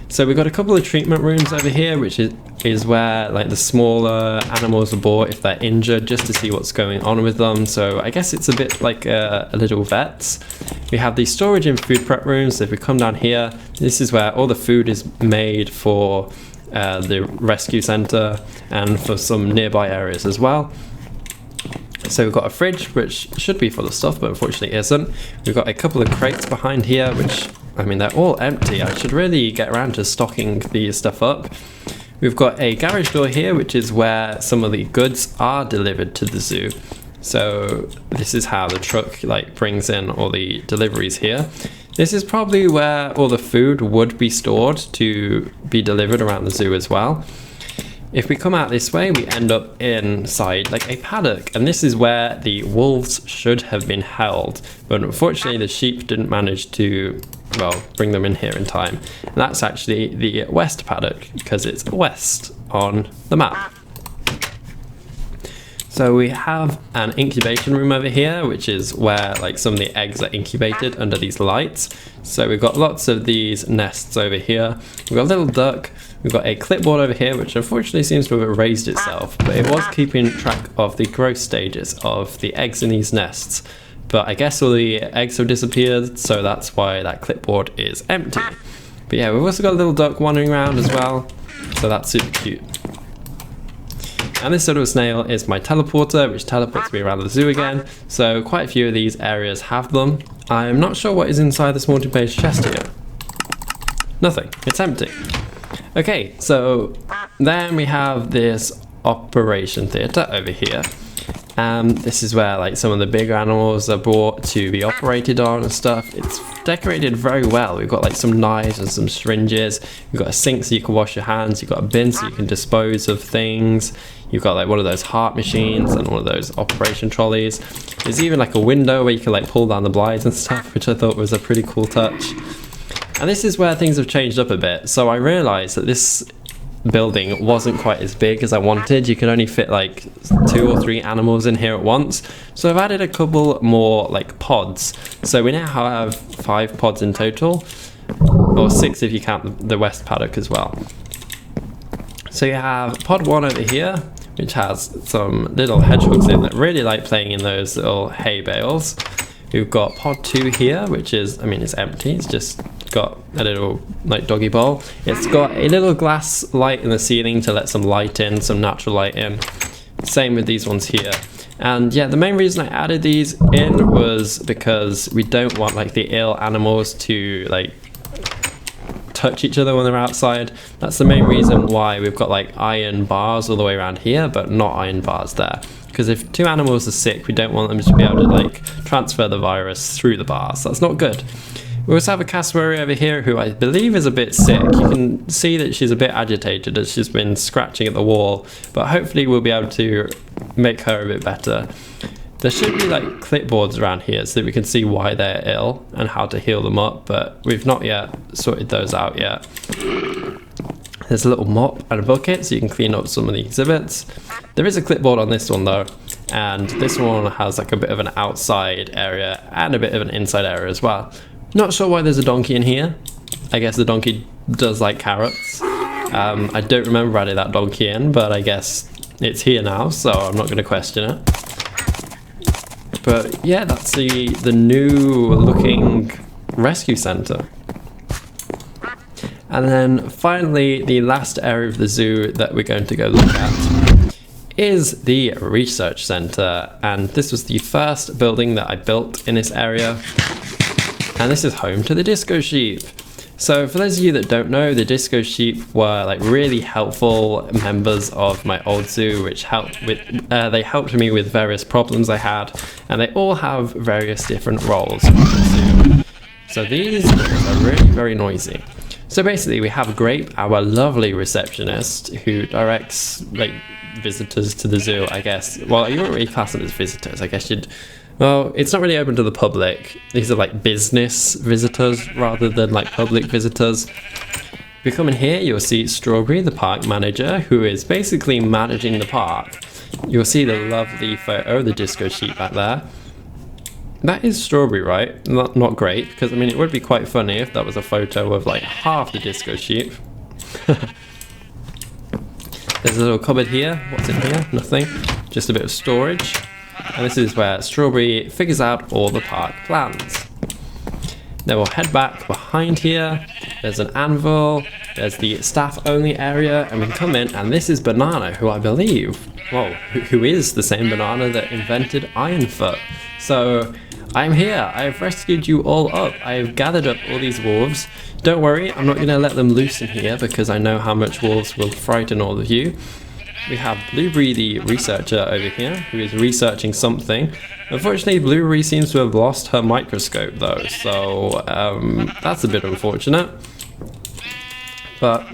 So we've got a couple of treatment rooms over here, which is where like the smaller animals are brought if they're injured, just to see what's going on with them. So I guess it's a bit like a little vets. We have the storage and food prep rooms. So if we come down here, this is where all the food is made for the rescue center and for some nearby areas as well. So we've got a fridge, which should be full of stuff, but unfortunately isn't. We've got a couple of crates behind here, which, I mean, they're all empty. I should really get around to stocking these stuff up. We've got a garage door here, which is where some of the goods are delivered to the zoo. So this is how the truck like brings in all the deliveries here. This is probably where all the food would be stored to be delivered around the zoo as well. If we come out this way, we end up inside like a paddock, and this is where the wolves should have been held, but unfortunately the sheep didn't manage to, well, bring them in here in time. And that's actually the west paddock, because it's west on the map. So we have an incubation room over here, which is where like some of the eggs are incubated under these lights. So we've got lots of these nests over here. We've got a little duck. We've got a clipboard over here, which unfortunately seems to have erased itself, but it was keeping track of the growth stages of the eggs in these nests. But I guess all the eggs have disappeared, so that's why that clipboard is empty. But yeah, we've also got a little duck wandering around as well, so that's super cute. And this little snail is my teleporter, which teleports me around the zoo again. So quite a few of these areas have them. I'm not sure what is inside this multi-page chest here. Nothing, it's empty. Okay, so then we have this operation theatre over here. This is where like some of the bigger animals are brought to be operated on and stuff. It's decorated very well. We've got like some knives and some syringes. You've got a sink so you can wash your hands. You've got a bin so you can dispose of things. You've got like one of those heart machines and one of those operation trolleys. There's even like a window where you can like pull down the blinds and stuff, which I thought was a pretty cool touch. And this is where things have changed up a bit. So I realized that this building wasn't quite as big as I wanted. You could only fit like 2 or 3 animals in here at once. So I've added a couple more like pods. So we now have 5 pods in total, or 6 if you count the west paddock as well. So you have pod 1 over here, which has some little hedgehogs in that really like playing in those little hay bales. We've got pod 2 here, which is, I mean, it's empty. It's just got a little like doggy bowl. It's got a little glass light in the ceiling to let some light in, some natural light in. Same with these ones here. And yeah, the main reason I added these in was because we don't want like the ill animals to like touch each other when they're outside. That's the main reason why we've got like iron bars all the way around here, but not iron bars there. Because if 2 animals are sick, we don't want them to be able to like transfer the virus through the bars. That's not good. We also have a cassowary over here who I believe is a bit sick. You can see that she's a bit agitated as she's been scratching at the wall, but hopefully we'll be able to make her a bit better. There should be like clipboards around here so that we can see why they're ill and how to heal them up, but we've not yet sorted those out yet. There's a little mop and a bucket so you can clean up some of the exhibits. There is a clipboard on this one though, and this one has like a bit of an outside area and a bit of an inside area as well. Not sure why there's a donkey in here. I guess the donkey does like carrots. I don't remember adding that donkey in, but I guess it's here now, so I'm not going to question it. But yeah, that's the new looking rescue centre. And then finally, the last area of the zoo that we're going to go look at is the research centre. And this was the first building that I built in this area. And this is home to the disco sheep. So for those of you that don't know, the disco sheep were like really helpful members of my old zoo, which helped with they helped me with various problems I had, and they all have various different roles in the zoo. So these are really very noisy. So basically we have Grape, our lovely receptionist, who directs like visitors to the zoo, I guess. Well, you wouldn't really class them as visitors, I guess you'd. Well, it's not really open to the public. These are like business visitors rather than like public visitors. If you come in here, you'll see Strawberry, the park manager, who is basically managing the park. You'll see the lovely photo of the disco sheep back there. That is Strawberry, right? Not great, because I mean, it would be quite funny if that was a photo of like half the disco sheep. There's a little cupboard here. What's in here? Nothing. Just a bit of storage. And this is where Strawberry figures out all the park plans. Then we'll head back behind here. There's an anvil. There's the staff only area, and we can come in, and this is Banana, who I believe, well, who is the same Banana that invented Ironfoot. So I'm here. I've rescued you all up. I've gathered up all these wolves. Don't worry, I'm not going to let them loose in here because I know how much wolves will frighten all of you. We have Blueberry, the researcher, over here, who is researching something. Unfortunately, Blueberry seems to have lost her microscope, though, so that's a bit unfortunate. But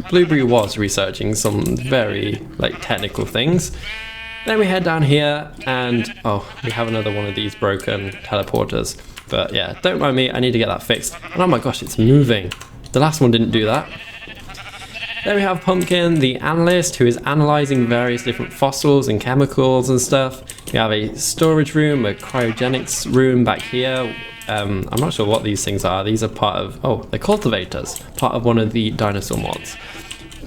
Blueberry was researching some very technical things. Then we head down here, and oh, we have another one of these broken teleporters. But yeah, don't mind me, I need to get that fixed. And oh my gosh, it's moving. The last one didn't do that. Then we have Pumpkin, the analyst, who is analysing various different fossils and chemicals and stuff. We have a storage room, a cryogenics room back here. I'm not sure what these things are. These are part of, oh, they're cultivators, part of one of the dinosaur mods.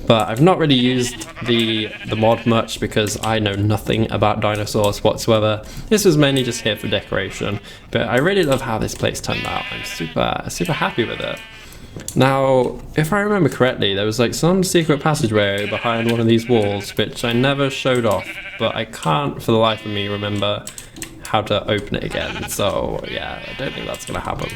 But I've not really used the mod much because I know nothing about dinosaurs whatsoever. This was mainly just here for decoration. But I really love how this place turned out. I'm super happy with it. Now, if I remember correctly, there was like some secret passageway behind one of these walls which I never showed off, but I can't for the life of me remember how to open it again. So yeah, I don't think that's gonna happen.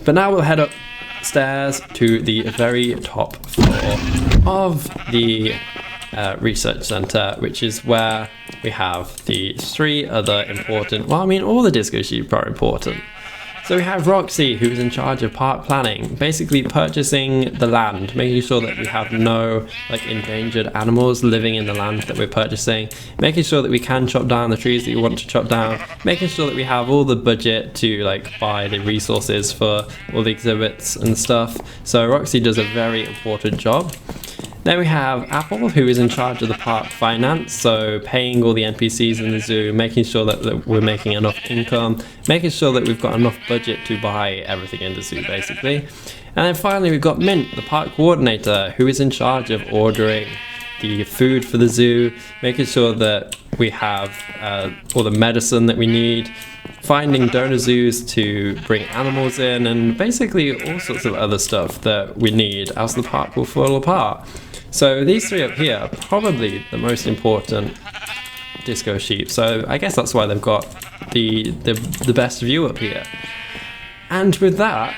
But now we'll head upstairs to the very top floor of the research center, which is where we have the 3 other important, well, I mean, all the disco sheep are important. So we have Roxy, who's in charge of park planning, basically purchasing the land, making sure that we have no like endangered animals living in the land that we're purchasing, making sure that we can chop down the trees that you want to chop down, making sure that we have all the budget to like buy the resources for all the exhibits and stuff. So Roxy does a very important job. Then we have Apple, who is in charge of the park finance, so paying all the NPCs in the zoo, making sure that we're making enough income, making sure that we've got enough budget to buy everything in the zoo, basically. And then finally we've got Mint, the park coordinator, who is in charge of ordering the food for the zoo, making sure that we have all the medicine that we need, finding donor zoos to bring animals in, and basically all sorts of other stuff that we need, else the park will fall apart. So these 3 up here are probably the most important disco sheep, so I guess that's why they've got the best view up here. And with that,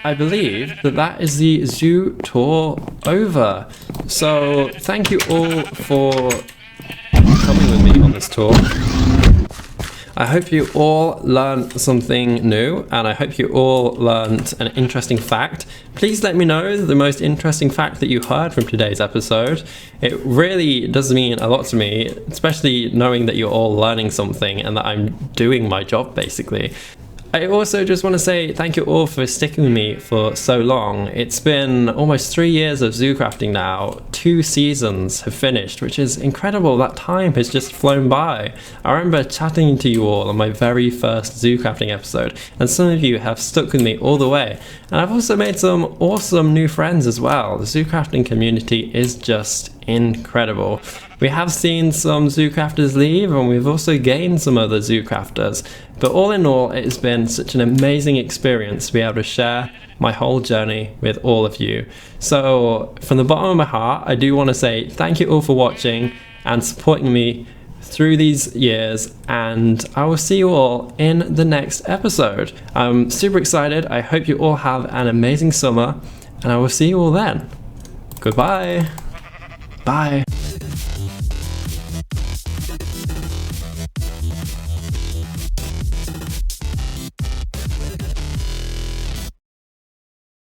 I believe that is the zoo tour over. So thank you all for coming with me on this tour. I hope you all learned something new, and I hope you all learned an interesting fact. Please let me know the most interesting fact that you heard from today's episode. It really does mean a lot to me, especially knowing that you're all learning something and that I'm doing my job, basically. I also just want to say thank you all for sticking with me for so long. It's been almost 3 years of ZooCrafting now. 2 seasons have finished, which is incredible. That time has just flown by. I remember chatting to you all on my very first ZooCrafting episode, and some of you have stuck with me all the way. And I've also made some awesome new friends as well. The ZooCrafting community is just incredible. We have seen some Zoocrafters leave, and we've also gained some other Zoocrafters. But all in all, it has been such an amazing experience to be able to share my whole journey with all of you. So from the bottom of my heart, I do want to say thank you all for watching and supporting me through these years, and I will see you all in the next episode. I'm super excited. I hope you all have an amazing summer, and I will see you all then. Goodbye. Bye.